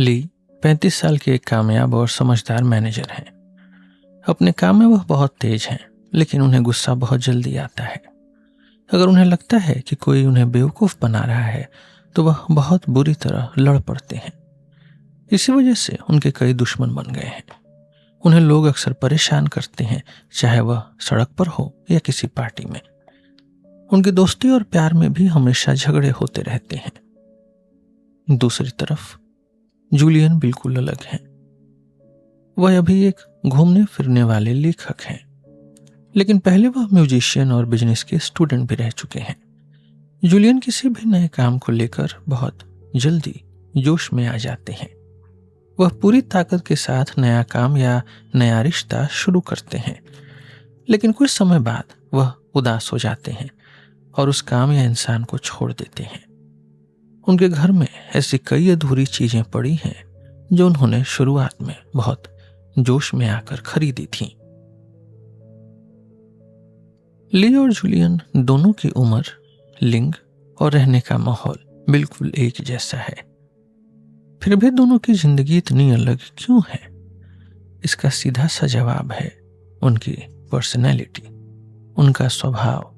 ली 35 साल के एक कामयाब और समझदार मैनेजर हैं। अपने काम में वह बहुत तेज हैं, लेकिन उन्हें गुस्सा बहुत जल्दी आता है। अगर उन्हें लगता है कि कोई उन्हें बेवकूफ़ बना रहा है तो वह बहुत बुरी तरह लड़ पड़ते हैं। इसी वजह से उनके कई दुश्मन बन गए हैं। उन्हें लोग अक्सर परेशान करते हैं, चाहे वह सड़क पर हो या किसी पार्टी में। उनकी दोस्ती और प्यार में भी हमेशा झगड़े होते रहते हैं। दूसरी तरफ जूलियन बिल्कुल अलग हैं। वह अभी एक घूमने फिरने वाले लेखक हैं, लेकिन पहले वह म्यूजिशियन और बिजनेस के स्टूडेंट भी रह चुके हैं। जूलियन किसी भी नए काम को लेकर बहुत जल्दी जोश में आ जाते हैं। वह पूरी ताकत के साथ नया काम या नया रिश्ता शुरू करते हैं, लेकिन कुछ समय बाद वह उदास हो जाते हैं और उस काम या इंसान को छोड़ देते हैं। उनके घर में ऐसी कई अधूरी चीजें पड़ी हैं जो उन्होंने शुरुआत में बहुत जोश में आकर खरीदी थीं। ली और जूलियन दोनों की उम्र, लिंग और रहने का माहौल बिल्कुल एक जैसा है। फिर भी दोनों की जिंदगी इतनी अलग क्यों है? इसका सीधा सा जवाब है उनकी पर्सनैलिटी, उनका स्वभाव।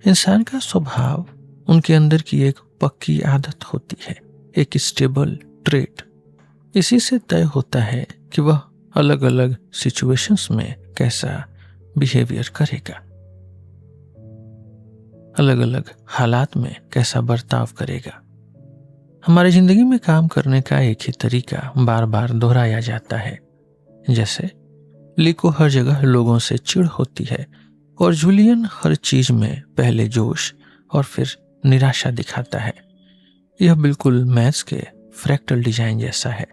इंसान का स्वभाव उनके अंदर की एक पक्की आदत होती है, एक स्टेबल ट्रेट। इसी से तय होता है कि वह अलग अलग सिचुएशंस में कैसा बिहेवियर करेगा, अलग अलग हालात में कैसा बर्ताव करेगा। हमारी जिंदगी में काम करने का एक ही तरीका बार बार दोहराया जाता है। जैसे ली को हर जगह लोगों से चिढ़ होती है और जूलियन हर चीज में पहले जोश और फिर निराशा दिखाता है। यह बिल्कुल मैथ्स के फ्रैक्टल डिजाइन जैसा है।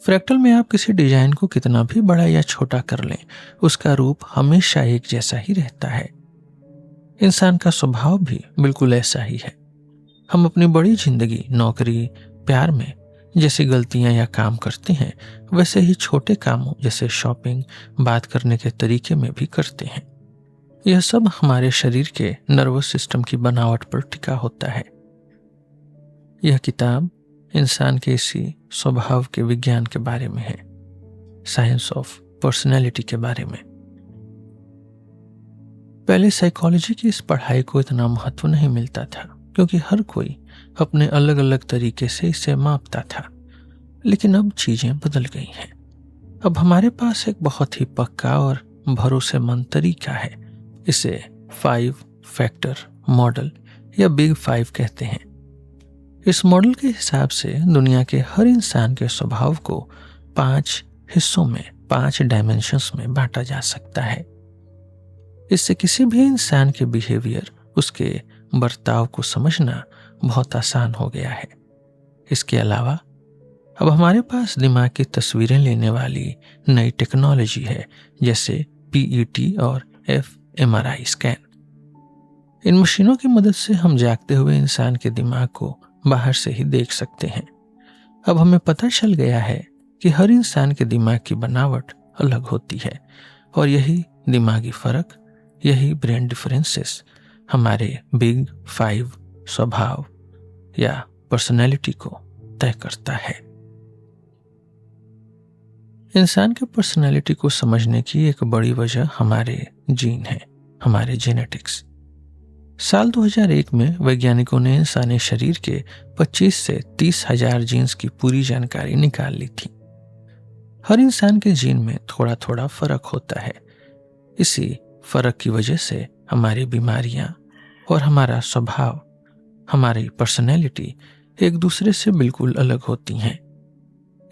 फ्रैक्टल में आप किसी डिजाइन को कितना भी बड़ा या छोटा कर लें, उसका रूप हमेशा एक जैसा ही रहता है। इंसान का स्वभाव भी बिल्कुल ऐसा ही है। हम अपनी बड़ी जिंदगी, नौकरी, प्यार में जैसी गलतियां या काम करते हैं, वैसे ही छोटे कामों जैसे शॉपिंग, बात करने के तरीके में भी करते हैं। यह सब हमारे शरीर के नर्वस सिस्टम की बनावट पर टिका होता है। यह किताब इंसान के इसी स्वभाव के विज्ञान के बारे में है, साइंस ऑफ पर्सनैलिटी के बारे में। पहले साइकोलॉजी की इस पढ़ाई को इतना महत्व नहीं मिलता था, क्योंकि हर कोई अपने अलग अलग तरीके से इसे मापता था। लेकिन अब चीजें बदल गई हैं। अब हमारे पास एक बहुत ही पक्का और भरोसेमंद तरीका है। इसे 5 फैक्टर मॉडल या बिग 5 कहते हैं। इस मॉडल के हिसाब से दुनिया के हर इंसान के स्वभाव को 5 हिस्सों में, 5 डायमेंशंस में बांटा जा सकता है। इससे किसी भी इंसान के बिहेवियर, उसके बर्ताव को समझना बहुत आसान हो गया है। इसके अलावा अब हमारे पास दिमाग की तस्वीरें लेने वाली नई टेक्नोलॉजी है, जैसे PET और fMRI स्कैन। इन मशीनों की मदद से हम जागते हुए इंसान के दिमाग को बाहर से ही देख सकते हैं। अब हमें पता चल गया है कि हर इंसान के दिमाग की बनावट अलग होती है, और यही दिमागी फर्क, यही ब्रेन डिफरेंसेस हमारे बिग 5 स्वभाव या पर्सनैलिटी को तय करता है। इंसान के पर्सनैलिटी को समझने की एक बड़ी वजह हमारे जीन है, हमारे जेनेटिक्स। साल 2001 में वैज्ञानिकों ने इंसानी शरीर के 25 से 30 हजार जीन्स की पूरी जानकारी निकाल ली थी। हर इंसान के जीन में थोड़ा थोड़ा फर्क होता है। इसी फर्क की वजह से हमारी बीमारियां और हमारा स्वभाव, हमारी पर्सनैलिटी एक दूसरे से बिल्कुल अलग होती हैं।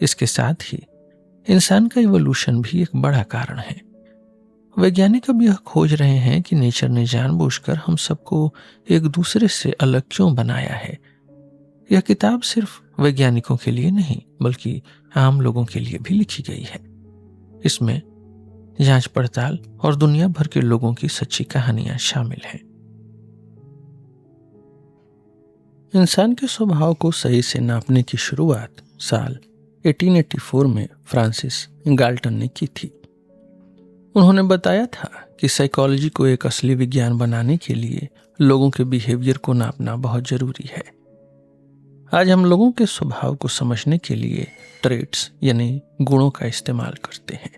इसके साथ ही इंसान का इवोल्यूशन भी एक बड़ा कारण है। वैज्ञानिक अब यह खोज रहे हैं कि नेचर ने जानबूझकर हम सबको एक दूसरे से अलग क्यों बनाया है। यह किताब सिर्फ वैज्ञानिकों के लिए नहीं, बल्कि आम लोगों के लिए भी लिखी गई है। इसमें जांच पड़ताल और दुनिया भर के लोगों की सच्ची कहानियां शामिल हैं। इंसान के स्वभाव को सही से नापने की शुरुआत साल 1884 में फ्रांसिस गाल्टन ने की थी। उन्होंने बताया था कि साइकोलॉजी को एक असली विज्ञान बनाने के लिए लोगों के बिहेवियर को नापना बहुत जरूरी है। आज हम लोगों के स्वभाव को समझने के लिए ट्रेट्स यानी गुणों का इस्तेमाल करते हैं।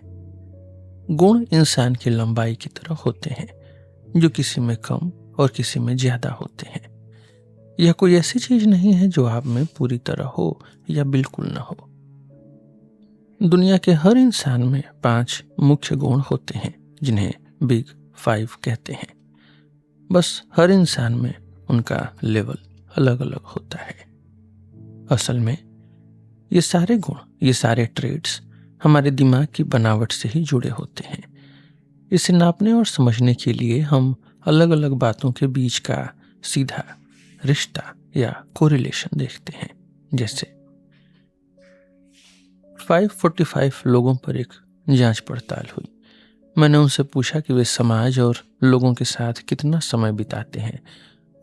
गुण इंसान की लंबाई की तरह होते हैं, जो किसी में कम और किसी में ज्यादा होते हैं। यह कोई ऐसी चीज नहीं है जो आप में पूरी तरह हो या बिल्कुल न हो। दुनिया के हर इंसान में 5 मुख्य गुण होते हैं, जिन्हें बिग 5 कहते हैं। बस हर इंसान में उनका लेवल अलग अलग होता है। असल में ये सारे गुण, ये सारे ट्रेड्स हमारे दिमाग की बनावट से ही जुड़े होते हैं। इसे नापने और समझने के लिए हम अलग अलग बातों के बीच का सीधा रिश्ता या कोरिलेशन देखते हैं। जैसे 545 लोगों पर एक जांच पड़ताल हुई। मैंने उनसे पूछा कि वे समाज और लोगों के साथ कितना समय बिताते हैं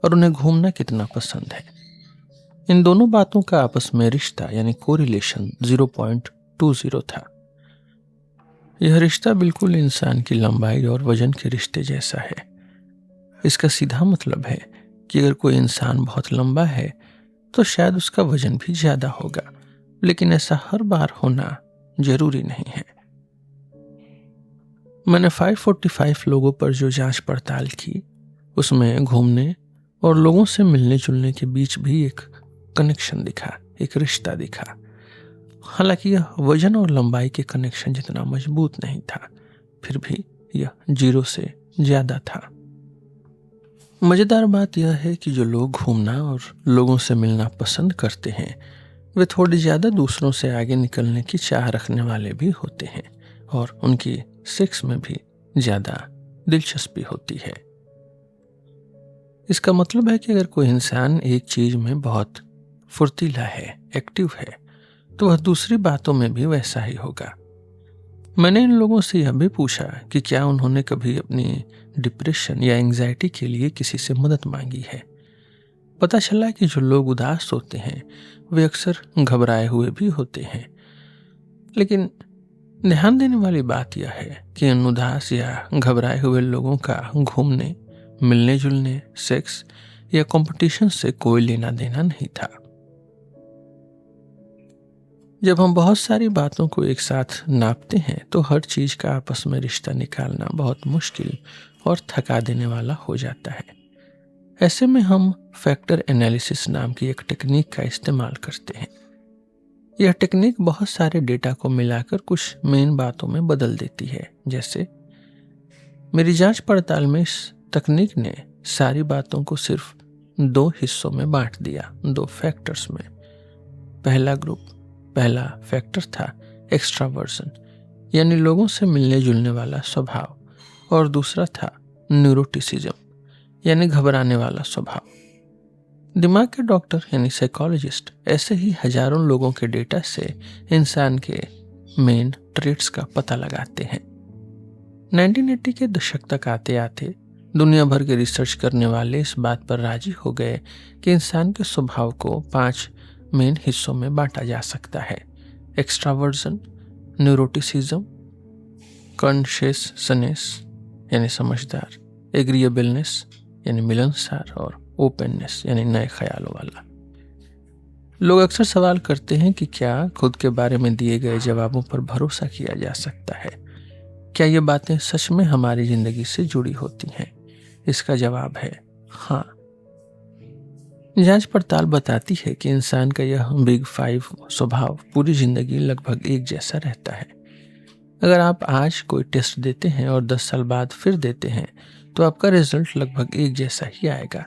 और उन्हें घूमना कितना पसंद है। इन दोनों बातों का आपस में रिश्ता यानी कोरिलेशन 0.20 था। यह रिश्ता बिल्कुल इंसान की लंबाई और वजन के रिश्ते जैसा है। इसका सीधा मतलब है कि अगर कोई इंसान बहुत लंबा है तो शायद उसका वजन भी ज्यादा होगा, लेकिन ऐसा हर बार होना जरूरी नहीं है। मैंने 545 लोगों पर जो जांच पड़ताल की, उसमें घूमने और लोगों से मिलने जुलने के बीच भी एक कनेक्शन दिखा, एक रिश्ता दिखा। हालांकि यह वजन और लंबाई के कनेक्शन जितना मजबूत नहीं था, फिर भी यह 0 से ज्यादा था। मजेदार बात यह है कि जो लोग घूमना और लोगों से मिलना पसंद करते हैं, वे थोड़ी ज्यादा दूसरों से आगे निकलने की चाह रखने वाले भी होते हैं और उनकी सेक्स में भी ज्यादा दिलचस्पी होती है। इसका मतलब है कि अगर कोई इंसान एक चीज में बहुत फुर्तीला है, एक्टिव है, तो वह दूसरी बातों में भी वैसा ही होगा। मैंने इन लोगों से यह भी पूछा कि क्या उन्होंने कभी अपनी डिप्रेशन या एंजाइटी के लिए किसी से मदद मांगी है। पता चला कि जो लोग उदास होते हैं वे अक्सर घबराए हुए भी होते हैं। लेकिन ध्यान देने वाली बात यह है कि इन उदास या घबराए हुए लोगों का घूमने, मिलने जुलने, सेक्स या कंपटीशन से कोई लेना देना नहीं था। जब हम बहुत सारी बातों को एक साथ नापते हैं तो हर चीज का आपस में रिश्ता निकालना बहुत मुश्किल और थका देने वाला हो जाता है। ऐसे में हम फैक्टर एनालिसिस नाम की एक टेक्निक का इस्तेमाल करते हैं। यह टेक्निक बहुत सारे डेटा को मिलाकर कुछ मेन बातों में बदल देती है। जैसे मेरी जांच पड़ताल में इस तकनीक ने सारी बातों को सिर्फ 2 हिस्सों में बांट दिया, 2 फैक्टर्स में। पहला फैक्टर था एक्स्ट्रावर्जन यानी लोगों से मिलने जुलने वाला स्वभाव, और दूसरा था न्यूरोटिसिज्म यानी घबराने वाला स्वभाव। दिमाग के डॉक्टर यानी साइकोलॉजिस्ट ऐसे ही हजारों लोगों के डेटा से इंसान के मेन ट्रेट्स का पता लगाते हैं। 1980 के दशक तक आते आते दुनिया भर के रिसर्च करने वाले इस बात पर राजी हो गए कि इंसान के स्वभाव को 5 मेन हिस्सों में बांटा जा सकता है: एक्स्ट्रावर्जन, न्यूरोटिसिज्म, कॉन्शियसनेस यानी समझदार, एग्रीएबलनेस यानी मिलनसार, और ओपननेस यानी नए ख्यालों वाला। लोग अक्सर सवाल करते हैं कि क्या खुद के बारे में दिए गए जवाबों पर भरोसा किया जा सकता है? क्या ये बातें सच में हमारी जिंदगी से जुड़ी होती हैं? इसका जवाब है हाँ। जांच पड़ताल बताती है कि इंसान का यह बिग 5 स्वभाव पूरी जिंदगी लगभग एक जैसा रहता है। अगर आप आज कोई टेस्ट देते हैं और 10 साल बाद फिर देते हैं तो आपका रिजल्ट लगभग एक जैसा ही आएगा।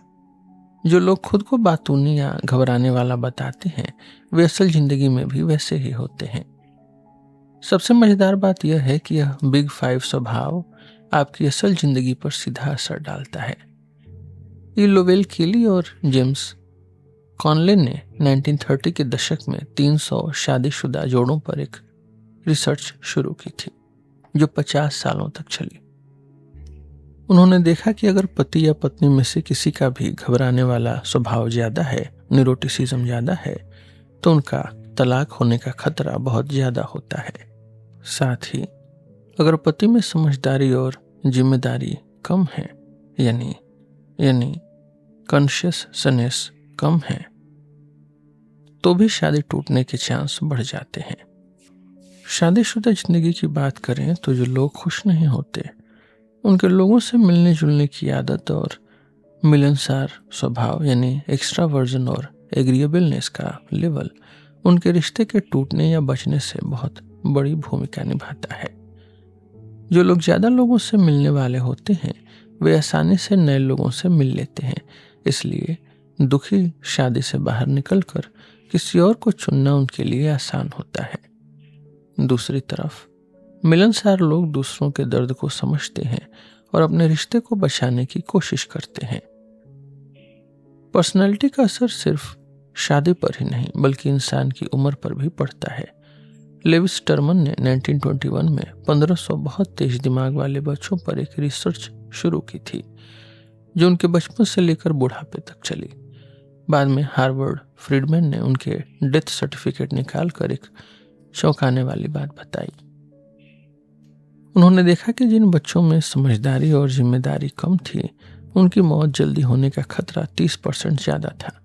जो लोग खुद को बातूनी या घबराने वाला बताते हैं वे असल जिंदगी में भी वैसे ही होते हैं। सबसे मजेदार बात यह है कि यह बिग 5 स्वभाव आपकी असल जिंदगी पर सीधा असर डालता है। ये लोवेल केली और जेम्स कॉनले ने 1930 के दशक में 300 शादीशुदा जोड़ों पर एक रिसर्च शुरू की थी जो 50 सालों तक चली। उन्होंने देखा कि अगर पति या पत्नी में से किसी का भी घबराने वाला स्वभाव ज्यादा है, न्यूरोटिसिज्म ज्यादा है, तो उनका तलाक होने का खतरा बहुत ज्यादा होता है। साथ ही अगर पति में समझदारी और जिम्मेदारी कम है यानी कॉन्शियसनेस कम है, तो भी शादी टूटने के चांस बढ़ जाते हैं। शादीशुदा जिंदगी की बात करें तो जो लोग खुश नहीं होते, उनके लोगों से मिलने जुलने की आदत और मिलनसार स्वभाव यानी एक्स्ट्रावर्जन और एग्रीएबलनेस का लेवल उनके रिश्ते के टूटने या बचने से बहुत बड़ी भूमिका निभाता है। जो लोग ज़्यादा लोगों से मिलने वाले होते हैं वे आसानी से नए लोगों से मिल लेते हैं, इसलिए दुखी शादी से बाहर निकलकर किसी और को चुनना उनके लिए आसान होता है। दूसरी तरफ मिलनसार लोग दूसरों के दर्द को समझते हैं और अपने रिश्ते को बचाने की कोशिश करते हैं। पर्सनैलिटी का असर सिर्फ शादी पर ही नहीं बल्कि इंसान की उम्र पर भी पड़ता है। लेविस स्टरमन ने 1921 में 1500 बहुत तेज दिमाग वाले बच्चों पर एक रिसर्च शुरू की थी जो उनके बचपन से लेकर बुढ़ापे तक चली। बाद में हार्वर्ड फ्रीडमैन ने उनके डेथ सर्टिफिकेट निकालकर एक चौंकाने वाली बात बताई। उन्होंने देखा कि जिन बच्चों में समझदारी और जिम्मेदारी कम थी उनकी मौत जल्दी होने का खतरा 30% ज़्यादा था।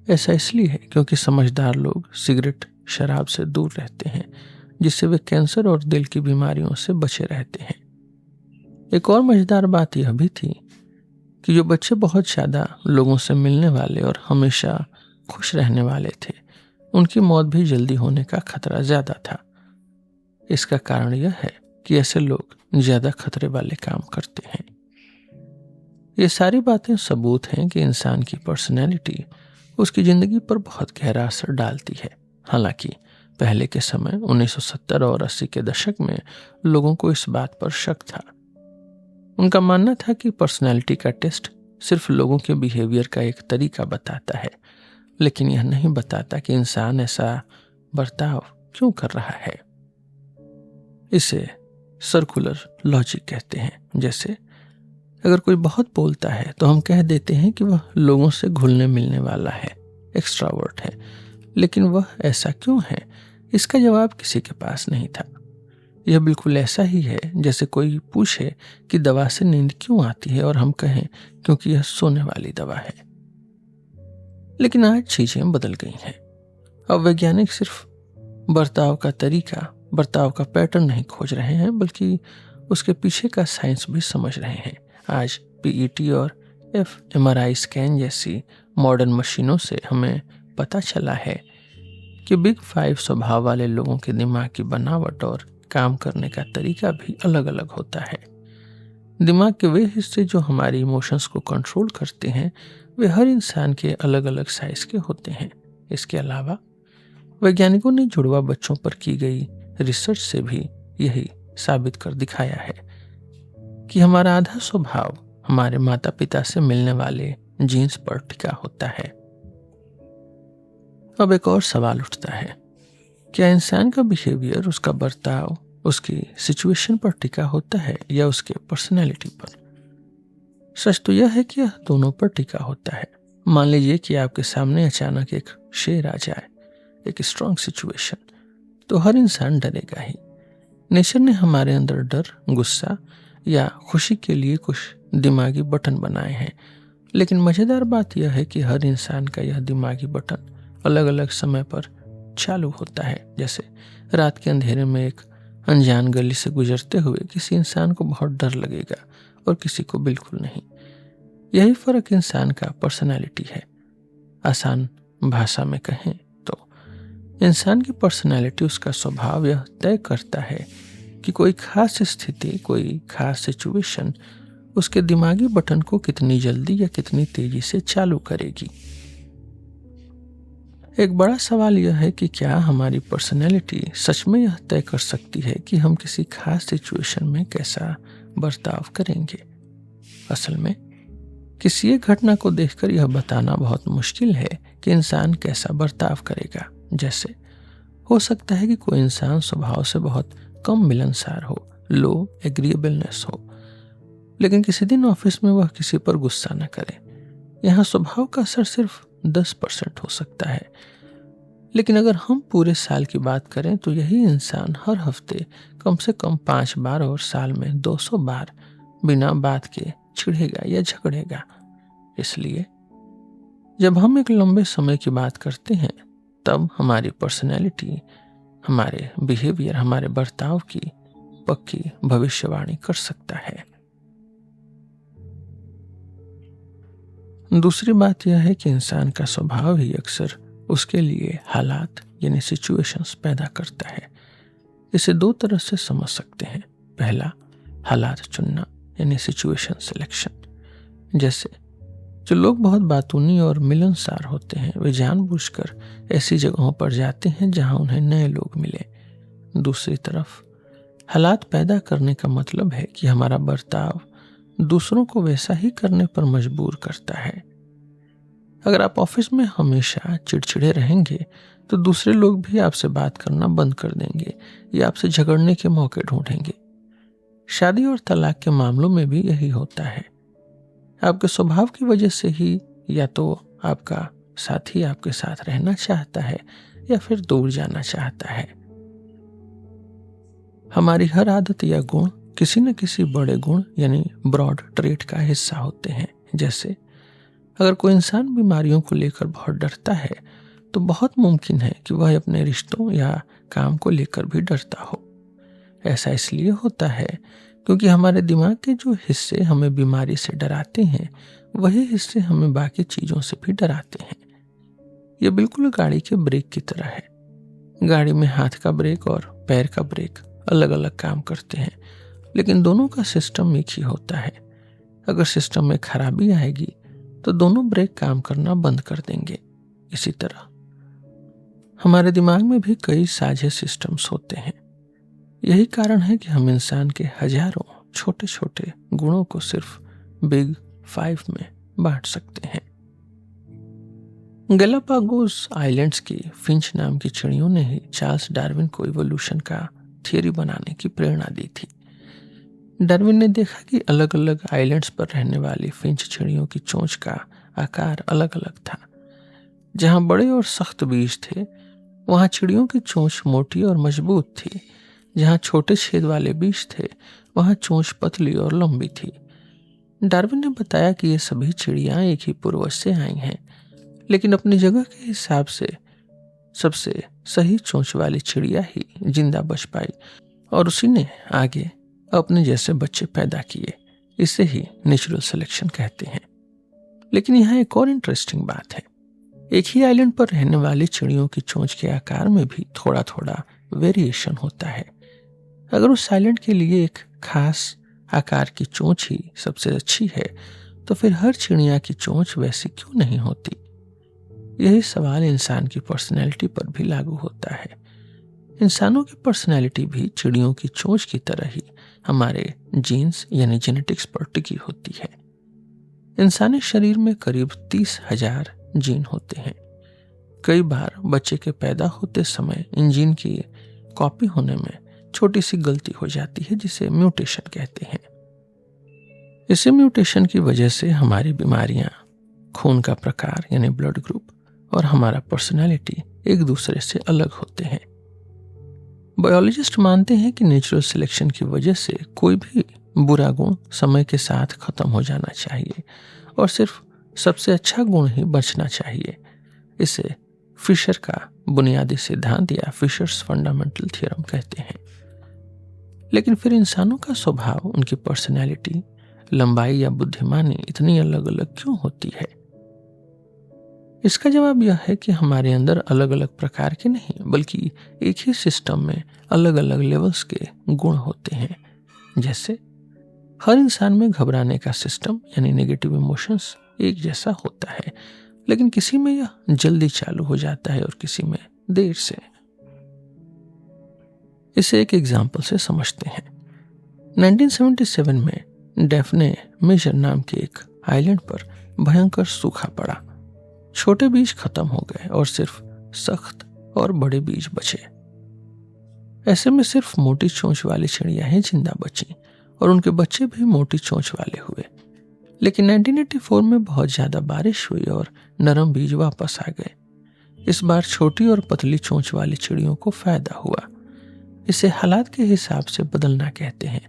ऐसा इसलिए है क्योंकि समझदार लोग सिगरेट शराब से दूर रहते हैं, जिससे वे कैंसर और दिल की बीमारियों से बचे रहते हैं। एक और मजेदार बात यह भी थी कि जो बच्चे बहुत ज़्यादा लोगों से मिलने वाले और हमेशा खुश रहने वाले थे उनकी मौत भी जल्दी होने का खतरा ज़्यादा था। इसका कारण यह है कि ऐसे लोग ज़्यादा खतरे वाले काम करते हैं। ये सारी बातें सबूत हैं कि इंसान की पर्सनैलिटी उसकी ज़िंदगी पर बहुत गहरा असर डालती है। हालांकि पहले के समय 1970 और 80 के दशक में लोगों को इस बात पर शक था। उनका मानना था कि पर्सनैलिटी का टेस्ट सिर्फ लोगों के बिहेवियर का एक तरीका बताता है, लेकिन यह नहीं बताता कि इंसान ऐसा बर्ताव क्यों कर रहा है। इसे सर्कुलर लॉजिक कहते हैं। जैसे अगर कोई बहुत बोलता है तो हम कह देते हैं कि वह लोगों से घुलने मिलने वाला है, एक्स्ट्रावर्ट है, लेकिन वह ऐसा क्यों है इसका जवाब किसी के पास नहीं था। यह बिल्कुल ऐसा ही है जैसे कोई पूछे कि दवा से नींद क्यों आती है और हम कहें क्योंकि यह सोने वाली दवा है। लेकिन आज चीजें बदल गई हैं। अब वैज्ञानिक सिर्फ बर्ताव का तरीका, बर्ताव का पैटर्न नहीं खोज रहे हैं बल्कि उसके पीछे का साइंस भी समझ रहे हैं। आज पीईटी और एफएमआरआई स्कैन जैसी मॉडर्न मशीनों से हमें पता चला है कि बिग 5 स्वभाव वाले लोगों के दिमाग की बनावट और काम करने का तरीका भी अलग अलग होता है। दिमाग के वे हिस्से जो हमारी इमोशंस को कंट्रोल करते हैं वे हर इंसान के अलग अलग साइज के होते हैं। इसके अलावा वैज्ञानिकों ने जुड़वा बच्चों पर की गई रिसर्च से भी यही साबित कर दिखाया है कि हमारा आधा स्वभाव हमारे माता पिता से मिलने वाले जीन्स पर टिका होता है। अब एक और सवाल उठता है, क्या इंसान का बिहेवियर, उसका बर्ताव उसकी सिचुएशन पर टिका होता है या उसके पर्सनैलिटी पर? सच तो यह है कि यह दोनों पर टिका होता है। मान लीजिए कि आपके सामने अचानक एक शेर आ जाए, एक स्ट्रॉन्ग सिचुएशन, तो हर इंसान डरेगा ही। नेचर ने हमारे अंदर डर, गुस्सा या खुशी के लिए कुछ दिमागी बटन बनाए हैं, लेकिन मज़ेदार बात यह है कि हर इंसान का यह दिमागी बटन अलग अलग समय पर चालू होता है। जैसे रात के अंधेरे में एक अनजान गली से गुजरते हुए किसी इंसान को बहुत डर लगेगा और किसी को बिल्कुल नहीं। यही फर्क इंसान का पर्सनैलिटी है। आसान भाषा में कहें तो इंसान की पर्सनैलिटी, उसका स्वभाव यह तय करता है कि कोई खास स्थिति, कोई खास सिचुएशन उसके दिमागी बटन को कितनी जल्दी या कितनी तेजी से चालू करेगी। एक बड़ा सवाल यह है कि क्या हमारी पर्सनैलिटी सच में यह तय कर सकती है कि हम किसी खास सिचुएशन में कैसा बर्ताव करेंगे। असल में किसी एक घटना को देखकर यह बताना बहुत मुश्किल है कि इंसान कैसा बर्ताव करेगा। जैसे हो सकता है कि कोई इंसान स्वभाव से बहुत कम मिलनसार हो, लो एग्रीएबलनेस हो, लेकिन किसी दिन ऑफिस में वह किसी पर गुस्सा न करे। यहाँ स्वभाव का असर सिर्फ 10% हो सकता है, लेकिन अगर हम पूरे साल की बात करें तो यही इंसान हर हफ्ते कम से कम 5 बार और साल में 200 बार बिना बात के चिढ़ेगा या झगड़ेगा। इसलिए जब हम एक लंबे समय की बात करते हैं तब हमारी पर्सनैलिटी, हमारे बिहेवियर, हमारे बर्ताव की पक्की भविष्यवाणी कर सकता है। दूसरी बात यह है कि इंसान का स्वभाव ही अक्सर उसके लिए हालात यानी सिचुएशंस पैदा करता है। इसे दो तरह से समझ सकते हैं। पहला, हालात चुनना यानी सिचुएशन सिलेक्शन। जैसे जो लोग बहुत बातूनी और मिलनसार होते हैं, वे जानबूझकर ऐसी जगहों पर जाते हैं जहां उन्हें नए लोग मिले। दूसरी तरफ, हालात पैदा करने का मतलब है कि हमारा बर्ताव दूसरों को वैसा ही करने पर मजबूर करता है। अगर आप ऑफिस में हमेशा चिड़चिड़े रहेंगे तो दूसरे लोग भी आपसे बात करना बंद कर देंगे या आपसे झगड़ने के मौके ढूंढेंगे। शादी और तलाक के मामलों में भी यही होता है। आपके स्वभाव की वजह से ही या तो आपका साथी आपके साथ रहना चाहता है या फिर दूर जाना चाहता है। हमारी हर आदत या गुण किसी न किसी बड़े गुण यानी ब्रॉड ट्रेट का हिस्सा होते हैं। जैसे अगर कोई इंसान बीमारियों को लेकर बहुत डरता है तो बहुत मुमकिन है कि वह अपने रिश्तों या काम को लेकर भी डरता हो। ऐसा इसलिए होता है क्योंकि हमारे दिमाग के जो हिस्से हमें बीमारी से डराते हैं, वही हिस्से हमें बाकी चीजों से भी डराते हैं। यह बिल्कुल गाड़ी के ब्रेक की तरह है। गाड़ी में हाथ का ब्रेक और पैर का ब्रेक अलग अलग काम करते हैं, लेकिन दोनों का सिस्टम एक ही होता है। अगर सिस्टम में खराबी आएगी तो दोनों ब्रेक काम करना बंद कर देंगे। इसी तरह हमारे दिमाग में भी कई साझे सिस्टम्स होते हैं। यही कारण है कि हम इंसान के हजारों छोटे छोटे गुणों को सिर्फ बिग 5 में बांट सकते हैं। गैलापागोस आइलैंड्स की फिंच नाम की चिड़ियों ने ही चार्ल्स डार्विन को इवोल्यूशन का थियरी बनाने की प्रेरणा दी थी। डार्विन ने देखा कि अलग अलग आइलैंड्स पर रहने वाली फिंच चिड़ियों की चोंच का आकार अलग अलग था। जहां बड़े और सख्त बीज थे, वहां चिड़ियों की चोंच मोटी और मजबूत थी। जहां छोटे छेद वाले बीज थे, वहां चोंच पतली और लंबी थी। डार्विन ने बताया कि ये सभी चिड़ियां एक ही पूर्वज से आई हैं, लेकिन अपनी जगह के हिसाब से सबसे सही चोंच वाली चिड़िया ही जिंदा बच पाई और उसी ने आगे अपने जैसे बच्चे पैदा किए। इसे ही नेचुरल सिलेक्शन कहते हैं। लेकिन यहाँ एक और इंटरेस्टिंग बात है। एक ही आइलैंड पर रहने वाली चिड़ियों की चोंच के आकार में भी थोड़ा थोड़ा वेरिएशन होता है। अगर उस आइलैंड के लिए एक खास आकार की चोंच ही सबसे अच्छी है, तो फिर हर चिड़िया की चोंच वैसी क्यों नहीं होती? यही सवाल इंसान की पर्सनैलिटी पर भी लागू होता है। इंसानों की पर्सनैलिटी भी चिड़ियों की चोंच की तरह ही हमारे जीन्स यानी जेनेटिक्स पर टिकी होती है। इंसानी शरीर में करीब 30,000 जीन होते हैं। कई बार बच्चे के पैदा होते समय इन जीन की कॉपी होने में छोटी सी गलती हो जाती है, जिसे म्यूटेशन कहते हैं। इसी म्यूटेशन की वजह से हमारी बीमारियां, खून का प्रकार यानी ब्लड ग्रुप और हमारा पर्सनैलिटी एक दूसरे से अलग होते हैं। बायोलॉजिस्ट मानते हैं कि नेचुरल सिलेक्शन की वजह से कोई भी बुरा गुण समय के साथ खत्म हो जाना चाहिए और सिर्फ सबसे अच्छा गुण ही बचना चाहिए। इसे फिशर का बुनियादी सिद्धांत या फिशर्स फंडामेंटल थ्योरम कहते हैं। लेकिन फिर इंसानों का स्वभाव, उनकी पर्सनैलिटी, लंबाई या बुद्धिमानी इतनी अलग अलग क्यों होती है? इसका जवाब यह है कि हमारे अंदर अलग अलग प्रकार के नहीं, बल्कि एक ही सिस्टम में अलग अलग लेवल्स के गुण होते हैं। जैसे हर इंसान में घबराने का सिस्टम यानी नेगेटिव इमोशंस एक जैसा होता है, लेकिन किसी में यह जल्दी चालू हो जाता है और किसी में देर से। इसे एक एग्जाम्पल से समझते हैं। 1977 में डेफने मेजर नाम के एक आइलैंड पर भयंकर सूखा पड़ा। छोटे बीज खत्म हो गए और सिर्फ सख्त और बड़े बीज बचे। ऐसे में सिर्फ मोटी चोंच वाली चिड़िया ही जिंदा बची और उनके बच्चे भी मोटी चोंच वाले हुए। लेकिन 1984 में बहुत ज्यादा बारिश हुई और नरम बीज वापस आ गए। इस बार छोटी और पतली चोंच वाली चिड़ियों को फायदा हुआ। इसे हालात के हिसाब से बदलना कहते हैं,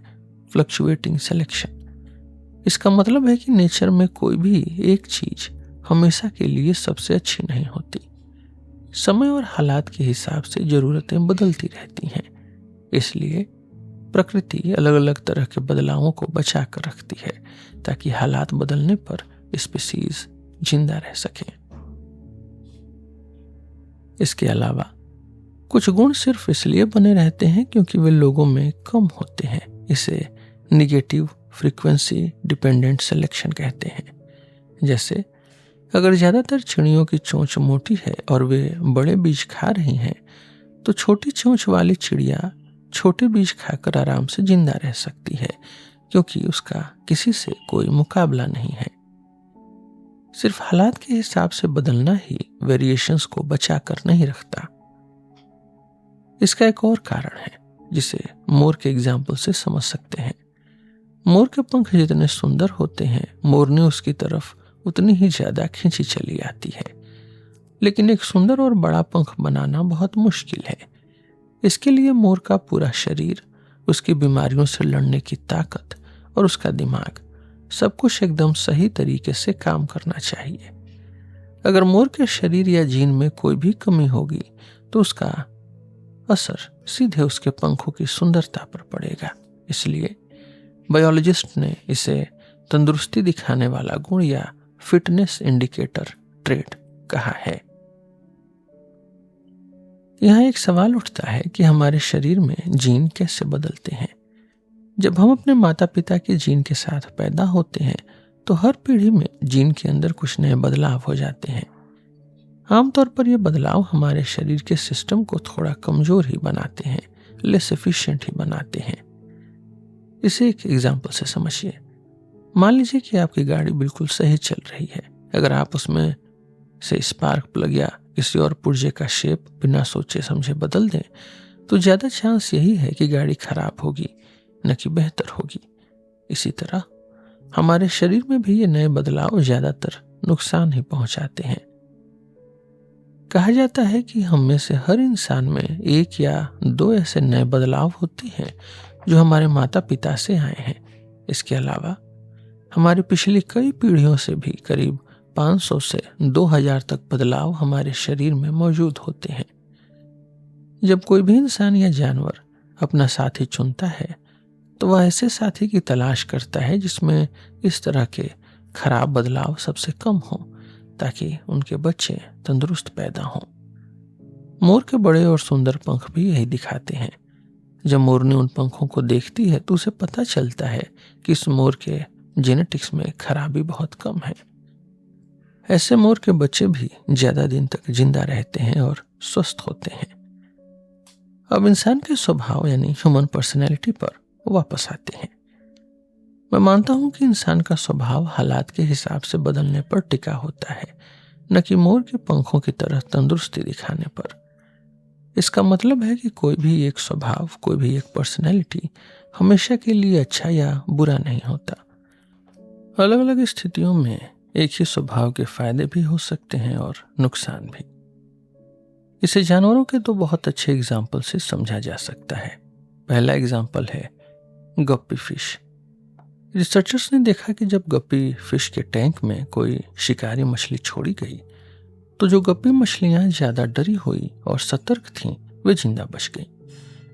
फ्लक्चुएटिंग सिलेक्शन। इसका मतलब है कि नेचर में कोई भी एक चीज हमेशा के लिए सबसे अच्छी नहीं होती। समय और हालात के हिसाब से जरूरतें बदलती रहती हैं, इसलिए प्रकृति अलग अलग तरह के बदलावों को बचा कर रखती है ताकि हालात बदलने पर स्पीशीज जिंदा रह सके। इसके अलावा कुछ गुण सिर्फ इसलिए बने रहते हैं क्योंकि वे लोगों में कम होते हैं। इसे निगेटिव फ्रीक्वेंसी डिपेंडेंट सिलेक्शन कहते हैं। जैसे अगर ज्यादातर चिड़ियों की चोंच मोटी है और वे बड़े बीज खा रही हैं, तो छोटी चोंच वाली चिड़िया छोटे बीज खाकर आराम से जिंदा रह सकती है क्योंकि उसका किसी से कोई मुकाबला नहीं है। सिर्फ हालात के हिसाब से बदलना ही वेरिएशंस को बचा कर नहीं रखता। इसका एक और कारण है जिसे मोर के एग्जाम्पल से समझ सकते हैं। मोर के पंख जितने सुंदर होते हैं, मोरनी उसकी तरफ उतनी ही ज्यादा खींची चली आती है। लेकिन एक सुंदर और बड़ा पंख बनाना बहुत मुश्किल है। इसके लिए मोर का पूरा शरीर, उसकी बीमारियों से लड़ने की ताकत और उसका दिमाग, सब कुछ एकदम सही तरीके से काम करना चाहिए। अगर मोर के शरीर या जीन में कोई भी कमी होगी तो उसका असर सीधे उसके पंखों की सुंदरता पर पड़ेगा। इसलिए बायोलॉजिस्ट ने इसे तंदुरुस्ती दिखाने वाला गुण या फिटनेस इंडिकेटर ट्रेट कहा है। यहाँ एक सवाल उठता है कि हमारे शरीर में जीन कैसे बदलते हैं। जब हम अपने माता पिता के जीन के साथ पैदा होते हैं तो हर पीढ़ी में जीन के अंदर कुछ नए बदलाव हो जाते हैं। आमतौर पर यह बदलाव हमारे शरीर के सिस्टम को थोड़ा कमजोर ही बनाते हैं, लेस एफिशिएंट ही बनाते हैं। इसे एक एग्जाम्पल से समझिए। मान लीजिए कि आपकी गाड़ी बिल्कुल सही चल रही है। अगर आप उसमें से स्पार्क प्लग या किसी और पुर्जे का शेप बिना सोचे समझे बदल दें तो ज्यादा चांस यही है कि गाड़ी खराब होगी, न कि बेहतर होगी। इसी तरह हमारे शरीर में भी ये नए बदलाव ज्यादातर नुकसान ही पहुंचाते हैं। कहा जाता है कि हम में से हर इंसान में एक या दो ऐसे नए बदलाव होते हैं जो हमारे माता पिता से आए हैं। इसके अलावा हमारी पिछली कई पीढ़ियों से भी करीब 500 से 2000 तक बदलाव हमारे शरीर में मौजूद होते हैं। जब कोई भी इंसान या जानवर अपना साथी चुनता है तो वह ऐसे साथी की तलाश करता है जिसमें इस तरह के खराब बदलाव सबसे कम हो ताकि उनके बच्चे तंदुरुस्त पैदा हों। मोर के बड़े और सुंदर पंख भी यही दिखाते हैं। जब मोरनी उन पंखों को देखती है तो उसे पता चलता है कि इस मोर के जेनेटिक्स में खराबी बहुत कम है। ऐसे मोर के बच्चे भी ज्यादा दिन तक जिंदा रहते हैं और स्वस्थ होते हैं। अब इंसान के स्वभाव यानी ह्यूमन पर्सनैलिटी पर वापस आते हैं। मैं मानता हूं कि इंसान का स्वभाव हालात के हिसाब से बदलने पर टिका होता है, न कि मोर के पंखों की तरह तंदुरुस्ती दिखाने पर। इसका मतलब है कि कोई भी एक स्वभाव, कोई भी एक पर्सनैलिटी हमेशा के लिए अच्छा या बुरा नहीं होता। अलग अलग स्थितियों में एक ही स्वभाव के फायदे भी हो सकते हैं और नुकसान भी। इसे जानवरों के दो बहुत अच्छे एग्जाम्पल से समझा जा सकता है। पहला एग्जाम्पल है गप्पी फिश। रिसर्चर्स ने देखा कि जब गप्पी फिश के टैंक में कोई शिकारी मछली छोड़ी गई तो जो गप्पी मछलियां ज्यादा डरी हुई और सतर्क थीं वे जिंदा बच गईं,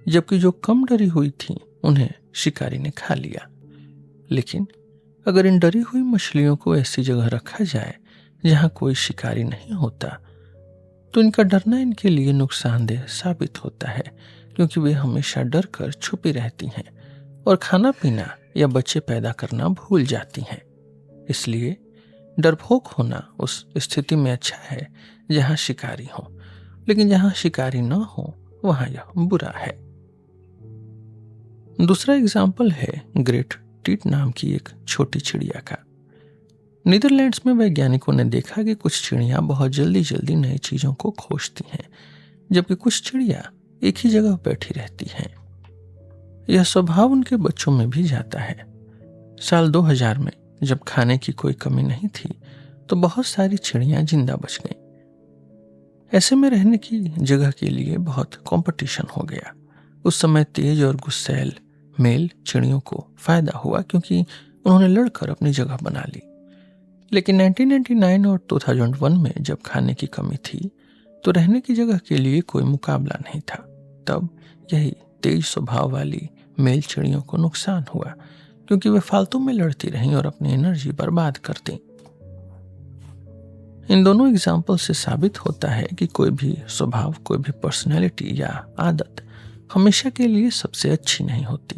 जबकि जो कम डरी हुई थीं उन्हें शिकारी ने खा लिया। लेकिन अगर इन डरी हुई मछलियों को ऐसी जगह रखा जाए जहां कोई शिकारी नहीं होता तो इनका डरना इनके लिए नुकसानदेह साबित होता है, क्योंकि वे हमेशा डर कर छुपी रहती हैं और खाना पीना या बच्चे पैदा करना भूल जाती हैं। इसलिए डरपोक होना उस स्थिति में अच्छा है जहां शिकारी हो, लेकिन जहां शिकारी न हो वहां यह बुरा है। दूसरा एग्जाम्पल है ग्रेट टीट नाम की एक छोटी चिड़िया का। नीदरलैंड्स में वैज्ञानिकों ने देखा कि कुछ चिड़ियां बहुत जल्दी जल्दी नई चीजों को खोजती हैं, जबकि कुछ चिड़िया एक ही जगह बैठी रहती हैं। यह स्वभाव उनके बच्चों में भी जाता है। साल 2000 में जब खाने की कोई कमी नहीं थी तो बहुत सारी चिड़ियां जिंदा बच गईं। ऐसे में रहने की जगह के लिए बहुत कंपटीशन हो गया। उस समय तेज और गुस्सैल मेल चिड़ियों को फायदा हुआ क्योंकि उन्होंने लड़कर अपनी जगह बना ली। लेकिन 1999 और 2001 में जब खाने की कमी थी तो रहने की जगह के लिए कोई मुकाबला नहीं था। तब यही तेज स्वभाव वाली मेल चिड़ियों को नुकसान हुआ, क्योंकि वे फालतू में लड़ती रहीं और अपनी एनर्जी बर्बाद कर दी। इन दोनों एग्जाम्पल से साबित होता है कि कोई भी स्वभाव, कोई भी पर्सनैलिटी या आदत हमेशा के लिए सबसे अच्छी नहीं होती।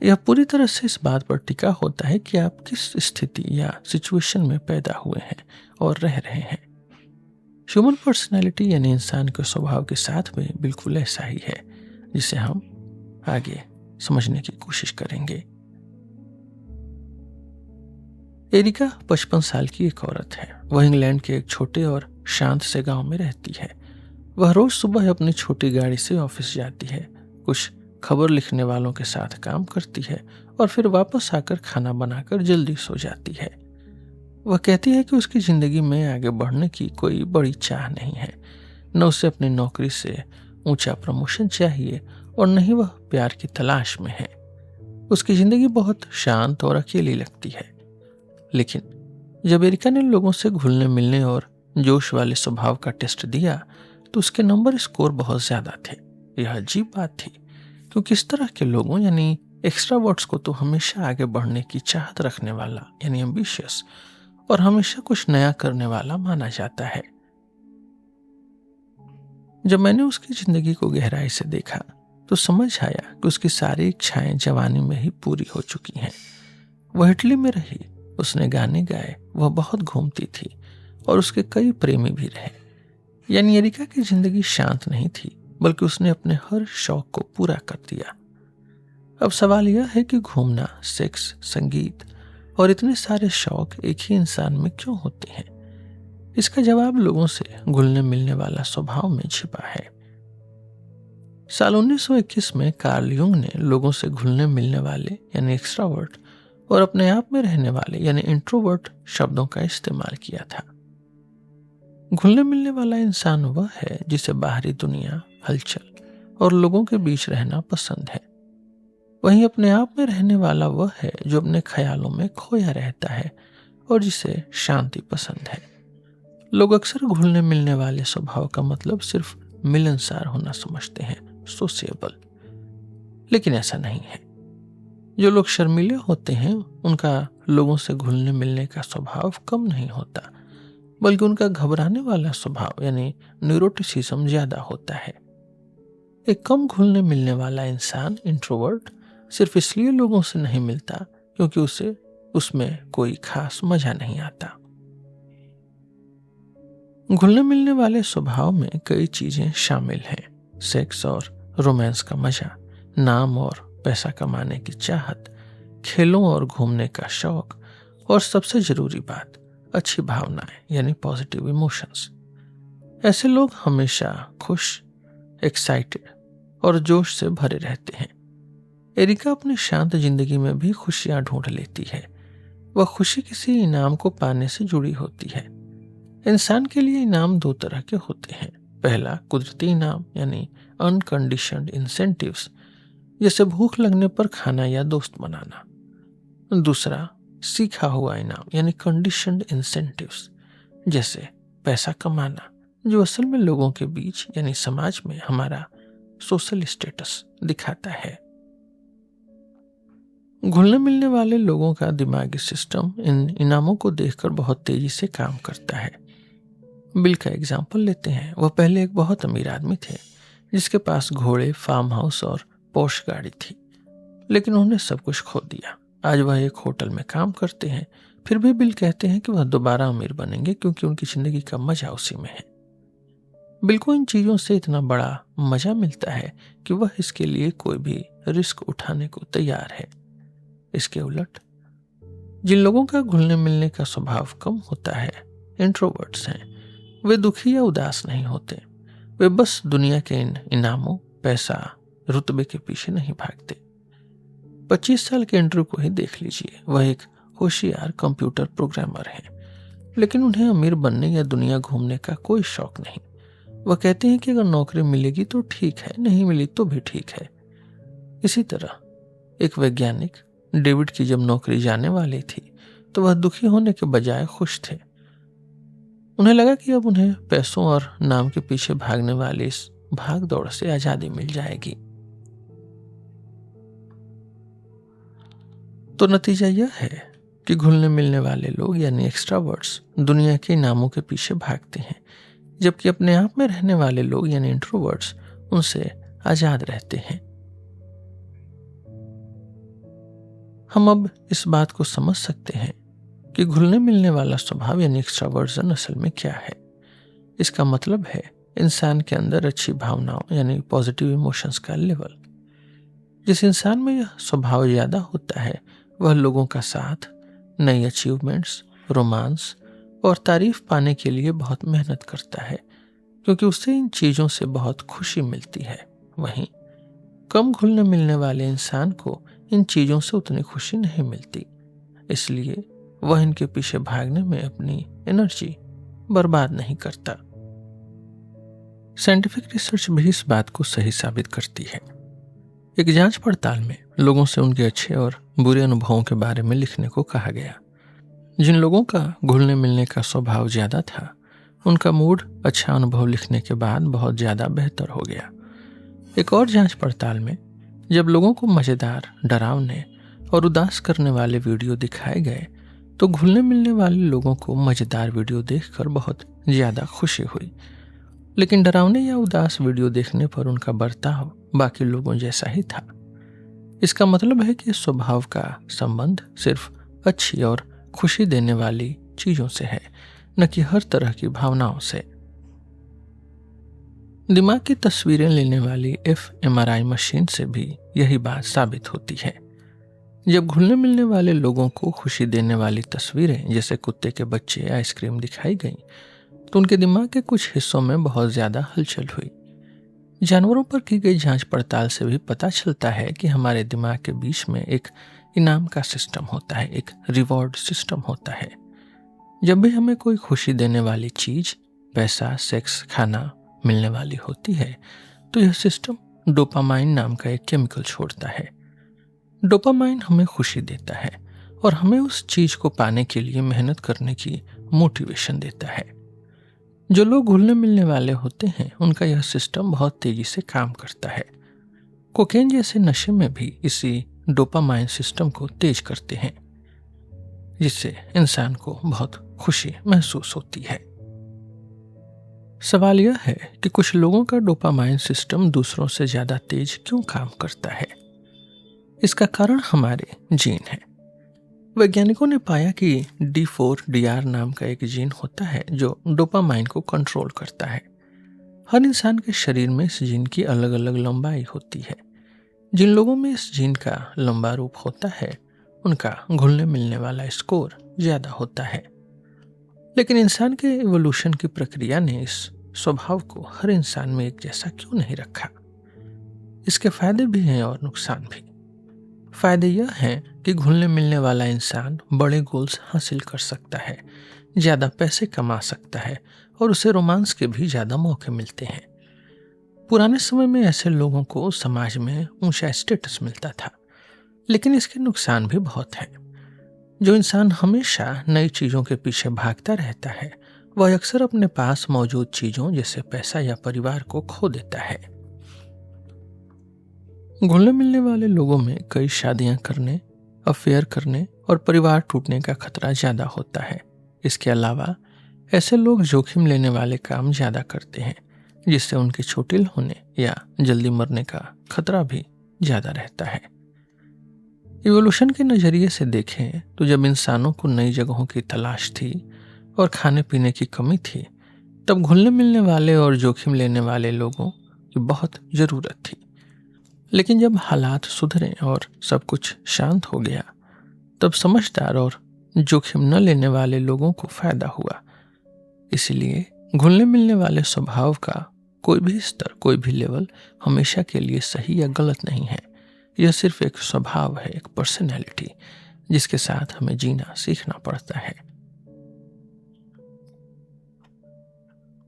यह पूरी तरह से इस बात पर टिका होता है कि आप किस स्थिति या सिचुएशन में पैदा हुए हैं और रह रहे हैं। ह्यूमन पर्सनैलिटी यानी इंसान के स्वभाव के साथ में बिल्कुल ऐसा ही है, जिसे हम आगे समझने की कोशिश करेंगे। एरिका 55 साल की एक औरत है। वह इंग्लैंड के एक छोटे और शांत से गांव में रहती है। वह रोज सुबह अपनी छोटी गाड़ी से ऑफिस जाती है, कुछ खबर लिखने वालों के साथ काम करती है और फिर वापस आकर खाना बनाकर जल्दी सो जाती है। वह कहती है कि उसकी जिंदगी में आगे बढ़ने की कोई बड़ी चाह नहीं है, न उसे अपनी नौकरी से ऊंचा प्रमोशन चाहिए और न ही वह प्यार की तलाश में है। उसकी जिंदगी बहुत शांत और अकेली लगती है। लेकिन जब एरिका ने लोगों से घुलने मिलने और जोश वाले स्वभाव का टेस्ट दिया तो उसके नंबर स्कोर बहुत ज्यादा थे। यह अजीब बात थी, क्योंकि इस तरह के लोगों यानी एक्स्ट्रावर्ट्स को तो हमेशा आगे बढ़ने की चाहत रखने वाला यानी एम्बिशियस और हमेशा कुछ नया करने वाला माना जाता है। जब मैंने उसकी जिंदगी को गहराई से देखा तो समझ आया कि उसकी सारी इच्छाएं जवानी में ही पूरी हो चुकी हैं। वह इटली में रही, उसने गाने गाए, वह बहुत घूमती थी और उसके कई प्रेमी भी रहे। यानी एरिका की जिंदगी शांत नहीं थी, बल्कि उसने अपने हर शौक को पूरा कर दिया। अब सवाल यह है कि घूमना, सेक्स, संगीत और इतने सारे शौक एक ही इंसान में क्यों होते हैं? इसका जवाब लोगों से घुलने मिलने वाला स्वभाव में छिपा है। साल 1921 में कार्ल युंग ने लोगों से घुलने मिलने वाले यानी एक्स्ट्रावर्ट और अपने आप में रहने वाले यानी इंट्रोवर्ट शब्दों का इस्तेमाल किया था। घुलने मिलने वाला इंसान वह है जिसे बाहरी दुनिया, हलचल और लोगों के बीच रहना पसंद है। वहीं अपने आप में रहने वाला वह है जो अपने ख्यालों में खोया रहता है और जिसे शांति पसंद है। लोग अक्सर घुलने मिलने वाले स्वभाव का मतलब सिर्फ मिलनसार होना समझते हैं, सोशिएबल, लेकिन ऐसा नहीं है। जो लोग शर्मीले होते हैं उनका लोगों से घुलने मिलने का स्वभाव कम नहीं होता, बल्कि उनका घबराने वाला स्वभाव यानी न्यूरोटिसिज्म ज्यादा होता है। एक कम घुलने मिलने वाला इंसान, इंट्रोवर्ट, सिर्फ इसलिए लोगों से नहीं मिलता क्योंकि उसे उसमें कोई खास मजा नहीं आता। घुलने मिलने वाले स्वभाव में कई चीजें शामिल हैं। सेक्स और रोमांस का मजा, नाम और पैसा कमाने की चाहत, खेलों और घूमने का शौक और सबसे जरूरी बात, अच्छी भावनाएं यानी पॉजिटिव इमोशंस। ऐसे लोग हमेशा खुश, एक्साइटेड और जोश से भरे रहते हैं। एरिका अपनी शांत जिंदगी में भी खुशियां ढूंढ लेती है। वह खुशी किसी इनाम को पाने से जुड़ी होती है। इंसान के लिए इनाम दो तरह के होते हैं। पहला कुदरती इनाम यानी अनकंडीशनड इंसेंटिव्स, जैसे भूख लगने पर खाना या दोस्त बनाना। दूसरा सीखा हुआ इनाम यानी कंडीशनड इंसेंटिव्स, जैसे पैसा कमाना, जो असल में लोगों के बीच यानी समाज में हमारा सोशल स्टेटस दिखाता है। घुलने मिलने वाले लोगों का दिमागी सिस्टम इन इनामों को देखकर बहुत तेजी से काम करता है। बिल का एग्जाम्पल लेते हैं। वह पहले एक बहुत अमीर आदमी थे जिसके पास घोड़े, फार्म हाउस और पोर्श गाड़ी थी, लेकिन उन्होंने सब कुछ खो दिया। आज वह एक होटल में काम करते हैं। फिर भी बिल कहते हैं कि वह दोबारा अमीर बनेंगे क्योंकि उनकी जिंदगी का मजा उसी में है। बिल को इन चीजों से इतना बड़ा मजा मिलता है कि वह इसके लिए कोई भी रिस्क उठाने को तैयार है। इसके उलट जिन लोगों का घुलने मिलने का स्वभाव कम होता है, इंट्रोवर्ट्स हैं, वे दुखी या उदास नहीं होते। वे बस दुनिया के इन इनामों, पैसा, रुतबे के पीछे नहीं भागते। 25 साल के एंड्रू को ही देख लीजिए। वह एक होशियार कंप्यूटर प्रोग्रामर है, लेकिन उन्हें अमीर बनने या दुनिया घूमने का कोई शौक नहीं। वह कहते हैं कि अगर नौकरी मिलेगी तो ठीक है, नहीं मिली तो भी ठीक है। इसी तरह एक वैज्ञानिक डेविड की जब नौकरी जाने वाली थी तो वह दुखी होने के बजाय खुश थे। उन्हें लगा कि अब उन्हें पैसों और नाम के पीछे भागने वाली इस भाग दौड़ से आजादी मिल जाएगी। तो नतीजा यह है कि घुलने मिलने वाले लोग यानी एक्स्ट्रावर्ट्स दुनिया के नामों के पीछे भागते हैं, जबकि अपने आप में रहने वाले लोग यानी इंट्रोवर्ट्स उनसे आजाद रहते हैं। हम अब इस बात को समझ सकते हैं कि घुलने मिलने वाला स्वभाव यानी एक्स्ट्रावर्जन असल में क्या है। इसका मतलब है इंसान के अंदर अच्छी भावनाओं यानी पॉजिटिव इमोशंस का लेवल। जिस इंसान में यह स्वभाव ज्यादा होता है वह लोगों का साथ, नई अचीवमेंट्स, रोमांस और तारीफ पाने के लिए बहुत मेहनत करता है, क्योंकि उससे इन चीजों से बहुत खुशी मिलती है। वहीं कम घुलने मिलने वाले इंसान को इन चीजों से उतनी खुशी नहीं मिलती, इसलिए वह इनके पीछे भागने में अपनी एनर्जी बर्बाद नहीं करता। साइंटिफिक रिसर्च भी इस बात को सही साबित करती है। एक जांच पड़ताल में लोगों से उनके अच्छे और बुरे अनुभवों के बारे में लिखने को कहा गया। जिन लोगों का घुलने मिलने का स्वभाव ज्यादा था उनका मूड अच्छा अनुभव लिखने के बाद बहुत ज्यादा बेहतर हो गया। एक और जांच पड़ताल में जब लोगों को मजेदार, डरावने और उदास करने वाले वीडियो दिखाए गए तो घुलने मिलने वाले लोगों को मजेदार वीडियो देखकर बहुत ज्यादा खुशी हुई, लेकिन डरावने या उदास वीडियो देखने पर उनका बर्ताव बाकी लोगों जैसा ही था। इसका मतलब है कि स्वभाव का संबंध सिर्फ अच्छी और खुशी देने वाली चीजों से है, न कि हर तरह की भावनाओं से। दिमाग की तस्वीरें लेने वाली fMRI मशीन से भी यही बात साबित होती है। जब घुलने मिलने वाले लोगों को खुशी देने वाली तस्वीरें जैसे कुत्ते के बच्चे, आइसक्रीम दिखाई गई तो उनके दिमाग के कुछ हिस्सों में बहुत ज्यादा हलचल हुई। जानवरों पर की गई जांच पड़ताल से भी पता चलता है कि हमारे दिमाग के बीच में एक इनाम का सिस्टम होता है, एक रिवॉर्ड सिस्टम होता है। जब भी हमें कोई खुशी देने वाली चीज, पैसा, सेक्स, खाना मिलने वाली होती है तो यह सिस्टम डोपामाइन नाम का एक केमिकल छोड़ता है। डोपामाइन हमें खुशी देता है और हमें उस चीज को पाने के लिए मेहनत करने की मोटिवेशन देता है। जो लोग घुलने मिलने वाले होते हैं उनका यह सिस्टम बहुत तेजी से काम करता है। कोकेन जैसे नशे में भी इसी डोपामाइन सिस्टम को तेज करते हैं, जिससे इंसान को बहुत खुशी महसूस होती है। सवाल यह है कि कुछ लोगों का डोपामाइन सिस्टम दूसरों से ज्यादा तेज क्यों काम करता है। इसका कारण हमारे जीन है। वैज्ञानिकों ने पाया कि D4DR नाम का एक जीन होता है जो डोपामाइन को कंट्रोल करता है। हर इंसान के शरीर में इस जीन की अलग अलग लंबाई होती है। जिन लोगों में इस जीन का लंबा रूप होता है उनका घुलने मिलने वाला स्कोर ज्यादा होता है। लेकिन इंसान के इवोल्यूशन की प्रक्रिया ने इस स्वभाव को हर इंसान में एक जैसा क्यों नहीं रखा। इसके फायदे भी हैं और नुकसान भी। फायदे यह हैं कि घुलने मिलने वाला इंसान बड़े गोल्स हासिल कर सकता है, ज्यादा पैसे कमा सकता है और उसे रोमांस के भी ज्यादा मौके मिलते हैं। पुराने समय में ऐसे लोगों को समाज में ऊंचा स्टेटस मिलता था, लेकिन इसके नुकसान भी बहुत हैं। जो इंसान हमेशा नई चीजों के पीछे भागता रहता है वह अक्सर अपने पास मौजूद चीजों जैसे पैसा या परिवार को खो देता है। घुलने मिलने वाले लोगों में कई शादियां करने, अफेयर करने और परिवार टूटने का खतरा ज्यादा होता है। इसके अलावा ऐसे लोग जोखिम लेने वाले काम ज्यादा करते हैं, जिससे उनके चोटिल होने या जल्दी मरने का खतरा भी ज्यादा रहता है। इवोल्यूशन के नजरिए से देखें तो जब इंसानों को नई जगहों की तलाश थी और खाने पीने की कमी थी, तब घुलने मिलने वाले और जोखिम लेने वाले लोगों की बहुत जरूरत थी। लेकिन जब हालात सुधरे और सब कुछ शांत हो गया, तब समझदार और जोखिम न लेने वाले लोगों को फायदा हुआ। इसलिए घुलने मिलने वाले स्वभाव का कोई भी स्तर, कोई भी लेवल हमेशा के लिए सही या गलत नहीं है। यह सिर्फ एक स्वभाव है, एक पर्सनैलिटी, जिसके साथ हमें जीना सीखना पड़ता है।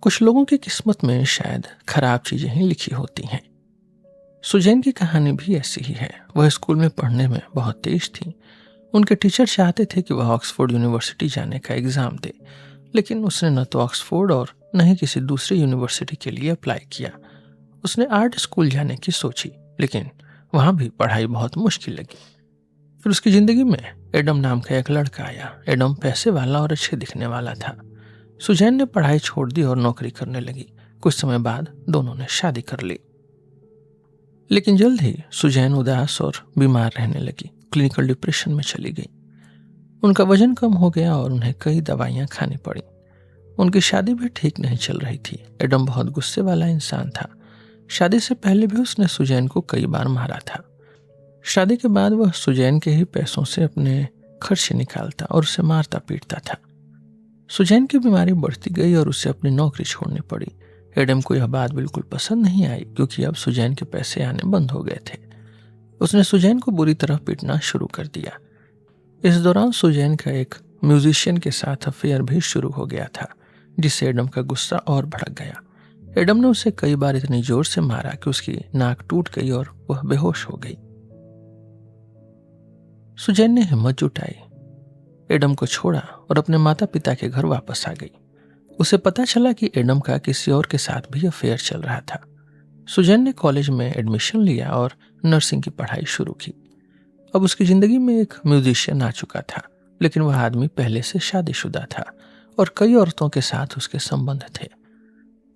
कुछ लोगों की किस्मत में शायद खराब चीजें ही लिखी होती हैं। सुजैन की कहानी भी ऐसी ही है। वह स्कूल में पढ़ने में बहुत तेज थी। उनके टीचर चाहते थे कि वह ऑक्सफोर्ड यूनिवर्सिटी जाने का एग्जाम दे, लेकिन उसने न तो ऑक्सफोर्ड और न ही किसी दूसरी यूनिवर्सिटी के लिए अप्लाई किया। उसने आर्ट स्कूल जाने की सोची, लेकिन वहां भी पढ़ाई बहुत मुश्किल लगी। फिर उसकी जिंदगी में एडम नाम का एक लड़का आया। एडम पैसे वाला और अच्छे दिखने वाला था। सुजैन ने पढ़ाई छोड़ दी और नौकरी करने लगी। कुछ समय बाद दोनों ने शादी कर ली, लेकिन जल्द ही सुजैन उदास और बीमार रहने लगी। क्लिनिकल डिप्रेशन में चली गई। उनका वजन कम हो गया और उन्हें कई दवाइयां खानी पड़ी। उनकी शादी भी ठीक नहीं चल रही थी। एडम बहुत गुस्से वाला इंसान था। शादी से पहले भी उसने सुजैन को कई बार मारा था। शादी के बाद वह सुजैन के ही पैसों से अपने खर्चे निकालता और उसे मारता पीटता था। सुजैन की बीमारी बढ़ती गई और उसे अपनी नौकरी छोड़नी पड़ी। एडम को यह बात बिल्कुल पसंद नहीं आई, क्योंकि अब सुजैन के पैसे आने बंद हो गए थे। उसने सुजैन को बुरी तरह पीटना शुरू कर दिया। इस दौरान सुजैन का एक म्यूजिशियन के साथ अफेयर भी शुरू हो गया था, जिससे एडम का गुस्सा और भड़क गया। एडम ने उसे कई बार इतनी जोर से मारा कि उसकी नाक टूट गई और वह बेहोश हो गई। सुजैन ने हिम्मत जुटाई, एडम को छोड़ा और अपने माता पिता के घर वापस आ गई। उसे पता चला कि एडम का किसी और के साथ भी अफेयर चल रहा था। सुजैन ने कॉलेज में एडमिशन लिया और नर्सिंग की पढ़ाई शुरू की। अब उसकी जिंदगी में एक म्यूजिशियन आ चुका था, लेकिन वह आदमी पहले से शादीशुदा था और कई औरतों के साथ उसके संबंध थे।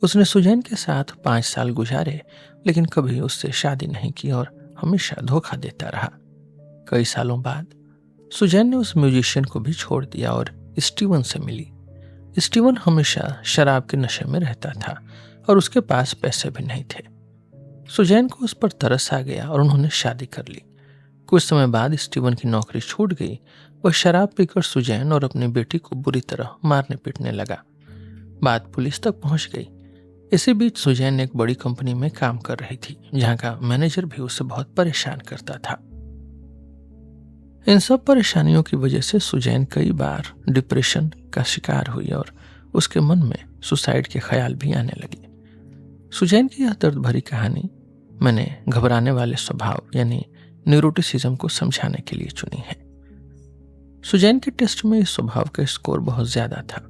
उसने सुजैन के साथ 5 साल गुजारे, लेकिन कभी उससे शादी नहीं की और हमेशा धोखा देता रहा। कई सालों बाद सुजैन ने उस म्यूजिशियन को भी छोड़ दिया और स्टीवन से मिली। स्टीवन हमेशा शराब के नशे में रहता था और उसके पास पैसे भी नहीं थे। सुजैन को उस पर तरस आ गया और उन्होंने शादी कर ली। कुछ समय बाद स्टीवन की नौकरी छूट गई। वह शराब पीकर सुजैन और अपनी बेटी को बुरी तरह मारने पीटने लगा। बात पुलिस तक पहुंच गई। इसी बीच सुजैन एक बड़ी कंपनी में काम कर रही थी, जहां का मैनेजर भी उसे बहुत परेशान करता था। इन सब परेशानियों की वजह से सुजैन कई बार डिप्रेशन का शिकार हुई और उसके मन में सुसाइड के ख्याल भी आने लगे। सुजैन की यह दर्द भरी कहानी मैंने घबराने वाले स्वभाव यानी न्यूरोटिसिज्म को समझाने के लिए चुनी है। सुजैन के टेस्ट में इस स्वभाव का स्कोर बहुत ज्यादा था।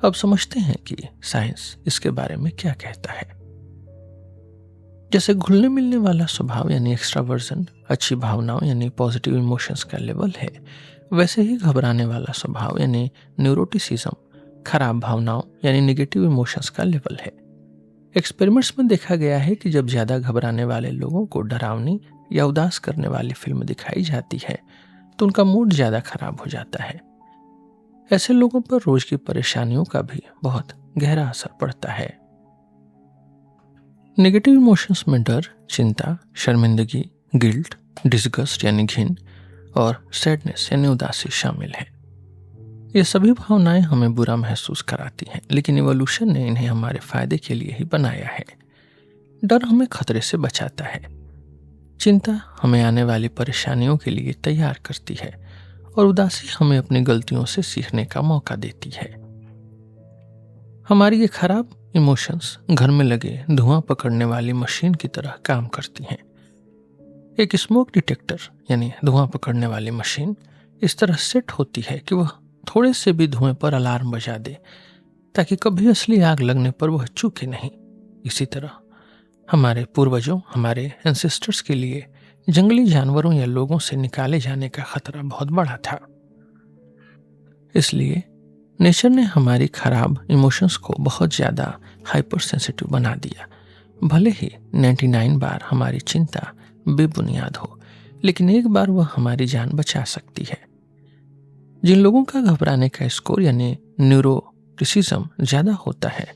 अब समझते हैं कि साइंस इसके बारे में क्या कहता है। जैसे घुलने मिलने वाला स्वभाव यानी एक्स्ट्रावर्जन अच्छी भावनाओं यानी पॉजिटिव इमोशंस का लेवल है, वैसे ही घबराने वाला स्वभाव यानी न्यूरोटिसिज्म खराब भावनाओं यानी नेगेटिव इमोशंस का लेवल है। एक्सपेरिमेंट्स में देखा गया है कि जब ज्यादा घबराने वाले लोगों को डरावनी या उदास करने वाली फिल्म दिखाई जाती है तो उनका मूड ज्यादा खराब हो जाता है। ऐसे लोगों पर रोज की परेशानियों का भी बहुत गहरा असर पड़ता है। नेगेटिव इमोशंस में डर, चिंता, शर्मिंदगी, गिल्ट, डिस्गस्ट यानी घिन और सैडनेस यानी उदासी शामिल है। ये सभी भावनाएं हमें बुरा महसूस कराती हैं, लेकिन इवोल्यूशन ने इन्हें हमारे फायदे के लिए ही बनाया है। डर हमें खतरे से बचाता है, चिंता हमें आने वाली परेशानियों के लिए तैयार करती है और उदासी हमें अपनी गलतियों से सीखने का मौका देती है। हमारी ये खराब इमोशंस घर में लगे धुआं पकड़ने वाली मशीन की तरह काम करती हैं। एक स्मोक डिटेक्टर यानी धुआं पकड़ने वाली मशीन इस तरह सेट होती है कि वह थोड़े से भी धुएं पर अलार्म बजा दे, ताकि कभी असली आग लगने पर वह चूके नहीं। इसी तरह हमारे पूर्वजों, हमारे एंसेस्टर्स के लिए जंगली जानवरों या लोगों से निकाले जाने का खतरा बहुत बड़ा था। इसलिए नेचर ने हमारी खराब इमोशंस को बहुत ज्यादा हाइपर सेंसिटिव बना दिया। भले ही 99 बार हमारी चिंता बेबुनियाद हो, लेकिन एक बार वह हमारी जान बचा सकती है। जिन लोगों का घबराने का स्कोर यानी न्यूरोटिसिज्म ज्यादा होता है,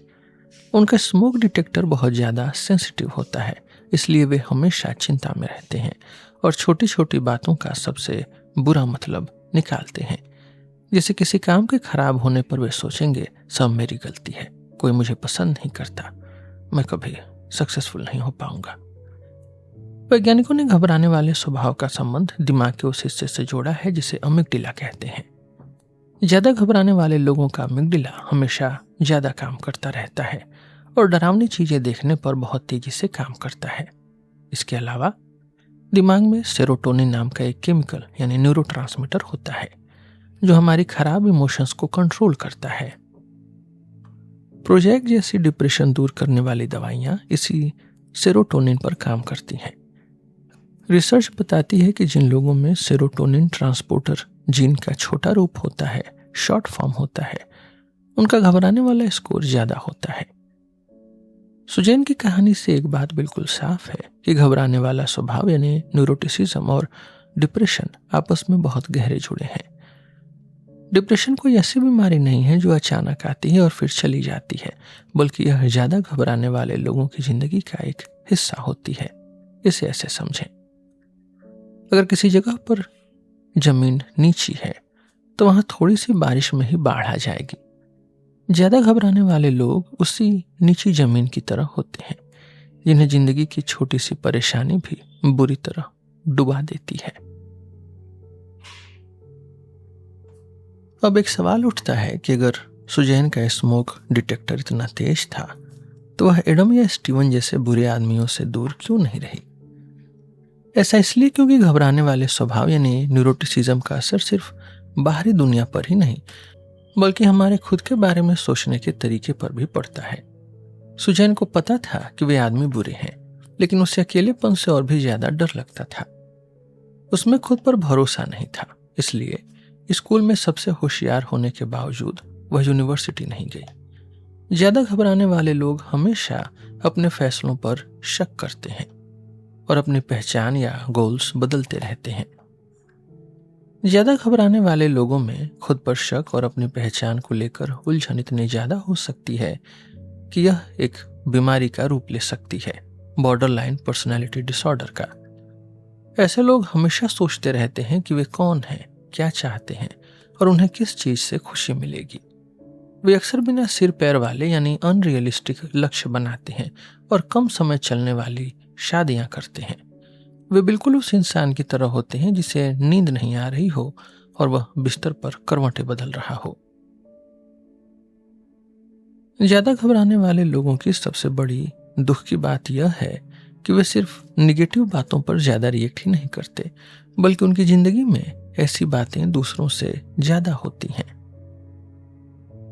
उनका स्मोक डिटेक्टर बहुत ज्यादा सेंसिटिव होता है। इसलिए वे हमेशा चिंता में रहते हैं और छोटी छोटी बातों का सबसे बुरा मतलब निकालते हैं। जैसे किसी काम के खराब होने पर वे सोचेंगे सब मेरी गलती है, कोई मुझे पसंद नहीं करता, मैं कभी सक्सेसफुल नहीं हो पाऊंगा। वैज्ञानिकों ने घबराने वाले स्वभाव का संबंध दिमाग के उस हिस्से से जोड़ा है जिसे अमिग्डाला कहते हैं। ज्यादा घबराने वाले लोगों का अमिग्डाला हमेशा ज्यादा काम करता रहता है और डरावनी चीजें देखने पर बहुत तेजी से काम करता है। इसके अलावा दिमाग में सेरोटोनिन नाम का एक केमिकल यानी न्यूरोट्रांसमीटर होता है, जो हमारी खराब इमोशंस को कंट्रोल करता है। प्रोजेक्ट जैसी डिप्रेशन दूर करने वाली दवाइयाँ इसी सेरोटोनिन पर काम करती हैं। रिसर्च बताती है कि जिन लोगों में सेरोटोनिन ट्रांसपोर्टर जीन का छोटा रूप होता है, शॉर्ट फॉर्म होता है, उनका घबराने वाला स्कोर ज्यादा होता है। सुजैन की कहानी से एक बात बिल्कुल साफ है कि घबराने वाला स्वभाव यानी न्यूरोटिसिज्म और डिप्रेशन आपस में बहुत गहरे जुड़े हैं। डिप्रेशन कोई ऐसी बीमारी नहीं है जो अचानक आती है और फिर चली जाती है, बल्कि यह ज्यादा घबराने वाले लोगों की जिंदगी का एक हिस्सा होती है। इसे ऐसे समझें, अगर किसी जगह पर जमीन नीची है तो वहां थोड़ी सी बारिश में ही बाढ़ आ जाएगी। ज्यादा घबराने वाले लोग उसी नीची जमीन की तरह होते हैं, जिन्हें जिंदगी की छोटी सी परेशानी भी बुरी तरह डुबा देती है। अब एक सवाल उठता है कि अगर सुजैन का स्मोक डिटेक्टर इतना तेज था तो वह एडम या स्टीवन जैसे बुरे आदमियों से दूर क्यों नहीं रही? ऐसा इसलिए क्योंकि घबराने वाले स्वभाव यानी न्यूरोटिसिज्म का असर सिर्फ बाहरी दुनिया पर ही नहीं, बल्कि हमारे खुद के बारे में सोचने के तरीके पर भी पड़ता है। सुजैन को पता था कि वे आदमी बुरे हैं, लेकिन उसे अकेलेपन से और भी ज्यादा डर लगता था। उसमें खुद पर भरोसा नहीं था, इसलिए स्कूल में सबसे होशियार होने के बावजूद वह यूनिवर्सिटी नहीं गई। ज्यादा घबराने वाले लोग हमेशा अपने फैसलों पर शक करते हैं और अपनी पहचान या गोल्स बदलते रहते हैं। ज्यादा घबराने वाले लोगों में खुद पर शक और अपनी पहचान को लेकर उलझन इतनी ज्यादा हो सकती है कि यह एक बीमारी का रूप ले सकती है, बॉर्डरलाइन पर्सनैलिटी डिसऑर्डर का। ऐसे लोग हमेशा सोचते रहते हैं कि वे कौन हैं, क्या चाहते हैं और उन्हें किस चीज से खुशी मिलेगी। वे अक्सर बिना सिर पैर वाले यानी अनरियलिस्टिक लक्ष्य बनाते हैं और कम समय चलने वाली शादियां करते हैं। वे बिल्कुल उस इंसान की तरह होते हैं जिसे नींद नहीं आ रही हो और वह बिस्तर पर करवटें बदल रहा हो। ज्यादा घबराने वाले लोगों की सबसे बड़ी दुख की बात यह है कि वे सिर्फ निगेटिव बातों पर ज्यादा रिएक्ट ही नहीं करते, बल्कि उनकी जिंदगी में ऐसी बातें दूसरों से ज्यादा होती हैं।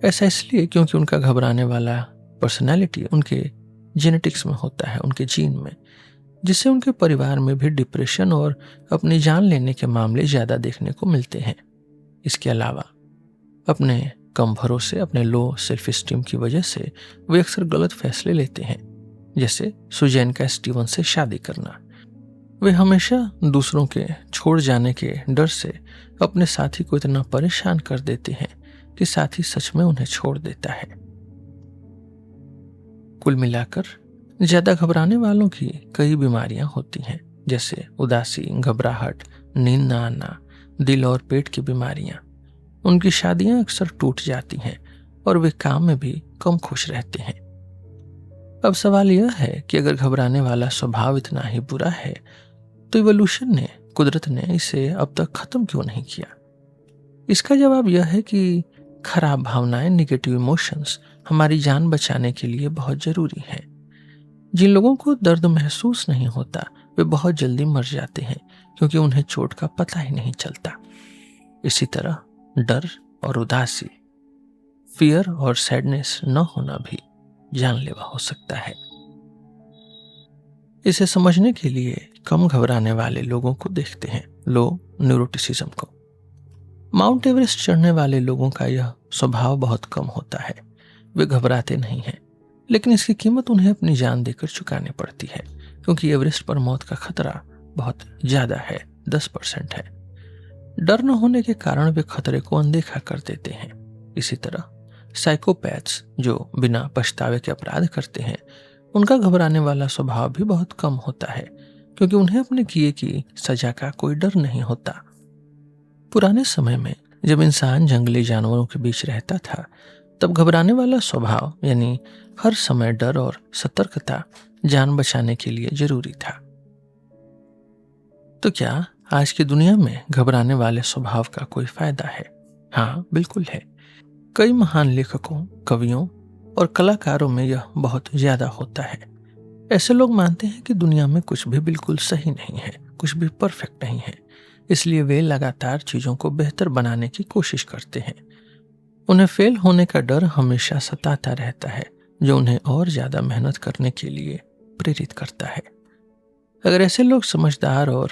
ऐसा इसलिए क्योंकि उनका घबराने वाला पर्सनैलिटी उनके जेनेटिक्स में होता है, उनके जीन में, जिससे उनके परिवार में भी डिप्रेशन और अपनी जान लेने के मामले ज्यादा देखने को मिलते हैं। इसके अलावा अपने कम भरोसे, अपने लो सेल्फ स्टीम की वजह से वे अक्सर गलत फैसले लेते हैं, जैसे सुजैन का स्टीवन से शादी करना। वे हमेशा दूसरों के छोड़ जाने के डर से अपने साथी को इतना परेशान कर देते हैं कि साथी सच में उन्हें छोड़ देता है। कुल मिलाकर ज्यादा घबराने वालों की कई बीमारियां होती हैं, जैसे उदासी, घबराहट, नींद न आना, दिल और पेट की बीमारियां। उनकी शादियां अक्सर टूट जाती हैं और वे काम में भी कम खुश रहते हैं। अब सवाल यह है कि अगर घबराने वाला स्वभाव इतना ही बुरा है तो इवोल्यूशन ने, कुदरत ने इसे अब तक खत्म क्यों नहीं किया? इसका जवाब यह है कि खराब भावनाएं, नेगेटिव इमोशंस हमारी जान बचाने के लिए बहुत जरूरी हैं। जिन लोगों को दर्द महसूस नहीं होता वे बहुत जल्दी मर जाते हैं क्योंकि उन्हें चोट का पता ही नहीं चलता। इसी तरह डर और उदासी, फियर और सैडनेस न होना भी जानलेवा हो सकता है। इसे समझने के लिए कम घबराने वाले लोगों को देखते हैं, लो न्यूरोटिसिज्म को। माउंट एवरेस्ट चढ़ने वाले लोगों का यह स्वभाव बहुत कम होता है। वे घबराते नहीं हैं, लेकिन इसकी कीमत उन्हें अपनी जान देकर चुकानी पड़ती है, क्योंकि एवरेस्ट पर मौत का खतरा बहुत ज्यादा है, 10% है। डर न होने के कारण वे खतरे को अनदेखा कर देते हैं। इसी तरह साइकोपैथ्स जो बिना पछतावे के अपराध करते हैं, उनका घबराने वाला स्वभाव भी बहुत कम होता है, क्योंकि उन्हें अपने किए की सजा का कोई डर नहीं होता। पुराने समय में जब इंसान जंगली जानवरों के बीच रहता था, तब घबराने वाला स्वभाव यानी हर समय डर और सतर्कता जान बचाने के लिए जरूरी था। तो क्या आज की दुनिया में घबराने वाले स्वभाव का कोई फायदा है? हाँ, बिल्कुल है। कई महान लेखकों, कवियों और कलाकारों में यह बहुत ज्यादा होता है। ऐसे लोग मानते हैं कि दुनिया में कुछ भी बिल्कुल सही नहीं है, कुछ भी परफेक्ट नहीं है, इसलिए वे लगातार चीजों को बेहतर बनाने की कोशिश करते हैं। उन्हें फेल होने का डर हमेशा सताता रहता है, जो उन्हें और ज्यादा मेहनत करने के लिए प्रेरित करता है। अगर ऐसे लोग समझदार और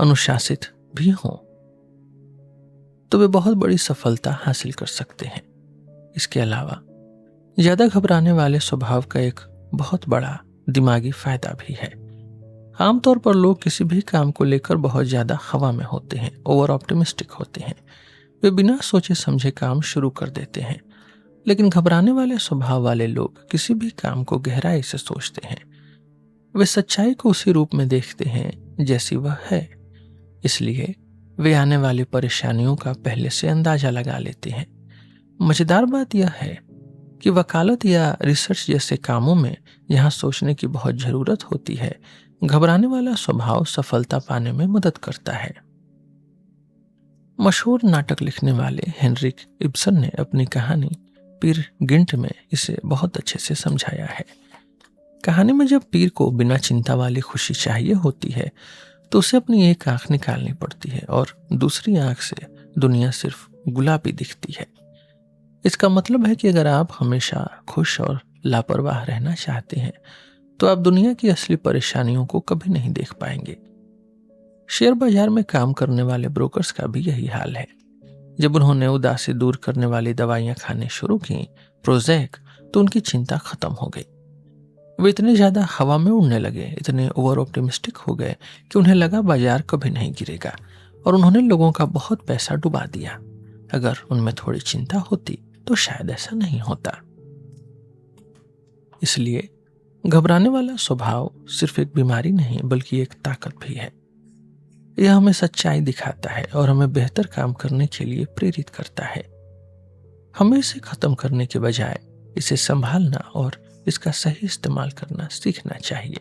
अनुशासित भी हों तो वे बहुत बड़ी सफलता हासिल कर सकते हैं। इसके अलावा ज्यादा घबराने वाले स्वभाव का एक बहुत बड़ा दिमागी फायदा भी है। आमतौर पर लोग किसी भी काम को लेकर बहुत ज्यादा हवा में होते हैं, ओवर ऑप्टिमिस्टिक होते हैं। वे बिना सोचे समझे काम शुरू कर देते हैं। लेकिन घबराने वाले स्वभाव वाले लोग किसी भी काम को गहराई से सोचते हैं। वे सच्चाई को उसी रूप में देखते हैं जैसी वह है। इसलिए वे आने वाली परेशानियों का पहले से अंदाजा लगा लेते हैं। मजेदार बात यह है कि वकालत या रिसर्च जैसे कामों में जहां सोचने की बहुत जरूरत होती है, घबराने वाला स्वभाव सफलता पाने में मदद करता है। मशहूर नाटक लिखने वाले हेनरिक इब्सन ने अपनी कहानी पीर गिंट में इसे बहुत अच्छे से समझाया है। कहानी में जब पीर को बिना चिंता वाली खुशी चाहिए होती है तो उसे अपनी एक आंख निकालनी पड़ती है और दूसरी आंख से दुनिया सिर्फ गुलाबी दिखती है। इसका मतलब है कि अगर आप हमेशा खुश और लापरवाह रहना चाहते हैं तो आप दुनिया की असली परेशानियों को कभी नहीं देख पाएंगे। शेयर बाजार में काम करने वाले ब्रोकर्स का भी यही हाल है। जब उन्होंने उदासी दूर करने वाली दवाइयां खाने शुरू की, प्रोजेक, तो उनकी चिंता खत्म हो गई। वे इतने ज्यादा हवा में उड़ने लगे, इतने ओवर ऑप्टिमिस्टिक हो गए कि उन्हें लगा बाजार कभी नहीं गिरेगा और उन्होंने लोगों का बहुत पैसा डुबा दिया। अगर उनमें थोड़ी चिंता होती तो शायद ऐसा नहीं होता। इसलिए घबराने वाला स्वभाव सिर्फ एक बीमारी नहीं बल्कि एक ताकत भी है। यह हमें सच्चाई दिखाता है और हमें बेहतर काम करने के लिए प्रेरित करता है। हमें इसे खत्म करने के बजाय इसे संभालना और इसका सही इस्तेमाल करना सीखना चाहिए।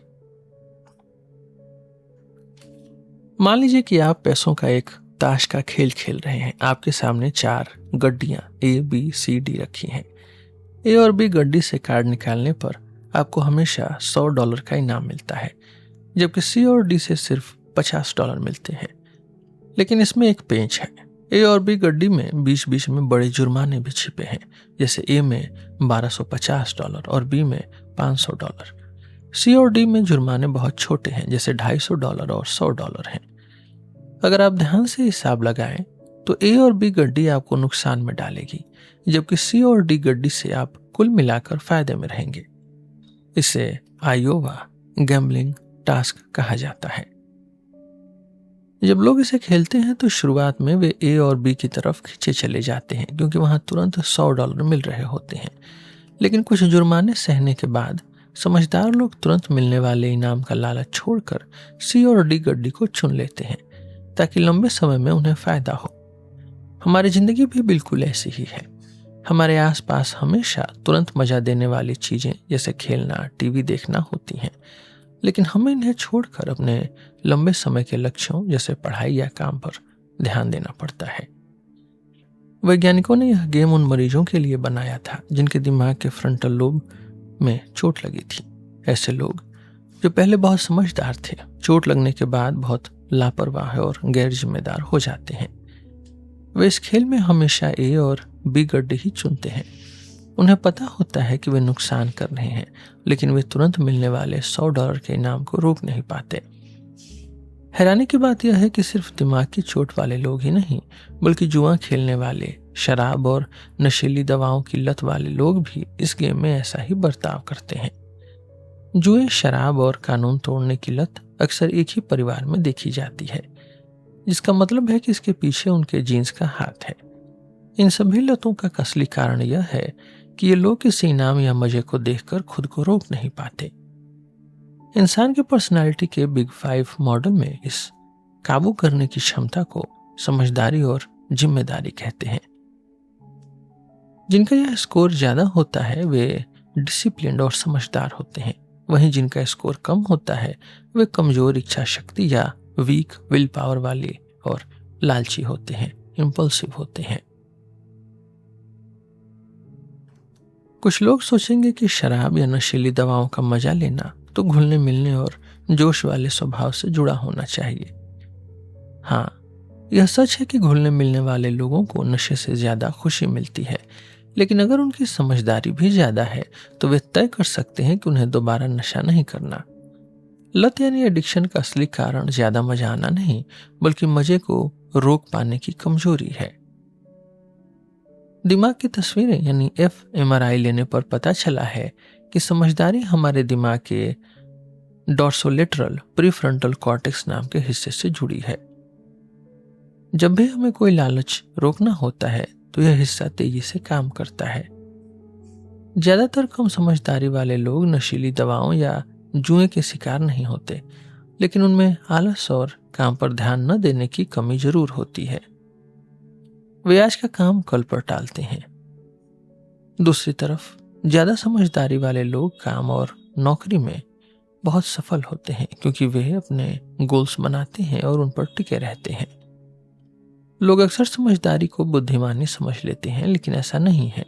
मान लीजिए कि आप पैसों का एक ताश का खेल खेल रहे हैं। आपके सामने 4 गड्डियां A, B, C, D रखी हैं। A और B गड्डी से कार्ड निकालने पर आपको हमेशा $100 का इनाम मिलता है, जबकि C और D से सिर्फ $50 मिलते हैं। लेकिन इसमें एक पेंच है। A और B गड्डी में बीच बीच में बड़े जुर्माने भी छिपे हैं, जैसे A में $1250 और B में $500। C और D में जुर्माने बहुत छोटे हैं, जैसे $250 और $100 हैं। अगर आप ध्यान से हिसाब लगाएं तो A और B गड्डी आपको नुकसान में डालेगी, जबकि C और D गड्डी से आप कुल मिलाकर फायदे में रहेंगे। इसे आयोवा गैम्बलिंग टास्क कहा जाता है। जब लोग इसे खेलते हैं तो शुरुआत में वे A और B की तरफ खींचे चले जाते हैं, क्योंकि वहां तुरंत $100 मिल रहे होते हैं। लेकिन कुछ जुर्माने सहने के बाद समझदार लोग तुरंत मिलने वाले इनाम का लालच छोड़कर C और D गड्डी को चुन लेते हैं, ताकि लंबे समय में उन्हें फायदा हो। हमारी जिंदगी भी बिल्कुल ऐसी ही है। हमारे आसपास हमेशा तुरंत मजा देने वाली चीजें जैसे खेलना, टीवी देखना होती हैं, लेकिन हमें इन्हें छोड़कर अपने लंबे समय के लक्ष्यों जैसे पढ़ाई या काम पर ध्यान देना पड़ता है। वैज्ञानिकों ने यह गेम उन मरीजों के लिए बनाया था जिनके दिमाग के फ्रंटल लोब में चोट लगी थी। ऐसे लोग जो पहले बहुत समझदार थे, चोट लगने के बाद बहुत लापरवाह और गैर जिम्मेदार हो जाते हैं। वे इस खेल में हमेशा A और B गड्डी ही चुनते हैं। उन्हें पता होता है कि वे नुकसान कर रहे हैं, लेकिन वे तुरंत मिलने वाले $100 के इनाम को रोक नहीं पाते। हैरानी की बात यह है कि सिर्फ दिमाग की चोट वाले लोग ही नहीं, बल्कि जुआ खेलने वाले, शराब और नशीली दवाओं की लत वाले लोग भी इस गेम में ऐसा ही बर्ताव करते हैं। जुए, शराब और कानून तोड़ने की लत अक्सर एक ही परिवार में देखी जाती है, जिसका मतलब है कि इसके पीछे उनके जीन्स का हाथ है। इन सभी लतों का असली कारण यह है कि ये लोग किसी इनाम या मजे को देखकर खुद को रोक नहीं पाते। इंसान की पर्सनालिटी के बिग 5 मॉडल में इस काबू करने की क्षमता को समझदारी और जिम्मेदारी कहते हैं। जिनका यह स्कोर ज्यादा होता है वे डिसिप्लिन्ड और समझदार होते हैं, वहीं जिनका स्कोर कम होता है वे कमजोर इच्छा शक्ति या वीक विल पावर वाले और लालची होते हैं, इम्पल्सिव होते हैं। कुछ लोग सोचेंगे कि शराब या नशीली दवाओं का मजा लेना तो घुलने मिलने और जोश वाले स्वभाव से जुड़ा होना चाहिए। हाँ, यह सच है कि घुलने मिलने वाले लोगों को नशे से ज्यादा खुशी मिलती है, लेकिन अगर उनकी समझदारी भी ज्यादा है तो वे तय कर सकते हैं कि उन्हें दोबारा नशा नहीं करना। लत यानी एडिक्शन का असली कारण ज्यादा मजा आना नहीं, बल्कि मजे को रोक पाने की कमजोरी है। दिमाग की तस्वीरें यानी fMRI लेने पर पता चला है कि समझदारी हमारे दिमाग के डॉर्सोलेटरल प्रीफ्रंटल कॉर्टेक्स नाम के हिस्से से जुड़ी है। जब भी हमें कोई लालच रोकना होता है तो यह हिस्सा तेजी से काम करता है। ज्यादातर कम समझदारी वाले लोग नशीली दवाओं या जुए के शिकार नहीं होते, लेकिन उनमें आलस और काम पर ध्यान न देने की कमी जरूर होती है। वे आज का काम कल पर टालते हैं। दूसरी तरफ ज्यादा समझदारी वाले लोग काम और नौकरी में बहुत सफल होते हैं, क्योंकि वे अपने गोल्स बनाते हैं और उन पर टिके रहते हैं। लोग अक्सर समझदारी को बुद्धिमानी समझ लेते हैं, लेकिन ऐसा नहीं है।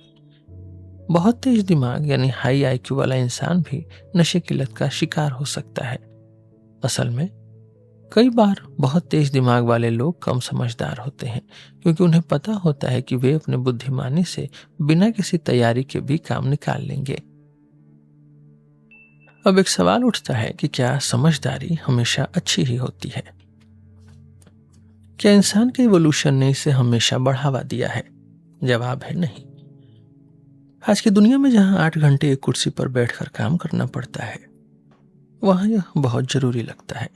बहुत तेज दिमाग यानी हाई आईक्यू वाला इंसान भी नशे की लत का शिकार हो सकता है। असल में कई बार बहुत तेज दिमाग वाले लोग कम समझदार होते हैं, क्योंकि उन्हें पता होता है कि वे अपने बुद्धिमानी से बिना किसी तैयारी के भी काम निकाल लेंगे। अब एक सवाल उठता है कि क्या समझदारी हमेशा अच्छी ही होती है? क्या इंसान के इवोल्यूशन ने इसे हमेशा बढ़ावा दिया है? जवाब है नहीं। आज की दुनिया में जहां 8 घंटे एक कुर्सी पर बैठकर काम करना पड़ता है, वहां यह बहुत जरूरी लगता है।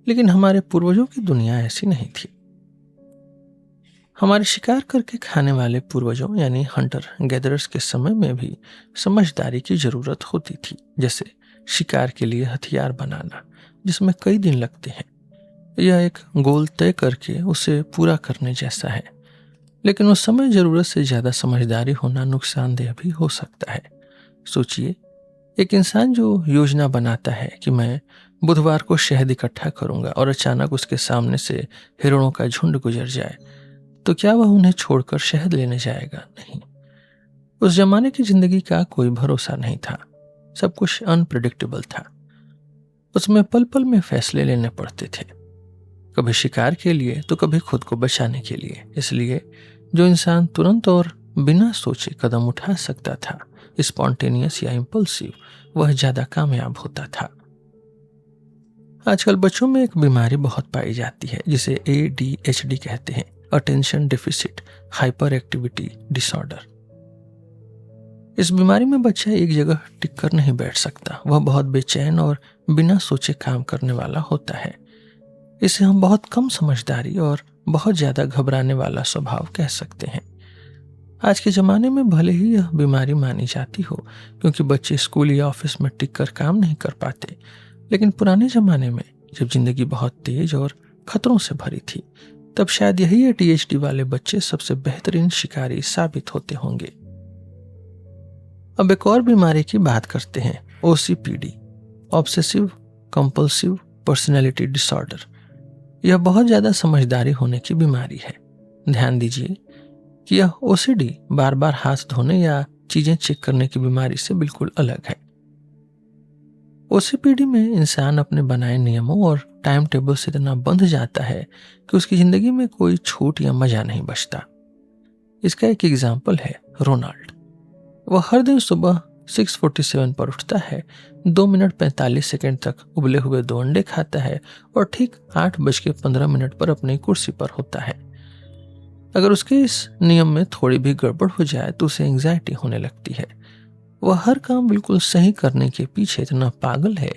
लेकिन हमारे पूर्वजों की दुनिया ऐसी नहीं थी। हमारे शिकार करके खाने वाले पूर्वजों यानी हंटर गैदरर्स के समय में भी समझदारी की जरूरत होती थी, जैसे शिकार के लिए हथियार बनाना, जिसमें कई दिन लगते हैं। यह एक गोल तय करके उसे पूरा करने जैसा है, लेकिन उस समय जरूरत से ज्यादा समझदारी होना नुकसानदेह भी हो सकता है। सोचिए, एक इंसान जो योजना बनाता है कि मैं बुधवार को शहद इकट्ठा करूंगा और अचानक उसके सामने से हिरणों का झुंड गुजर जाए, तो क्या वह उन्हें छोड़कर शहद लेने जाएगा? नहीं। उस जमाने की जिंदगी का कोई भरोसा नहीं था। सब कुछ अनप्रेडिक्टेबल था। उसमें पल पल में फैसले लेने पड़ते थे, कभी शिकार के लिए तो कभी खुद को बचाने के लिए। इसलिए जो इंसान तुरंत और बिना सोचे कदम उठा सकता था, स्पॉन्टेनियस या इम्पल्सिव, वह ज्यादा कामयाब होता था। आजकल बच्चों में एक बीमारी बहुत पाई जाती है जिसे ADHD कहते हैं, attention deficit hyper activity disorder. इस बीमारी में बच्चा एक जगह टिक कर नहीं बैठ सकता। वह बहुत बेचैन और बिना सोचे काम करने वाला होता है। इसे हम बहुत कम समझदारी और बहुत ज्यादा घबराने वाला स्वभाव कह सकते हैं। आज के जमाने में भले ही यह बीमारी मानी जाती हो, क्योंकि बच्चे स्कूल या ऑफिस में टिक कर काम नहीं कर पाते, लेकिन पुराने जमाने में जब जिंदगी बहुत तेज और खतरों से भरी थी, तब शायद यही ADHD वाले बच्चे सबसे बेहतरीन शिकारी साबित होते होंगे। अब एक और बीमारी की बात करते हैं, OCPD, obsessive compulsive personality disorder. यह बहुत ज्यादा समझदारी होने की बीमारी है। ध्यान दीजिए कि यह OCD बार बार हाथ धोने या चीजें चेक करने की बीमारी से बिल्कुल अलग है। OCPD में इंसान अपने बनाए नियमों और टाइम टेबल से इतना बंध जाता है कि उसकी जिंदगी में कोई छूट या मजा नहीं बचता। इसका एक एग्जाम्पल है रोनाल्ड। वह हर दिन सुबह 6:47 पर उठता है, 2 मिनट 45 सेकंड तक उबले हुए 2 अंडे खाता है और ठीक 8:15 पर अपनी कुर्सी पर होता है। अगर उसके इस नियम में थोड़ी भी गड़बड़ हो जाए तो उसे एंग्जाइटी होने लगती है। वह हर काम बिल्कुल सही करने के पीछे इतना पागल है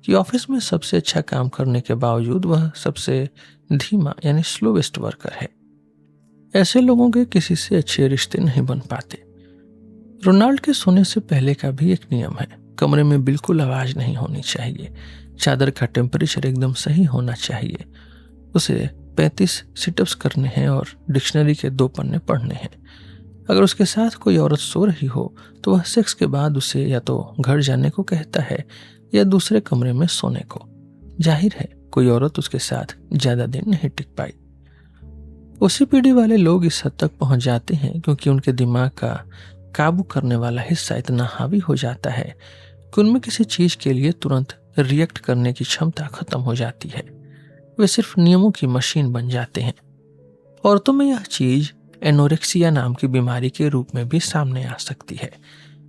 कि ऑफिस में सबसे अच्छा काम करने के बावजूद वह सबसे धीमा यानी स्लोवेस्ट वर्कर है। ऐसे लोगों के किसी से अच्छे रिश्ते नहीं बन पाते। रोनाल्ड के सोने से पहले का भी एक नियम है, कमरे में बिल्कुल आवाज नहीं होनी चाहिए, चादर का टेम्परेचर एकदम सही होना चाहिए, उसे 35 सिटअप्स करने हैं और डिक्शनरी के 2 पन्ने पढ़ने हैं। अगर उसके साथ कोई औरत सो रही हो तो वह सेक्स के बाद उसे या तो घर जाने को कहता है या दूसरे कमरे में सोने को। जाहिर है कोई औरत उसके साथ ज्यादा दिन नहीं टिक पाई। OCPD वाले लोग इस हद तक पहुंच जाते हैं क्योंकि उनके दिमाग का काबू करने वाला हिस्सा इतना हावी हो जाता है कि उनमें किसी चीज के लिए तुरंत रिएक्ट करने की क्षमता खत्म हो जाती है। वे सिर्फ नियमों की मशीन बन जाते हैं। औरतों में यह चीज एनोरेक्सिया नाम की बीमारी के रूप में भी सामने आ सकती है,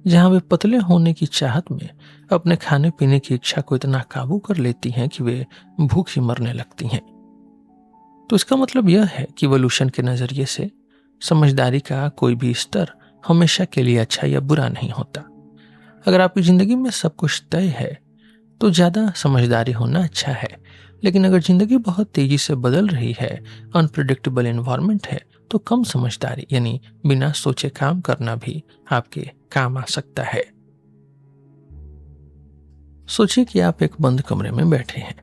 जहां वे पतले होने की चाहत में अपने खाने पीने की इच्छा को इतना काबू कर लेती हैं कि वे भूखी मरने लगती हैं। तो इसका मतलब यह है कि इवोल्यूशन के नजरिए से समझदारी का कोई भी स्तर हमेशा के लिए अच्छा या बुरा नहीं होता। अगर आपकी जिंदगी में सब कुछ तय है तो ज्यादा समझदारी होना अच्छा है, लेकिन अगर जिंदगी बहुत तेजी से बदल रही है, अनप्रिडिक्टेबल एनवायरनमेंट है, तो कम समझदारी यानी बिना सोचे काम करना भी आपके काम आ सकता है। सोचिए कि आप एक बंद कमरे में बैठे हैं।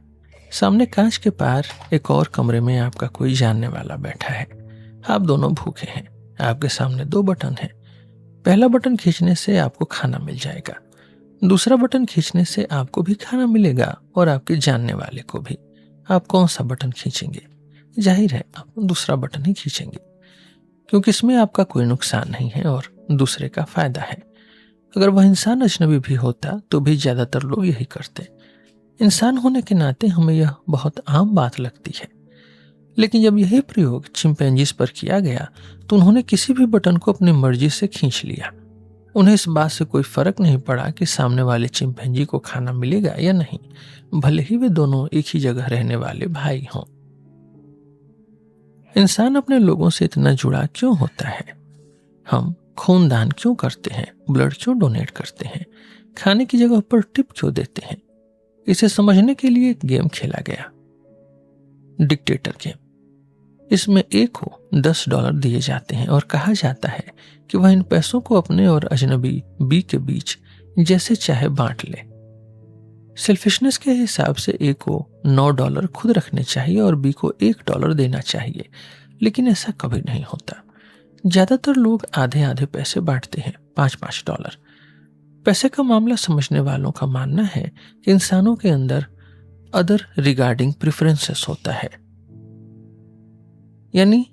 सामने कांच के पार एक और कमरे में आपका कोई जानने वाला बैठा है। आप दोनों भूखे हैं। आपके सामने 2 बटन हैं। पहला बटन खींचने से आपको खाना मिल जाएगा, दूसरा बटन खींचने से आपको भी खाना मिलेगा और आपके जानने वाले को भी। आप कौन सा बटन खींचेंगे? जाहिर है आप दूसरा बटन ही खींचेंगे, क्योंकि इसमें आपका कोई नुकसान नहीं है और दूसरे का फायदा है। अगर वह इंसान अजनबी भी होता तो भी ज्यादातर लोग यही करते। इंसान होने के नाते हमें यह बहुत आम बात लगती है, लेकिन जब यही प्रयोग चिंपैंजीज पर किया गया तो उन्होंने किसी भी बटन को अपनी मर्जी से खींच लिया। उन्हें इस बात से कोई फर्क नहीं पड़ा कि सामने वाले चिंपैंजी को खाना मिलेगा या नहीं, भले ही वे दोनों एक ही जगह रहने वाले भाई हों। इंसान अपने लोगों से इतना जुड़ा क्यों होता है? हम खून दान क्यों करते हैं? ब्लड क्यों डोनेट करते हैं? खाने की जगह पर टिप क्यों देते हैं? इसे समझने के लिए एक गेम खेला गया, डिक्टेटर गेम। इसमें ए को $10 दिए जाते हैं और कहा जाता है कि वह इन पैसों को अपने और अजनबी बी के बीच जैसे चाहे बांट ले। सेल्फिशनेस के हिसाब से ए को $9 खुद रखने चाहिए और बी को $1 देना चाहिए, लेकिन ऐसा कभी नहीं होता। ज्यादातर लोग आधे आधे पैसे बांटते हैं, $5-5। पैसे का मामला समझने वालों का मानना है कि इंसानों के अंदर अदर रिगार्डिंग प्रेफरेंसेस होता है, यानी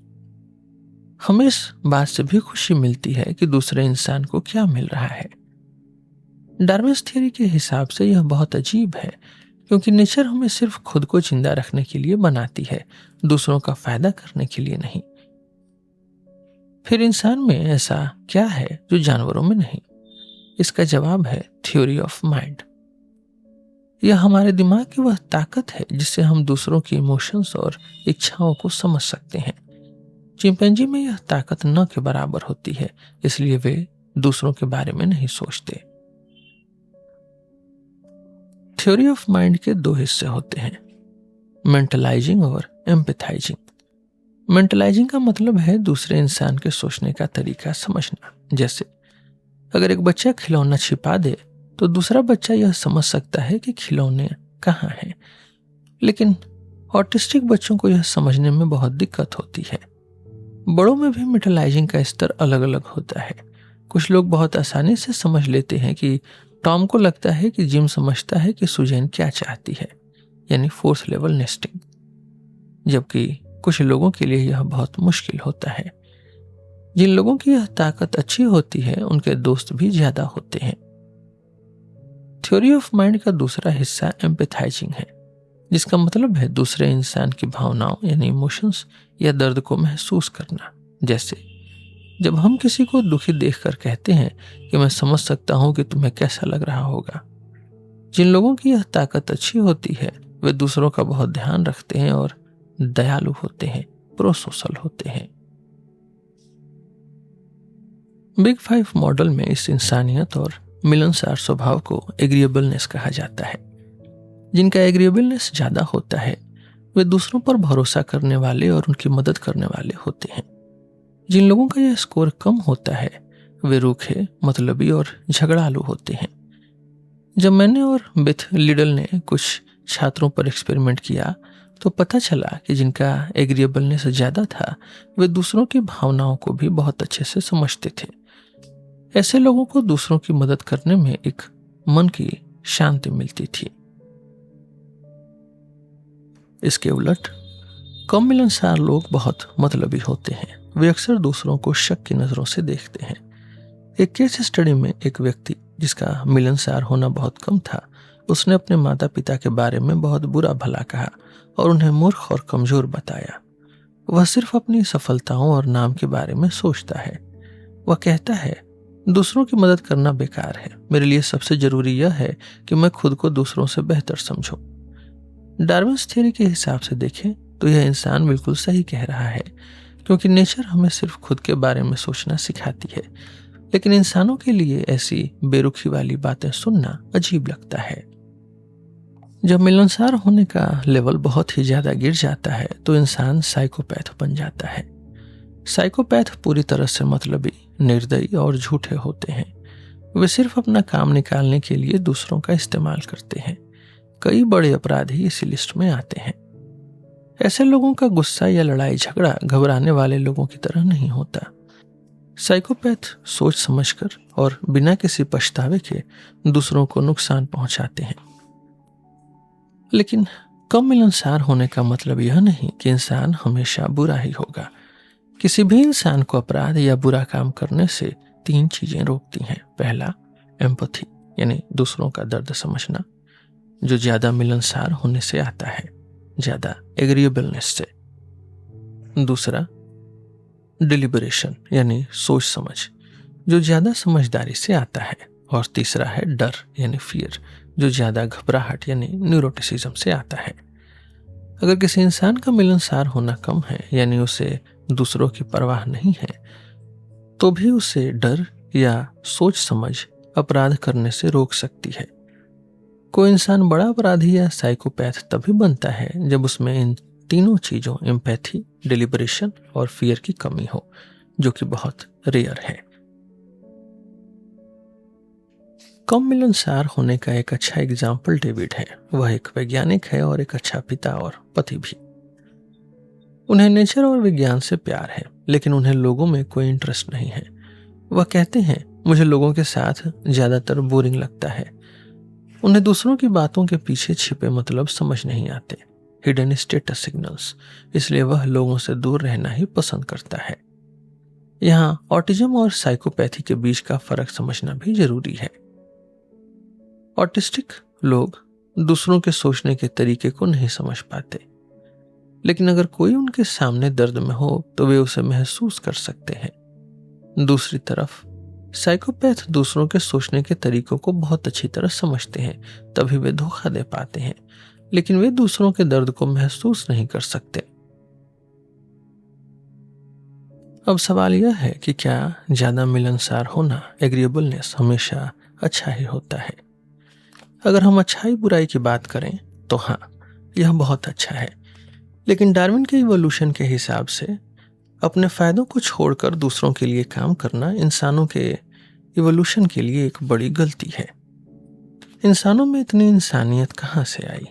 हमें इस बात से भी खुशी मिलती है कि दूसरे इंसान को क्या मिल रहा है। डार्विन्स थ्योरी के हिसाब से यह बहुत अजीब है, क्योंकि नेचर हमें सिर्फ खुद को जिंदा रखने के लिए बनाती है, दूसरों का फायदा करने के लिए नहीं। फिर इंसान में ऐसा क्या है जो जानवरों में नहीं? इसका जवाब है थ्योरी ऑफ माइंड। यह हमारे दिमाग की वह ताकत है जिससे हम दूसरों की इमोशंस और इच्छाओं को समझ सकते हैं। चिंपैंजी में यह ताकत न के बराबर होती है, इसलिए वे दूसरों के बारे में नहीं सोचते। थ्योरी ऑफ माइंड के 2 हिस्से होते हैं, मेंटलाइजिंग और एम्पैथाइजिंग। मेंटलाइजिंग का मतलब है दूसरे इंसान के सोचने का तरीका समझना। जैसे अगर एक बच्चा खिलौना छिपा दे तो दूसरा बच्चा यह समझ सकता है कि खिलौने कहाँ हैं, लेकिन ऑटिस्टिक बच्चों को यह समझने में बहुत दिक्कत होती है। बड़ों में भी मेंटलाइजिंग का स्तर अलग अलग होता है। कुछ लोग बहुत आसानी से समझ लेते हैं कि टॉम को लगता है कि जिम समझता है कि सुजैन क्या चाहती है, यानी 4th लेवल नेस्टिंग, जबकि कुछ लोगों के लिए यह बहुत मुश्किल होता है। जिन लोगों की यह ताकत अच्छी होती है उनके दोस्त भी ज्यादा होते हैं। थ्योरी ऑफ माइंड का दूसरा हिस्सा एम्पैथाइजिंग है, जिसका मतलब है दूसरे इंसान की भावनाओं यानी इमोशंस या दर्द को महसूस करना। जैसे जब हम किसी को दुखी देखकर कहते हैं कि मैं समझ सकता हूं कि तुम्हें कैसा लग रहा होगा। जिन लोगों की यह ताकत अच्छी होती है वे दूसरों का बहुत ध्यान रखते हैं और दयालु होते हैं, प्रोसोशल होते हैं। बिग 5 मॉडल में इस इंसानियत और मिलनसार स्वभाव को एग्रीएबलनेस कहा जाता है। जिनका एग्रीएबलनेस ज्यादा होता है वे दूसरों पर भरोसा करने वाले और उनकी मदद करने वाले होते हैं। जिन लोगों का यह स्कोर कम होता है वे रूखे, मतलबी और झगड़ालू होते हैं। जब मैंने और बेथ लिडल ने कुछ छात्रों पर एक्सपेरिमेंट किया तो पता चला कि जिनका एग्रीएबलनेस ज्यादा था वे दूसरों की भावनाओं को भी बहुत अच्छे से समझते थे। ऐसे लोगों को दूसरों की मदद करने में एक मन की शांति मिलती थी। इसके उलट कम मिलनसार लोग बहुत मतलबी होते हैं। वे अक्सर दूसरों को शक की नजरों से देखते हैं। एक केस स्टडी में एक व्यक्ति जिसका मिलनसार होना बहुत कम था, उसने अपने माता पिता के बारे में बहुत बुरा भला कहा और उन्हें मूर्ख और कमजोर बताया। वह सिर्फ अपनी सफलताओं और नाम के बारे में सोचता है। वह कहता है, दूसरों की मदद करना बेकार है, मेरे लिए सबसे जरूरी यह है कि मैं खुद को दूसरों से बेहतर समझूं। डार्विन्स थ्योरी के हिसाब से देखें तो यह इंसान बिल्कुल सही कह रहा है, क्योंकि नेचर हमें सिर्फ खुद के बारे में सोचना सिखाती है, लेकिन इंसानों के लिए ऐसी बेरुखी वाली बातें सुनना अजीब लगता है। जब मिलनसार होने का लेवल बहुत ही ज्यादा गिर जाता है तो इंसान साइकोपैथ बन जाता है। साइकोपैथ पूरी तरह से मतलबी, निर्दयी और झूठे होते हैं। वे सिर्फ अपना काम निकालने के लिए दूसरों का इस्तेमाल करते हैं। कई बड़े अपराधी इसी लिस्ट में आते हैं। ऐसे लोगों का गुस्सा या लड़ाई झगड़ा घबराने वाले लोगों की तरह नहीं होता। साइकोपैथ सोच समझकर और बिना किसी पछतावे के दूसरों को नुकसान पहुंचाते हैं। लेकिन कम मिलनसार होने का मतलब यह नहीं कि इंसान हमेशा बुरा ही होगा। किसी भी इंसान को अपराध या बुरा काम करने से 3 चीजें रोकती हैं। पहला, एम्पैथी यानी दूसरों का दर्द समझना, जो ज्यादा मिलनसार होने से आता है, ज्यादा एग्रीएबलनेस से। दूसरा, डिलिबरेशन यानी सोच समझ, जो ज्यादा समझदारी से आता है। और तीसरा है डर यानी फियर, जो ज्यादा घबराहट यानी न्यूरोटिसिज्म से आता है। अगर किसी इंसान का मिलनसार होना कम है, यानी उसे दूसरों की परवाह नहीं है, तो भी उसे डर या सोच समझ अपराध करने से रोक सकती है। कोई इंसान बड़ा अपराधी या साइकोपैथ तभी बनता है जब उसमें इन तीनों चीजों, एम्पैथी, डिलिबरेशन और फियर की कमी हो, जो कि बहुत रेयर है। कम मिलनसार होने का एक अच्छा एग्जाम्पल डेविड है। वह एक वैज्ञानिक है और एक अच्छा पिता और पति भी। उन्हें नेचर और विज्ञान से प्यार है, लेकिन उन्हें लोगों में कोई इंटरेस्ट नहीं है। वह कहते हैं, मुझे लोगों के साथ ज्यादातर बोरिंग लगता है। उन्हें दूसरों की बातों के पीछे छिपे मतलब समझ नहीं आते, हिडन स्टेटस सिग्नल्स, इसलिए वह लोगों से दूर रहना ही पसंद करता है। यहाँ ऑटिज्म और साइकोपैथी के बीच का फर्क समझना भी जरूरी है। ऑटिस्टिक लोग दूसरों के सोचने के तरीके को नहीं समझ पाते, लेकिन अगर कोई उनके सामने दर्द में हो तो वे उसे महसूस कर सकते हैं। दूसरी तरफ साइकोपैथ दूसरों के सोचने के तरीकों को बहुत अच्छी तरह समझते हैं, तभी वे धोखा दे पाते हैं, लेकिन वे दूसरों के दर्द को महसूस नहीं कर सकते। अब सवाल यह है कि क्या ज्यादा मिलनसार होना, एग्रीएबलनेस, हमेशा अच्छा ही होता है? अगर हम अच्छाई बुराई की बात करें तो हाँ, यह बहुत अच्छा है, लेकिन डार्विन के इवोल्यूशन के हिसाब से अपने फायदों को छोड़कर दूसरों के लिए काम करना इंसानों के इवोल्यूशन के लिए एक बड़ी गलती है। इंसानों में इतनी इंसानियत कहाँ से आई?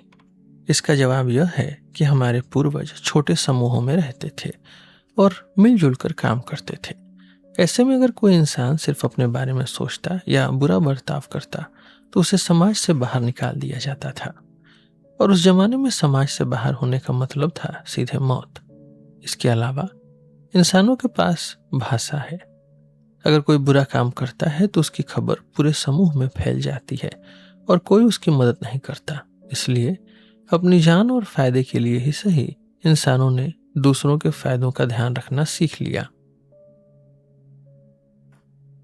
इसका जवाब यह है कि हमारे पूर्वज छोटे समूहों में रहते थे और मिलजुल कर काम करते थे। ऐसे में अगर कोई इंसान सिर्फ अपने बारे में सोचता या बुरा बर्ताव करता तो उसे समाज से बाहर निकाल दिया जाता था, और उस जमाने में समाज से बाहर होने का मतलब था सीधे मौत। इसके अलावा इंसानों के पास भाषा है। अगर कोई बुरा काम करता है तो उसकी खबर पूरे समूह में फैल जाती है और कोई उसकी मदद नहीं करता। इसलिए अपनी जान और फायदे के लिए ही सही, इंसानों ने दूसरों के फायदों का ध्यान रखना सीख लिया।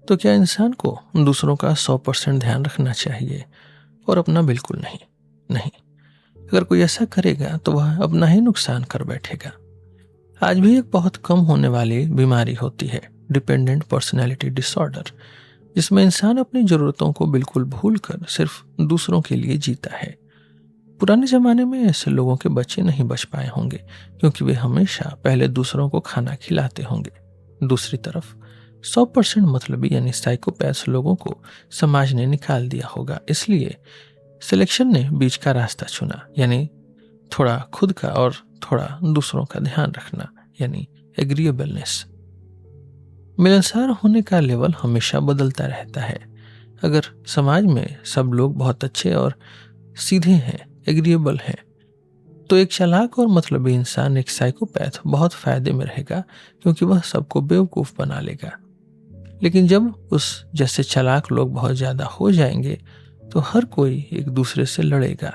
तो क्या इंसान को दूसरों का 100% ध्यान रखना चाहिए और अपना बिल्कुल नहीं? नहीं। अगर कोई ऐसा करेगा तो वह अपना ही नुकसान कर बैठेगा। आज भी एक बहुत कम होने वाली बीमारी होती है, डिपेंडेंट पर्सनैलिटी डिसऑर्डर, जिसमें इंसान अपनी जरूरतों को बिल्कुल भूलकर सिर्फ दूसरों के लिए जीता है। पुराने जमाने में ऐसे लोगों के बच्चे नहीं बच पाए होंगे, क्योंकि वे हमेशा पहले दूसरों को खाना खिलाते होंगे। दूसरी तरफ 100% मतलबी यानी साइकोपैथ लोगों को समाज ने निकाल दिया होगा, इसलिए सिलेक्शन ने बीच का रास्ता चुना, यानी थोड़ा खुद का और थोड़ा दूसरों का ध्यान रखना, यानी एग्रीएबलनेस। मिलनसार होने का लेवल हमेशा बदलता रहता है। अगर समाज में सब लोग बहुत अच्छे और सीधे हैं, एग्रीएबल हैं, तो एक चालाक और मतलबी इंसान, एक साइकोपैथ, बहुत फायदे में रहेगा, क्योंकि वह सबको बेवकूफ बना लेगा। लेकिन जब उस जैसे चालाक लोग बहुत ज्यादा हो जाएंगे तो हर कोई एक दूसरे से लड़ेगा।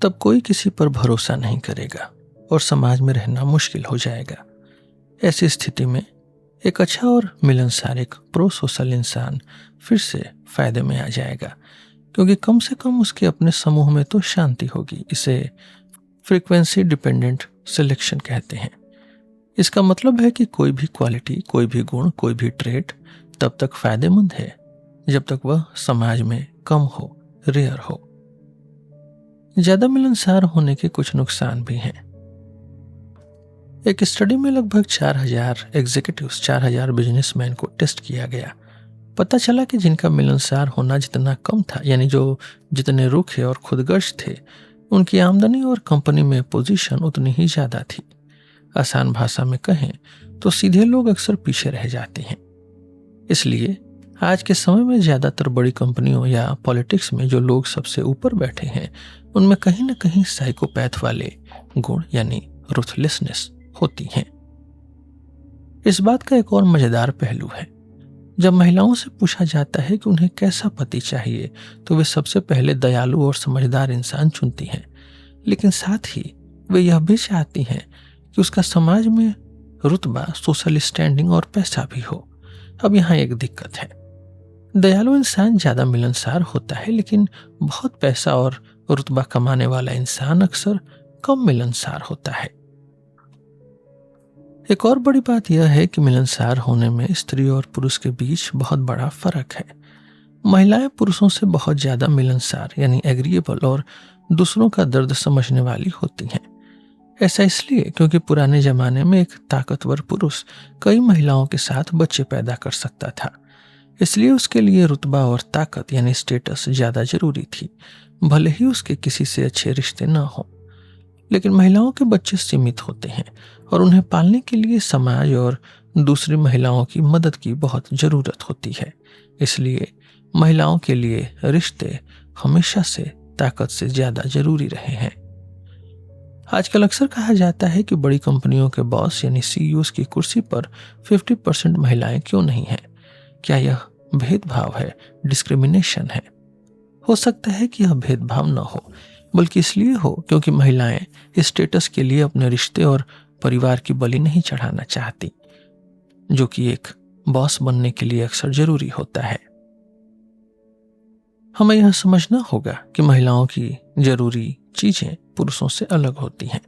तब कोई किसी पर भरोसा नहीं करेगा और समाज में रहना मुश्किल हो जाएगा। ऐसी स्थिति में एक अच्छा और मिलनसार, एक प्रो सोशल इंसान फिर से फायदे में आ जाएगा, क्योंकि कम से कम उसके अपने समूह में तो शांति होगी। इसे फ्रीक्वेंसी डिपेंडेंट सिलेक्शन कहते हैं। इसका मतलब है कि कोई भी क्वालिटी, कोई भी गुण, कोई भी ट्रेट तब तक फायदेमंद है जब तक वह समाज में कम हो, रेयर हो। ज्यादा मिलनसार होने के कुछ नुकसान भी हैं। एक स्टडी में लगभग 4000 एग्जीक्यूटिव्स, 4000 बिजनेसमैन को टेस्ट किया गया। पता चला कि जिनका मिलनसार होना जितना कम था, यानी जो जितने रूखे और खुदगर्ज थे, उनकी आमदनी और कंपनी में पोजीशन उतनी ही ज्यादा थी। आसान भाषा में कहें तो सीधे लोग अक्सर पीछे रह जाते हैं। इसलिए आज के समय में ज्यादातर बड़ी कंपनियों या पॉलिटिक्स में जो लोग सबसे ऊपर बैठे हैं, उनमें कहीं न कहीं साइकोपैथ वाले गुण यानी रुथलेसनेस होती हैं। इस बात का एक और मजेदार पहलू है। जब महिलाओं से पूछा जाता है कि उन्हें कैसा पति चाहिए, तो वे सबसे पहले दयालु और समझदार इंसान चुनती हैं, लेकिन साथ ही वे यह भी चाहती हैं कि उसका समाज में रुतबा, सोशल स्टैंडिंग और पैसा भी हो। अब यहाँ एक दिक्कत है। दयालु इंसान ज्यादा मिलनसार होता है, लेकिन बहुत पैसा और रुतबा कमाने वाला इंसान अक्सर कम मिलनसार होता है। एक और बड़ी बात यह है कि मिलनसार होने में स्त्री और पुरुष के बीच बहुत बड़ा फर्क है। महिलाएं पुरुषों से बहुत ज्यादा मिलनसार यानी एग्रीएबल और दूसरों का दर्द समझने वाली होती हैं। ऐसा इसलिए क्योंकि पुराने जमाने में एक ताकतवर पुरुष कई महिलाओं के साथ बच्चे पैदा कर सकता था, इसलिए उसके लिए रुतबा और ताकत यानी स्टेटस ज्यादा जरूरी थी, भले ही उसके किसी से अच्छे रिश्ते न हो। लेकिन महिलाओं के बच्चे सीमित होते हैं और उन्हें पालने के लिए समाज और दूसरी महिलाओं की मदद की बहुत जरूरत होती है। इसलिए महिलाओं के लिए रिश्ते हमेशा से ताकत से ज्यादा जरूरी रहे हैं। आजकल अक्सर कहा जाता है कि बड़ी कंपनियों के बॉस यानी सीईओ की कुर्सी पर 50% महिलाएं क्यों नहीं हैं? क्या यह भेदभाव है, डिस्क्रिमिनेशन है? हो सकता है कि यह भेदभाव न हो, बल्कि इसलिए हो क्योंकि महिलाएं स्टेटस के लिए अपने रिश्ते और परिवार की बलि नहीं चढ़ाना चाहती, जो कि एक बॉस बनने के लिए अक्सर जरूरी होता है। हमें यह समझना होगा कि महिलाओं की जरूरी चीजें पुरुषों से अलग होती हैं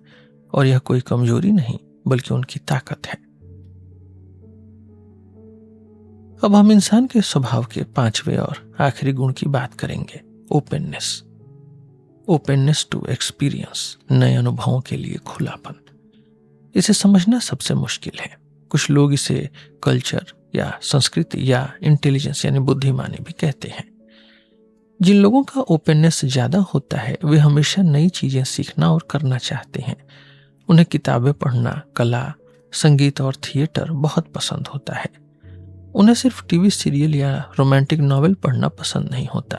और यह कोई कमजोरी नहीं बल्कि उनकी ताकत है। अब हम इंसान के स्वभाव के 5वें और आखिरी गुण की बात करेंगे, ओपननेस। ओपननेस टू एक्सपीरियंस, नए अनुभवों के लिए खुलापन। इसे समझना सबसे मुश्किल है। कुछ लोग इसे कल्चर या संस्कृति या इंटेलिजेंस यानी बुद्धिमानी भी कहते हैं। जिन लोगों का ओपननेस ज्यादा होता है वे हमेशा नई चीजें सीखना और करना चाहते हैं। उन्हें किताबें पढ़ना, कला, संगीत और थिएटर बहुत पसंद होता है। उन्हें सिर्फ टीवी सीरियल या रोमांटिक नॉवेल पढ़ना पसंद नहीं होता।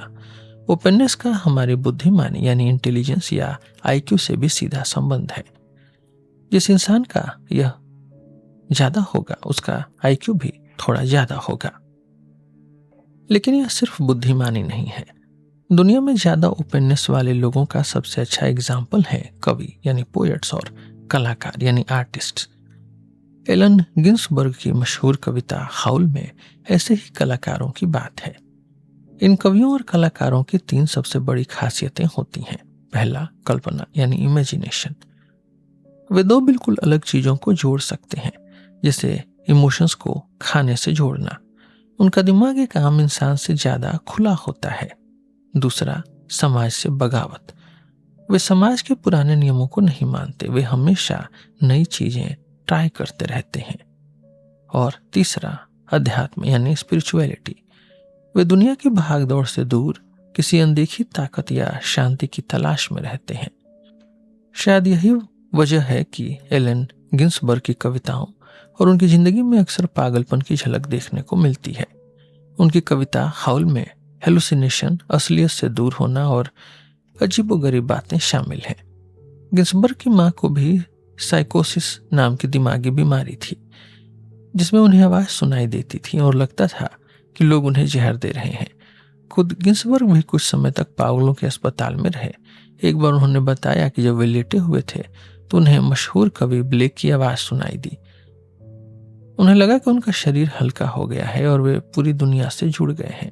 ओपननेस का हमारी बुद्धिमानी यानी इंटेलिजेंस या आईक्यू से भी सीधा संबंध है। जिस इंसान का यह ज्यादा होगा उसका आईक्यू भी थोड़ा ज्यादा होगा। लेकिन यह सिर्फ बुद्धिमानी नहीं है। दुनिया में ज्यादा ओपननेस वाले लोगों का सबसे अच्छा एग्जाम्पल है कवि यानी पोएट्स और कलाकार यानी आर्टिस्ट। एलन गिन्सबर्ग की मशहूर कविता हाउल में ऐसे ही कलाकारों की बात है। इन कवियों और कलाकारों की 3 सबसे बड़ी खासियतें होती हैं। पहला, कल्पना यानी इमेजिनेशन। वे 2 बिल्कुल अलग चीजों को जोड़ सकते हैं, जैसे इमोशंस को खाने से जोड़ना। उनका दिमाग एक आम इंसान से ज्यादा खुला होता है। दूसरा, समाज से बगावत। वे समाज के पुराने नियमों को नहीं मानते, वे हमेशा नई चीजें ट्राई करते रहते हैं। और तीसरा, अध्यात्म यानी स्पिरिचुअलिटी। वे दुनिया की भागदौड़ से दूर किसी अनदेखी ताकत या शांति की तलाश में रहते हैं। शायद यही वजह है कि एलन गिन्सबर्ग की कविताओं और उनकी जिंदगी में अक्सर पागलपन की झलक देखने को मिलती है। उनकी कविता हाउल में हेलुसिनेशन, असलियत से दूर होना और अजीबोगरीब बातें शामिल हैं। गिन्सबर्ग की मां को भी साइकोसिस नाम की दिमागी बीमारी थी, जिसमें उन्हें आवाज सुनाई देती थी और लगता था कि लोग उन्हें जहर दे रहे हैं। खुद गिन्सबर्ग भी कुछ समय तक पागलों के अस्पताल में रहे। एक बार उन्होंने बताया कि जब वे लेटे हुए थे तो उन्हें मशहूर कवि ब्लेक की आवाज सुनाई दी। उन्हें लगा कि उनका शरीर हल्का हो गया है और वे पूरी दुनिया से जुड़ गए हैं।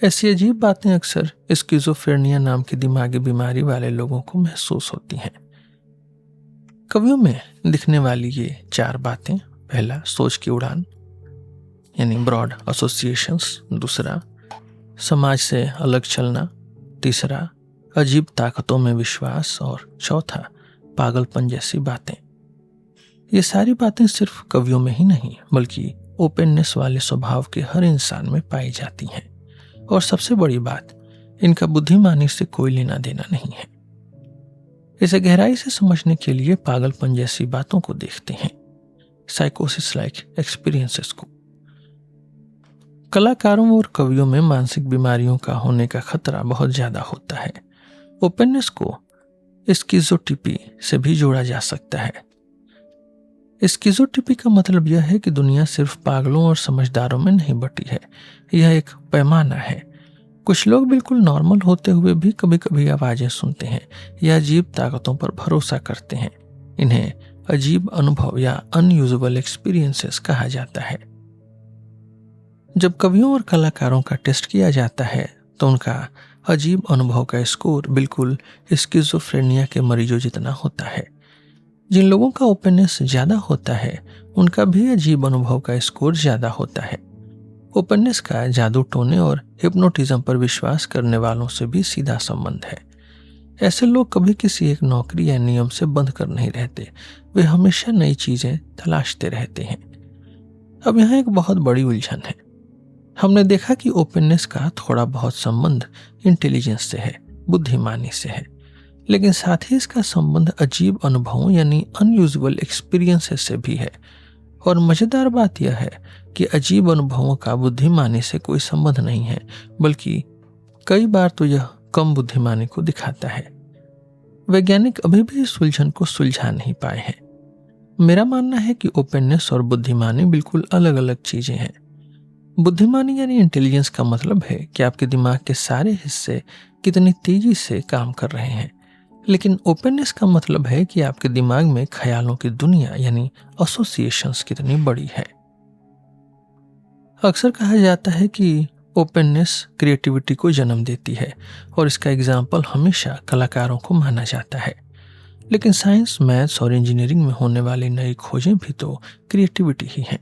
ऐसी अजीब बातें अक्सर स्किज़ोफ्रेनिया नाम की दिमागी बीमारी वाले लोगों को महसूस होती हैं। कवियों में दिखने वाली ये 4 बातें: पहला, सोच की उड़ान यानी ब्रॉड एसोसिएशंस; दूसरा, समाज से अलग चलना; तीसरा, अजीब ताकतों में विश्वास; और चौथा, पागलपन जैसी बातें। ये सारी बातें सिर्फ कवियों में ही नहीं बल्कि ओपननेस वाले स्वभाव के हर इंसान में पाई जाती हैं। और सबसे बड़ी बात, इनका बुद्धिमानी से कोई लेना देना नहीं है। इसे गहराई से समझने के लिए पागलपन जैसी बातों को देखते हैं, साइकोसिस लाइक एक्सपीरियंसेस को। कलाकारों और कवियों में मानसिक बीमारियों का होने का खतरा बहुत ज्यादा होता है। ओपननेस को स्किज़ोटिपी से भी जोड़ा जा सकता है। स्किज़ोटिपी का मतलब यह है कि दुनिया सिर्फ पागलों और समझदारों में नहीं बटी है, यह एक पैमाना है। कुछ लोग बिल्कुल नॉर्मल होते हुए भी कभी कभी आवाजें सुनते हैं या अजीब ताकतों पर भरोसा करते हैं। इन्हें अजीब अनुभव या अनयूजुअल एक्सपीरियंसेस कहा जाता है। जब कवियों और कलाकारों का टेस्ट किया जाता है तो उनका अजीब अनुभव का स्कोर बिल्कुल स्किज़ोफ्रेनिया के मरीजों जितना होता है। जिन लोगों का ओपननेस ज्यादा होता है उनका भी अजीब अनुभव का स्कोर ज्यादा होता है। ओपननेस का जादू टोने और हिप्नोटिज्म पर विश्वास करने वालों से भी सीधा संबंध है। ऐसे लोग कभी किसी एक नौकरी या नियम से बंध कर नहीं रहते, वे हमेशा नई चीजें तलाशते रहते हैं। अब यहाँ एक बहुत बड़ी उलझन है। हमने देखा कि ओपननेस का थोड़ा बहुत संबंध इंटेलिजेंस से है, बुद्धिमानी से है, लेकिन साथ ही इसका संबंध अजीब अनुभवों यानी अनयूजुअल एक्सपीरियंसेस से भी है। और मजेदार बात यह है कि अजीब अनुभवों का बुद्धिमानी से कोई संबंध नहीं है, बल्कि कई बार तो यह कम बुद्धिमानी को दिखाता है। वैज्ञानिक अभी भी इस उलझन को सुलझा नहीं पाए हैं। मेरा मानना है कि ओपननेस और बुद्धिमानी बिल्कुल अलग अलग चीजें हैं। बुद्धिमानी यानी इंटेलिजेंस का मतलब है कि आपके दिमाग के सारे हिस्से कितनी तेजी से काम कर रहे हैं, लेकिन ओपननेस का मतलब है कि आपके दिमाग में ख्यालों की दुनिया यानी एसोसिएशंस कितनी बड़ी है। अक्सर कहा जाता है कि ओपननेस क्रिएटिविटी को जन्म देती है और इसका एग्जाम्पल हमेशा कलाकारों को माना जाता है। लेकिन साइंस, मैथ्स और इंजीनियरिंग में होने वाली नई खोजें भी तो क्रिएटिविटी ही हैं।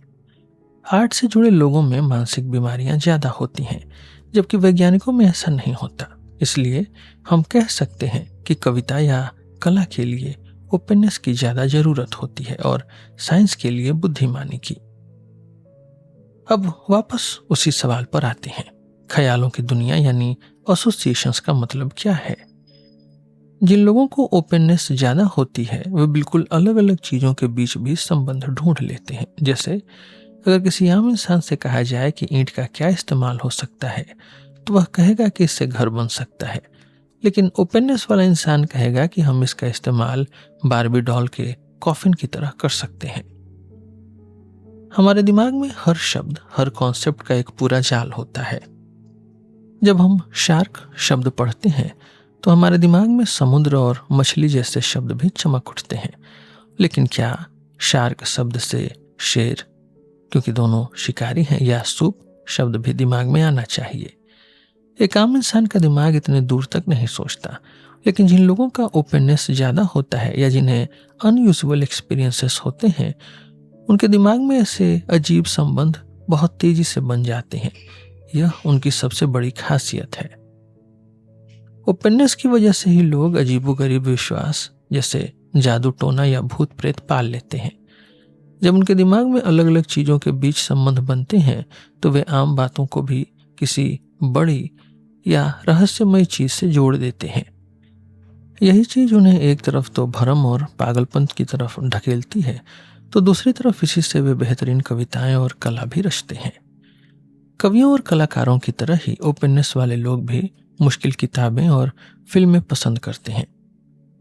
आर्ट से जुड़े लोगों में मानसिक बीमारियां ज्यादा होती हैं, जबकि वैज्ञानिकों में ऐसा नहीं होता। इसलिए हम कह सकते हैं कि कविता या कला के लिए ओपननेस की ज्यादा जरूरत होती है और साइंस के लिए बुद्धिमानी की। अब वापस उसी सवाल पर आते हैं, ख्यालों की दुनिया यानी एसोसिएशंस का मतलब क्या है। जिन लोगों को ओपननेस ज्यादा होती है वे बिल्कुल अलग अलग चीजों के बीच भी संबंध ढूंढ लेते हैं। जैसे अगर किसी आम इंसान से कहा जाए कि ईंट का क्या इस्तेमाल हो सकता है तो वह कहेगा कि इससे घर बन सकता है, लेकिन ओपननेस वाला इंसान कहेगा कि हम इसका इस्तेमाल बार्बी डॉल के कॉफिन की तरह कर सकते हैं। हमारे दिमाग में हर शब्द, हर कॉन्सेप्ट का एक पूरा जाल होता है। जब हम शार्क शब्द पढ़ते हैं तो हमारे दिमाग में समुद्र और मछली जैसे शब्द भी चमक उठते हैं, लेकिन क्या शार्क शब्द से शेर, क्योंकि दोनों शिकारी हैं, या सूप शब्द भी दिमाग में आना चाहिए। एक आम इंसान का दिमाग इतने दूर तक नहीं सोचता, लेकिन जिन लोगों का ओपननेस ज्यादा होता है या जिन्हें अनयूजुअल एक्सपीरियंसेस होते हैं उनके दिमाग में ऐसे अजीब संबंध बहुत तेजी से बन जाते हैं। यह उनकी सबसे बड़ी खासियत है। ओपननेस की वजह से ही लोग अजीबोगरीब विश्वास जैसे जादू टोना या भूत प्रेत पाल लेते हैं। जब उनके दिमाग में अलग अलग चीजों के बीच संबंध बनते हैं तो वे आम बातों को भी किसी बड़ी या रहस्यमय चीज से जोड़ देते हैं। यही चीज उन्हें एक तरफ तो भ्रम और पागलपन की तरफ ढकेलती है, तो दूसरी तरफ इसी से वे बेहतरीन कविताएं और कला भी रचते हैं। कवियों और कलाकारों की तरह ही ओपननेस वाले लोग भी मुश्किल किताबें और फिल्में पसंद करते हैं,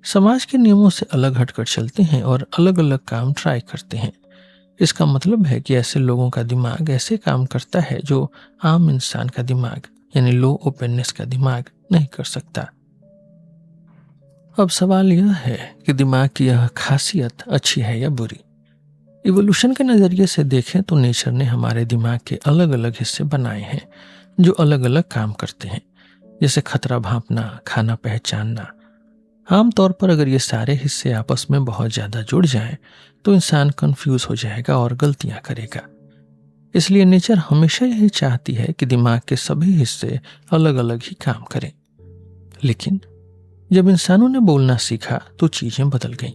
समाज के नियमों से अलग हटकर चलते हैं और अलग अलग काम ट्राई करते हैं। इसका मतलब है कि ऐसे लोगों का दिमाग ऐसे काम करता है जो आम इंसान का दिमाग यानी लो ओपननेस का दिमाग नहीं कर सकता। अब सवाल यह है कि दिमाग की यह खासियत अच्छी है या बुरी। इवोल्यूशन के नज़रिए से देखें तो नेचर ने हमारे दिमाग के अलग अलग हिस्से बनाए हैं जो अलग अलग काम करते हैं, जैसे खतरा भांपना, खाना पहचानना। आमतौर पर अगर ये सारे हिस्से आपस में बहुत ज़्यादा जुड़ जाएं तो इंसान कंफ्यूज हो जाएगा और गलतियां करेगा। इसलिए नेचर हमेशा यही चाहती है कि दिमाग के सभी हिस्से अलग अलग ही काम करें। लेकिन जब इंसानों ने बोलना सीखा तो चीजें बदल गईं।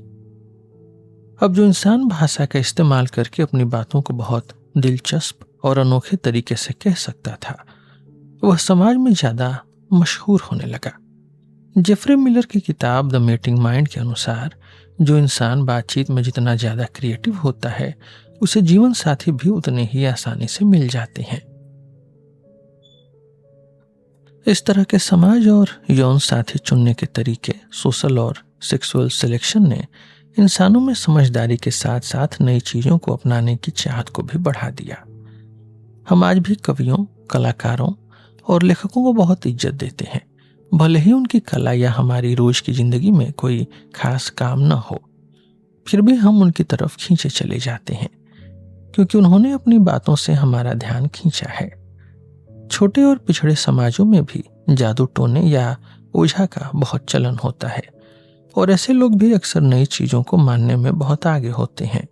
अब जो इंसान भाषा का इस्तेमाल करके अपनी बातों को बहुत दिलचस्प और अनोखे तरीके से कह सकता था, वह समाज में ज्यादा मशहूर होने लगा। जेफरी मिलर की किताब द मीटिंग माइंड के अनुसार जो इंसान बातचीत में जितना ज्यादा क्रिएटिव होता है, उसे जीवन साथी भी उतने ही आसानी से मिल जाते हैं। इस तरह के समाज और यौन साथी चुनने के तरीके, सोशल और सेक्सुअल सिलेक्शन ने इंसानों में समझदारी के साथ साथ नई चीजों को अपनाने की चाहत को भी बढ़ा दिया। हम आज भी कवियों, कलाकारों और लेखकों को बहुत इज्जत देते हैं, भले ही उनकी कला या हमारी रोज की जिंदगी में कोई खास काम न हो। फिर भी हम उनकी तरफ खींचे चले जाते हैं क्योंकि उन्होंने अपनी बातों से हमारा ध्यान खींचा है। छोटे और पिछड़े समाजों में भी जादू टोने या ओझा का बहुत चलन होता है और ऐसे लोग भी अक्सर नई चीजों को मानने में बहुत आगे होते हैं।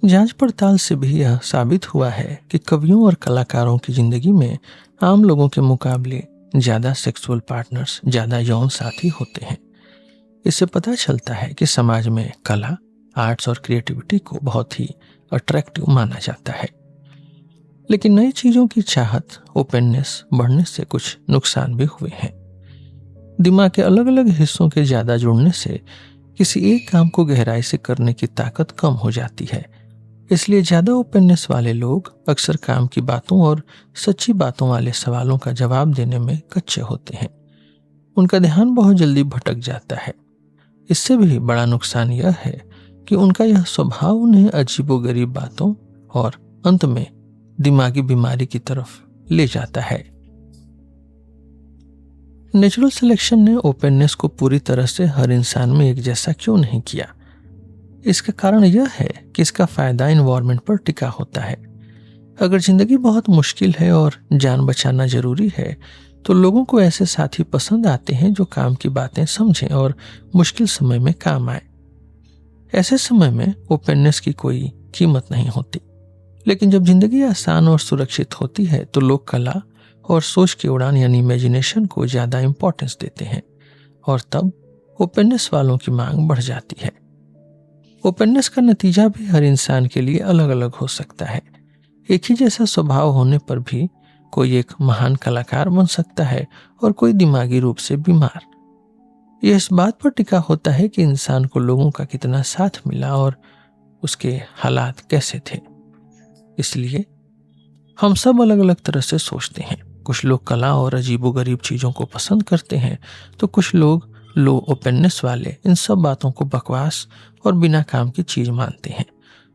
जांच पड़ताल से भी यह साबित हुआ है कि कवियों और कलाकारों की जिंदगी में आम लोगों के मुकाबले ज्यादा सेक्सुअल पार्टनर्स, ज्यादा यौन साथी होते हैं। इससे पता चलता है कि समाज में कला, आर्ट्स और क्रिएटिविटी को बहुत ही अट्रैक्टिव माना जाता है। लेकिन नई चीजों की चाहत, ओपननेस बढ़ने से कुछ नुकसान भी हुए हैं। दिमाग के अलग अलग हिस्सों के ज्यादा जुड़ने से किसी एक काम को गहराई से करने की ताकत कम हो जाती है। इसलिए ज्यादा ओपननेस वाले लोग अक्सर काम की बातों और सच्ची बातों वाले सवालों का जवाब देने में कच्चे होते हैं। उनका ध्यान बहुत जल्दी भटक जाता है। इससे भी बड़ा नुकसान यह है कि उनका यह स्वभाव उन्हें अजीबोगरीब बातों और अंत में दिमागी बीमारी की तरफ ले जाता है। नेचुरल सिलेक्शन ने ओपननेस को पूरी तरह से हर इंसान में एक जैसा क्यों नहीं किया? इसका कारण यह है कि इसका फायदा एनवायरनमेंट पर टिका होता है। अगर जिंदगी बहुत मुश्किल है और जान बचाना जरूरी है तो लोगों को ऐसे साथी पसंद आते हैं जो काम की बातें समझें और मुश्किल समय में काम आए। ऐसे समय में ओपननेस की कोई कीमत नहीं होती। लेकिन जब जिंदगी आसान और सुरक्षित होती है तो लोग कला और सोच की उड़ान यानी इमेजिनेशन को ज्यादा इंपॉर्टेंस देते हैं और तब ओपननेस वालों की मांग बढ़ जाती है। ओपननेस का नतीजा भी हर इंसान के लिए अलग अलग हो सकता है। एक ही जैसा स्वभाव होने पर भी कोई एक महान कलाकार बन सकता है और कोई दिमागी रूप से बीमार। यह इस बात पर टिका होता है कि इंसान को लोगों का कितना साथ मिला और उसके हालात कैसे थे। इसलिए हम सब अलग अलग तरह से सोचते हैं। कुछ लोग कला और अजीबोगरीब चीजों को पसंद करते हैं तो कुछ लोग लो ओपननेस वाले इन सब बातों को बकवास और बिना काम की चीज मानते हैं।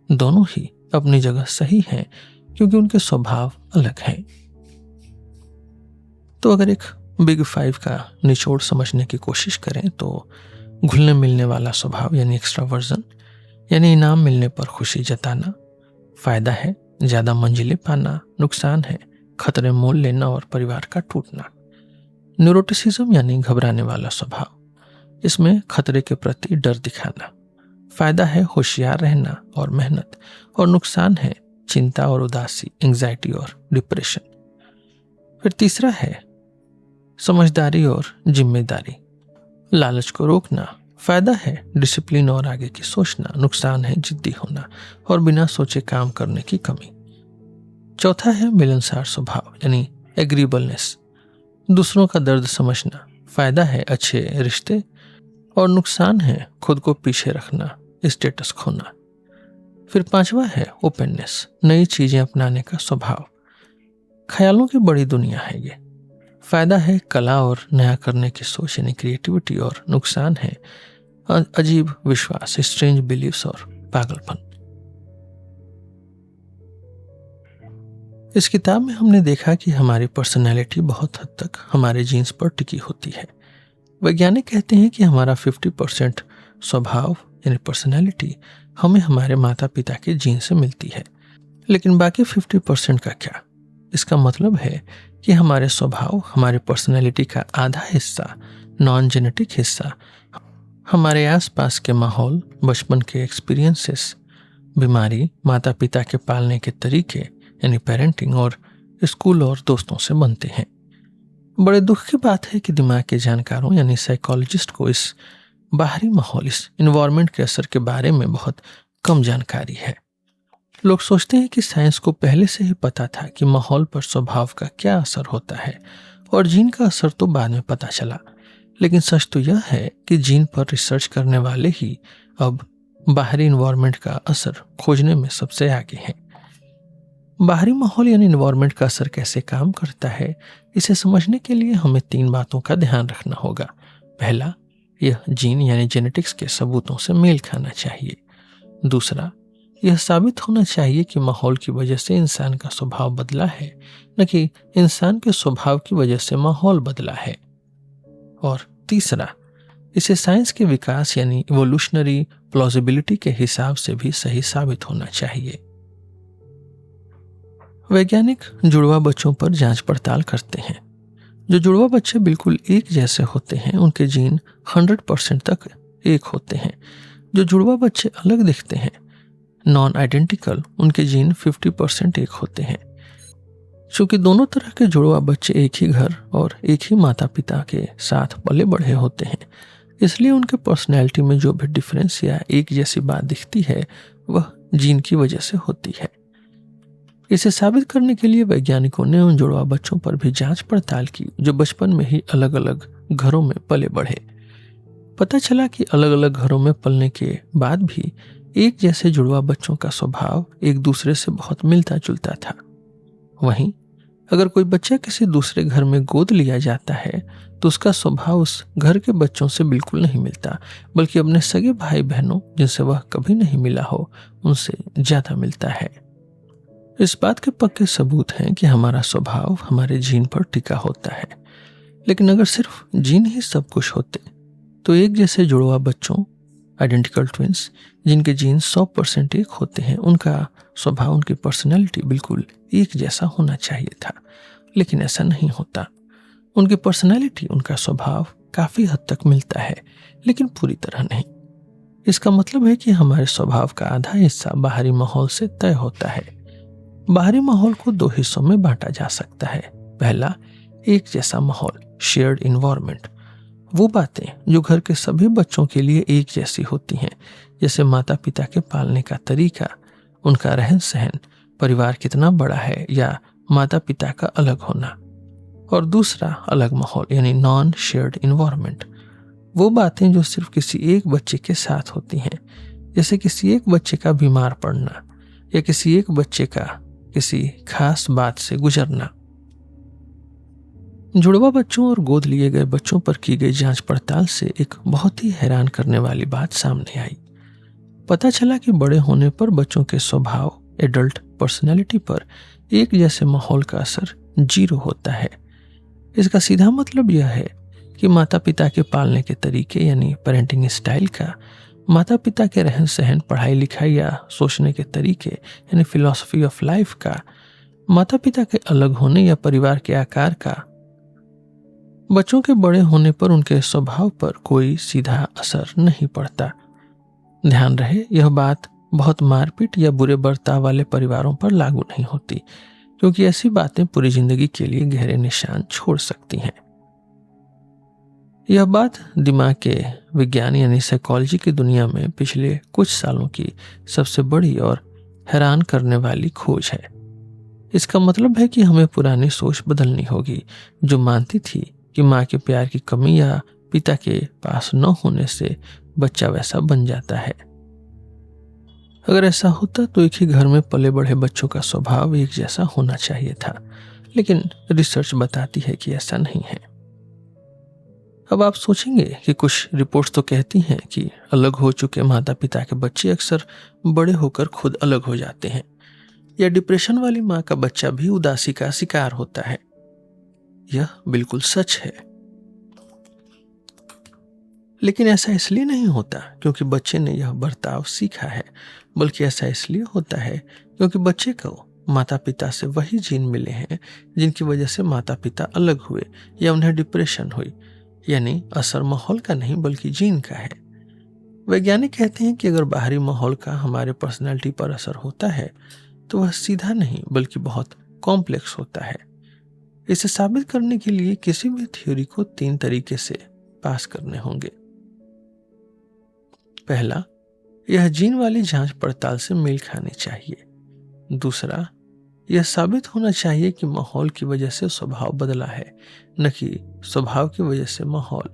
दोनों ही अपनी जगह सही हैं क्योंकि उनके स्वभाव अलग हैं। तो अगर एक बिग 5 का निचोड़ समझने की कोशिश करें तो घुलने मिलने वाला स्वभाव यानी एक्स्ट्रावर्जन, यानी इनाम मिलने पर खुशी जताना, फायदा है ज्यादा मंजिलें पाना, नुकसान है खतरे मोल लेना और परिवार का टूटना। न्यूरोटिसिज्म यानी घबराने वाला स्वभाव, इसमें खतरे के प्रति डर दिखाना। फायदा है होशियार रहना और मेहनत, और नुकसान है चिंता और उदासी, एंजाइटी और डिप्रेशन। फिर तीसरा है समझदारी और जिम्मेदारी, लालच को रोकना। फायदा है डिसिप्लिन और आगे की सोचना, नुकसान है जिद्दी होना और बिना सोचे काम करने की कमी। चौथा है मिलनसार स्वभाव यानी एग्रीबलनेस, दूसरों का दर्द समझना। फायदा है अच्छे रिश्ते और नुकसान है खुद को पीछे रखना, स्टेटस खोना। फिर पांचवा है ओपननेस, नई चीजें अपनाने का स्वभाव। ख्यालों की बड़ी दुनिया है ये। फायदा है कला और नया करने की सोच यानी क्रिएटिविटी, और नुकसान है अजीब विश्वास, स्ट्रेंज बिलीव्स और पागलपन। इस किताब में हमने देखा कि हमारी पर्सनैलिटी बहुत हद तक हमारे जीन्स पर टिकी होती है। वैज्ञानिक कहते हैं कि हमारा 50% स्वभाव यानी पर्सनैलिटी हमें हमारे माता पिता के जीन से मिलती है, लेकिन बाकी 50% का क्या? इसका मतलब है कि हमारे स्वभाव, हमारे पर्सनैलिटी का आधा हिस्सा, नॉन जेनेटिक हिस्सा, हमारे आसपास के माहौल, बचपन के एक्सपीरियंसेस, बीमारी, माता पिता के पालने के तरीके यानी पेरेंटिंग और स्कूल और दोस्तों से बनते हैं। बड़े दुख की बात है कि दिमाग के जानकारों यानी साइकोलॉजिस्ट को इस बाहरी माहौल, इस इन्वायरमेंट के असर के बारे में बहुत कम जानकारी है। लोग सोचते हैं कि साइंस को पहले से ही पता था कि माहौल पर स्वभाव का क्या असर होता है और जीन का असर तो बाद में पता चला, लेकिन सच तो यह है कि जीन पर रिसर्च करने वाले ही अब बाहरी इन्वायरमेंट का असर खोजने में सबसे आगे हैं। बाहरी माहौल यानी इन्वायरमेंट का असर कैसे काम करता है, इसे समझने के लिए हमें 3 बातों का ध्यान रखना होगा। पहला, यह जीन यानी जेनेटिक्स के सबूतों से मेल खाना चाहिए। दूसरा, यह साबित होना चाहिए कि माहौल की वजह से इंसान का स्वभाव बदला है, न कि इंसान के स्वभाव की वजह से माहौल बदला है। और तीसरा, इसे साइंस के विकास यानी इवोल्यूशनरी प्लॉजिबिलिटी के हिसाब से भी सही साबित होना चाहिए। वैज्ञानिक जुड़वा बच्चों पर जांच पड़ताल करते हैं। जो जुड़वा बच्चे बिल्कुल एक जैसे होते हैं, उनके जीन 100% तक एक होते हैं। जो जुड़वा बच्चे अलग दिखते हैं, नॉन आइडेंटिकल, उनके जीन 50% एक होते हैं। चूंकि दोनों तरह के जुड़वा बच्चे एक ही घर और एक ही माता पिता के साथ पले बढ़े होते हैं, इसलिए उनके पर्सनैलिटी में जो भी डिफरेंस या एक जैसी बात दिखती है, वह जीन की वजह से होती है। इसे साबित करने के लिए वैज्ञानिकों ने उन जुड़वा बच्चों पर भी जांच पड़ताल की जो बचपन में ही अलग अलग घरों में पले बढ़े। पता चला कि अलग अलग घरों में पलने के बाद भी एक जैसे जुड़वा बच्चों का स्वभाव एक दूसरे से बहुत मिलता जुलता था। वहीं अगर कोई बच्चा किसी दूसरे घर में गोद लिया जाता है तो उसका स्वभाव उस घर के बच्चों से बिल्कुल नहीं मिलता, बल्कि अपने सगे भाई बहनों जिनसे वह कभी नहीं मिला हो उनसे ज्यादा मिलता है। इस बात के पक्के सबूत हैं कि हमारा स्वभाव हमारे जीन पर टिका होता है, लेकिन अगर सिर्फ जीन ही सब कुछ होते तो एक जैसे जुड़वा बच्चों, आइडेंटिकल ट्विंस, जिनके जीन 100% एक होते हैं, उनका स्वभाव, उनकी पर्सनैलिटी बिल्कुल एक जैसा होना चाहिए था, लेकिन ऐसा नहीं होता। उनकी पर्सनैलिटी, उनका स्वभाव काफी हद तक मिलता है, लेकिन पूरी तरह नहीं। इसका मतलब है कि हमारे स्वभाव का आधा हिस्सा बाहरी माहौल से तय होता है। बाहरी माहौल को 2 हिस्सों में बांटा जा सकता है। पहला, एक जैसा माहौल, शेयर्ड इन्वायरमेंट, वो बातें जो घर के सभी बच्चों के लिए एक जैसी होती हैं, जैसे माता पिता के पालने का तरीका, उनका रहन सहन, परिवार कितना बड़ा है या माता पिता का अलग होना। और दूसरा, अलग माहौल यानी नॉन शेयर्ड इन्वायरमेंट, वो बातें जो सिर्फ किसी एक बच्चे के साथ होती हैं, जैसे किसी एक बच्चे का बीमार पड़ना या किसी एक बच्चे का किसी खास बात से गुजरना। जुड़वा बच्चों और गोद लिए गए बच्चों पर की गई जांच पड़ताल से एक बहुत ही हैरान करने वाली बात सामने आई। पता चला कि बड़े होने पर बच्चों के स्वभाव, एडल्ट पर्सनैलिटी पर एक जैसे माहौल का असर 0 होता है। इसका सीधा मतलब यह है कि माता पिता के पालने के तरीके यानी पेरेंटिंग स्टाइल का, माता पिता के रहन सहन, पढ़ाई लिखाई या सोचने के तरीके यानी फिलॉसफी ऑफ लाइफ का, माता पिता के अलग होने या परिवार के आकार का, बच्चों के बड़े होने पर उनके स्वभाव पर कोई सीधा असर नहीं पड़ता। ध्यान रहे, यह बात बहुत मारपीट या बुरे बर्ताव वाले परिवारों पर लागू नहीं होती, क्योंकि ऐसी बातें पूरी जिंदगी के लिए गहरे निशान छोड़ सकती हैं। यह बात दिमाग के विज्ञान यानी साइकोलॉजी की दुनिया में पिछले कुछ सालों की सबसे बड़ी और हैरान करने वाली खोज है। इसका मतलब है कि हमें पुरानी सोच बदलनी होगी, जो मानती थी कि माँ के प्यार की कमी या पिता के पास न होने से बच्चा वैसा बन जाता है। अगर ऐसा होता तो एक ही घर में पले बढ़े बच्चों का स्वभाव एक जैसा होना चाहिए था, लेकिन रिसर्च बताती है कि ऐसा नहीं है। अब आप सोचेंगे कि कुछ रिपोर्ट्स तो कहती हैं कि अलग हो चुके माता पिता के बच्चे अक्सर बड़े होकर खुद अलग हो जाते हैं, या डिप्रेशन वाली माँ का बच्चा भी उदासी का शिकार होता है। यह बिल्कुल सच है। लेकिन ऐसा इसलिए नहीं होता क्योंकि बच्चे ने यह बर्ताव सीखा है, बल्कि ऐसा इसलिए होता है क्योंकि बच्चे को माता पिता से वही जीन मिले हैं जिनकी वजह से माता पिता अलग हुए या उन्हें डिप्रेशन हुई। यानी असर माहौल का नहीं बल्कि जीन का है। वैज्ञानिक कहते हैं कि अगर बाहरी माहौल का हमारे पर्सनैलिटी पर असर होता है तो वह सीधा नहीं बल्कि बहुत कॉम्प्लेक्स होता है। इसे साबित करने के लिए किसी भी थ्योरी को 3 तरीके से पास करने होंगे। पहला, यह जीन वाली जांच पड़ताल से मेल खानी चाहिए। दूसरा, यह साबित होना चाहिए कि माहौल की वजह से स्वभाव बदला है, न कि स्वभाव की वजह से माहौल।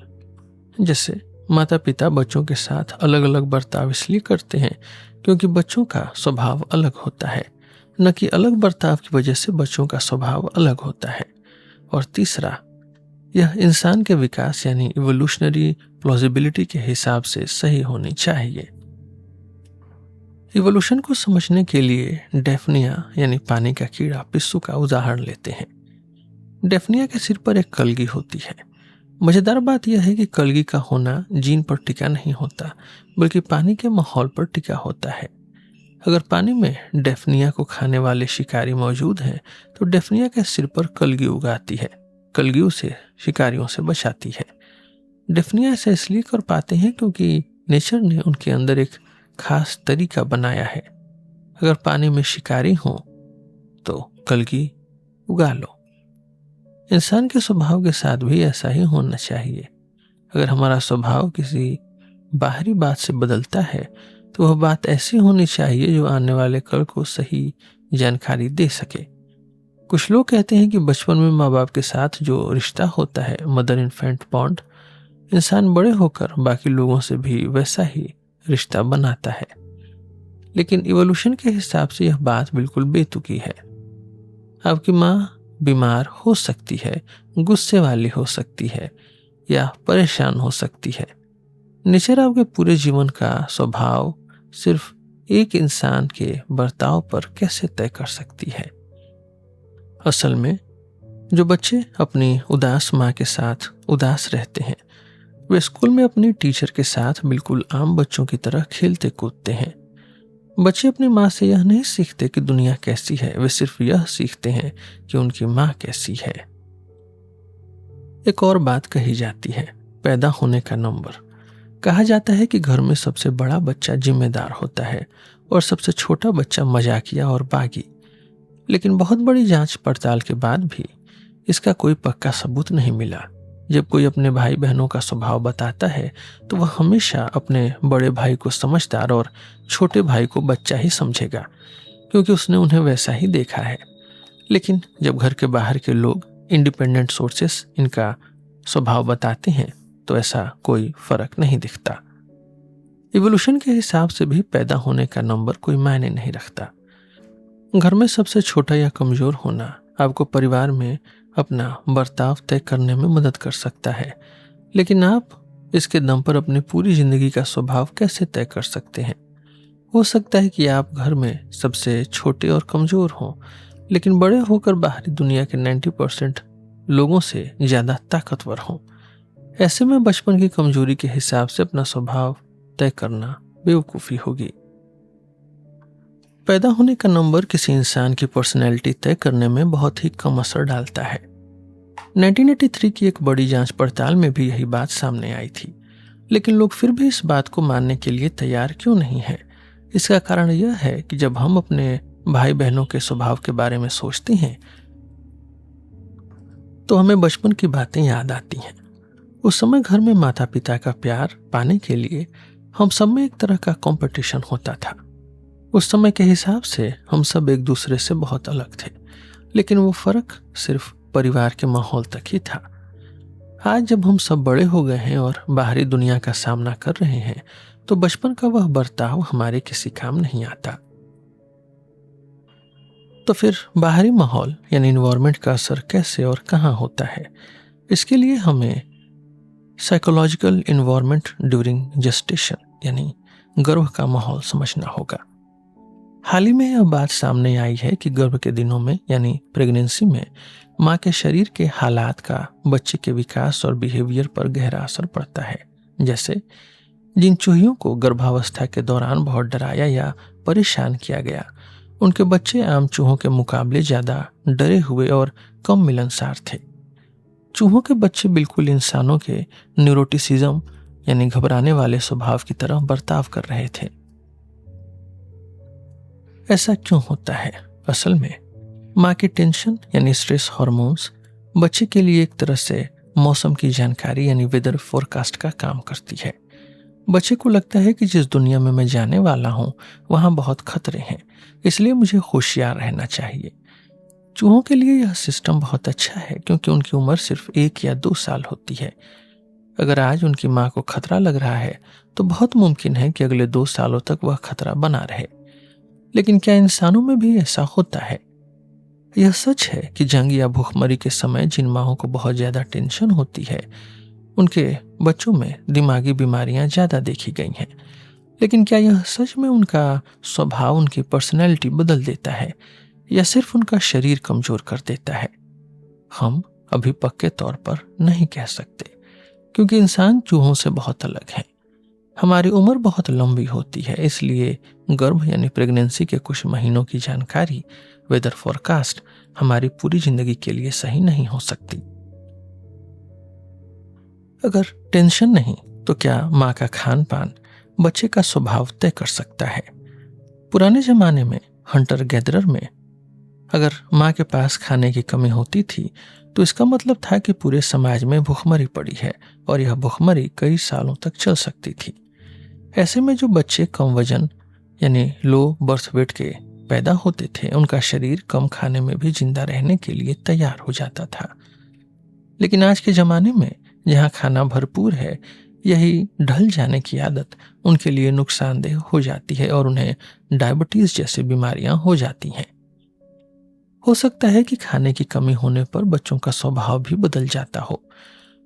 जैसे माता पिता बच्चों के साथ अलग अलग बर्ताव इसलिए करते हैं क्योंकि बच्चों का स्वभाव अलग होता है, न कि अलग बर्ताव की वजह से बच्चों का स्वभाव अलग होता है। और तीसरा, यह इंसान के विकास यानी इवोल्यूशनरी प्लॉजिबिलिटी के हिसाब से सही होनी चाहिए। इवोल्यूशन को समझने के लिए डेफनिया यानी पानी का कीड़ा पिस्सू का उदाहरण लेते हैं। डेफनिया के सिर पर एक कलगी होती है। मजेदार बात यह है कि कलगी का होना जीन पर टिका नहीं होता बल्कि पानी के माहौल पर टिका होता है। अगर पानी में डेफनिया को खाने वाले शिकारी मौजूद हैं तो डेफनिया के सिर पर कलगी उगाती है, कलगी उसे शिकारियों से बचाती है। डेफनिया ऐसा इसलिए कर पाते हैं क्योंकि नेचर ने उनके अंदर एक खास तरीका बनाया है। अगर पानी में शिकारी हो तो कलगी उगा लो। इंसान के स्वभाव के साथ भी ऐसा ही होना चाहिए। अगर हमारा स्वभाव किसी बाहरी बात से बदलता है तो वह बात ऐसी होनी चाहिए जो आने वाले कल को सही जानकारी दे सके। कुछ लोग कहते हैं कि बचपन में माँ बाप के साथ जो रिश्ता होता है, मदर इन्फेंट बॉन्ड, इंसान बड़े होकर बाकी लोगों से भी वैसा ही रिश्ता बनाता है। लेकिन इवोल्यूशन के हिसाब से यह बात बिल्कुल बेतुकी है। आपकी माँ बीमार हो सकती है, गुस्से वाली हो सकती है या परेशान हो सकती है। नेचर आपके पूरे जीवन का स्वभाव सिर्फ एक इंसान के बर्ताव पर कैसे तय कर सकती है? असल में जो बच्चे अपनी उदास माँ के साथ उदास रहते हैं वे स्कूल में अपनी टीचर के साथ बिल्कुल आम बच्चों की तरह खेलते कूदते हैं। बच्चे अपनी माँ से यह नहीं सीखते कि दुनिया कैसी है, वे सिर्फ यह सीखते हैं कि उनकी माँ कैसी है। एक और बात कही जाती है, पैदा होने का नंबर। कहा जाता है कि घर में सबसे बड़ा बच्चा जिम्मेदार होता है और सबसे छोटा बच्चा मजाकिया और बागी। लेकिन बहुत बड़ी जांच पड़ताल के बाद भी इसका कोई पक्का सबूत नहीं मिला। जब कोई अपने भाई बहनों का स्वभाव बताता है तो वह हमेशा अपने बड़े भाई को समझदार और छोटे भाई को बच्चा ही समझेगा क्योंकि उसने उन्हें वैसा ही देखा है। लेकिन जब घर के बाहर के लोग, इंडिपेंडेंट सोर्सेस, इनका स्वभाव बताते हैं तो ऐसा कोई फर्क नहीं दिखता। इवोल्यूशन के हिसाब से भी पैदा होने का नंबर कोई मायने नहीं रखता। घर में सबसे छोटा या कमजोर होना आपको परिवार में अपना बर्ताव तय करने में मदद कर सकता है, लेकिन आप इसके दम पर अपनी पूरी जिंदगी का स्वभाव कैसे तय कर सकते हैं? हो सकता है कि आप घर में सबसे छोटे और कमजोर हों, लेकिन बड़े होकर बाहरी दुनिया के 90% लोगों से ज्यादा ताकतवर हों। ऐसे में बचपन की कमजोरी के हिसाब से अपना स्वभाव तय करना बेवकूफ़ी होगी। पैदा होने का नंबर किसी इंसान की पर्सनैलिटी तय करने में बहुत ही कम असर डालता है। 1983 की एक बड़ी जांच पड़ताल में भी यही बात सामने आई थी, लेकिन लोग फिर भी इस बात को मानने के लिए तैयार क्यों नहीं है? इसका कारण यह है कि जब हम अपने भाई बहनों के स्वभाव के बारे में सोचते हैं तो हमें बचपन की बातें याद आती हैं। उस समय घर में माता पिता का प्यार पाने के लिए हम सब में एक तरह का कंपटीशन होता था। उस समय के हिसाब से हम सब एक दूसरे से बहुत अलग थे, लेकिन वो फर्क सिर्फ परिवार के माहौल तक ही था। आज जब हम सब बड़े हो गए हैं और बाहरी दुनिया का सामना कर रहे हैं तो बचपन का वह बर्ताव हमारे किसी काम नहीं आता। तो फिर बाहरी माहौल यानी इन्वायरमेंट का असर कैसे और कहाँ होता है? इसके लिए हमें साइकोलॉजिकल इन्वायरमेंट ड्यूरिंग जेस्टेशन यानी गर्भ का माहौल समझना होगा। हाल ही में यह बात सामने आई है कि गर्भ के दिनों में यानी प्रेगनेंसी में माँ के शरीर के हालात का बच्चे के विकास और बिहेवियर पर गहरा असर पड़ता है। जैसे जिन चूहियों को गर्भावस्था के दौरान बहुत डराया या परेशान किया गया, उनके बच्चे आम चूहों के मुकाबले ज्यादा डरे हुए और कम मिलनसार थे। चूहों के बच्चे बिल्कुल इंसानों के न्यूरोटिसिज्म यानी घबराने वाले स्वभाव की तरह बर्ताव कर रहे थे। ऐसा क्यों होता है? असल में माँ की टेंशन यानी स्ट्रेस हार्मोन्स बच्चे के लिए एक तरह से मौसम की जानकारी यानी वेदर फोरकास्ट का काम करती है। बच्चे को लगता है कि जिस दुनिया में मैं जाने वाला हूं वहां बहुत खतरे हैं, इसलिए मुझे होशियार रहना चाहिए। चूहों के लिए यह सिस्टम बहुत अच्छा है क्योंकि उनकी उम्र सिर्फ 1 या 2 साल होती है। अगर आज उनकी माँ को खतरा लग रहा है तो बहुत मुमकिन है कि अगले 2 सालों तक वह खतरा बना रहे। लेकिन क्या इंसानों में भी ऐसा होता है? यह सच है कि जंग या भूखमरी के समय जिन माँओं को बहुत ज्यादा टेंशन होती है उनके बच्चों में दिमागी बीमारियां ज्यादा देखी गई हैं। लेकिन क्या यह सच में उनका स्वभाव, उनकी पर्सनैलिटी बदल देता है या सिर्फ उनका शरीर कमजोर कर देता है? हम अभी पक्के तौर पर नहीं कह सकते क्योंकि इंसान चूहों से बहुत अलग है। हमारी उम्र बहुत लंबी होती है, इसलिए गर्भ यानी प्रेगनेंसी के कुछ महीनों की जानकारी, वेदर फोरकास्ट, हमारी पूरी जिंदगी के लिए सही नहीं हो सकती। अगर टेंशन नहीं तो क्या माँ का खान पान बच्चे का स्वभाव तय कर सकता है? पुराने जमाने में हंटर गैदरर में अगर माँ के पास खाने की कमी होती थी तो इसका मतलब था कि पूरे समाज में भूखमरी पड़ी है और यह भूखमरी कई सालों तक चल सकती थी। ऐसे में जो बच्चे कम वजन यानी लो बर्थ वेट के पैदा होते थे उनका शरीर कम खाने में भी जिंदा रहने के लिए तैयार हो जाता था। लेकिन आज के जमाने में जहाँ खाना भरपूर है, यही ढल जाने की आदत उनके लिए नुकसानदेह हो जाती है और उन्हें डायबिटीज जैसी बीमारियां हो जाती हैं। हो सकता है कि खाने की कमी होने पर बच्चों का स्वभाव भी बदल जाता हो,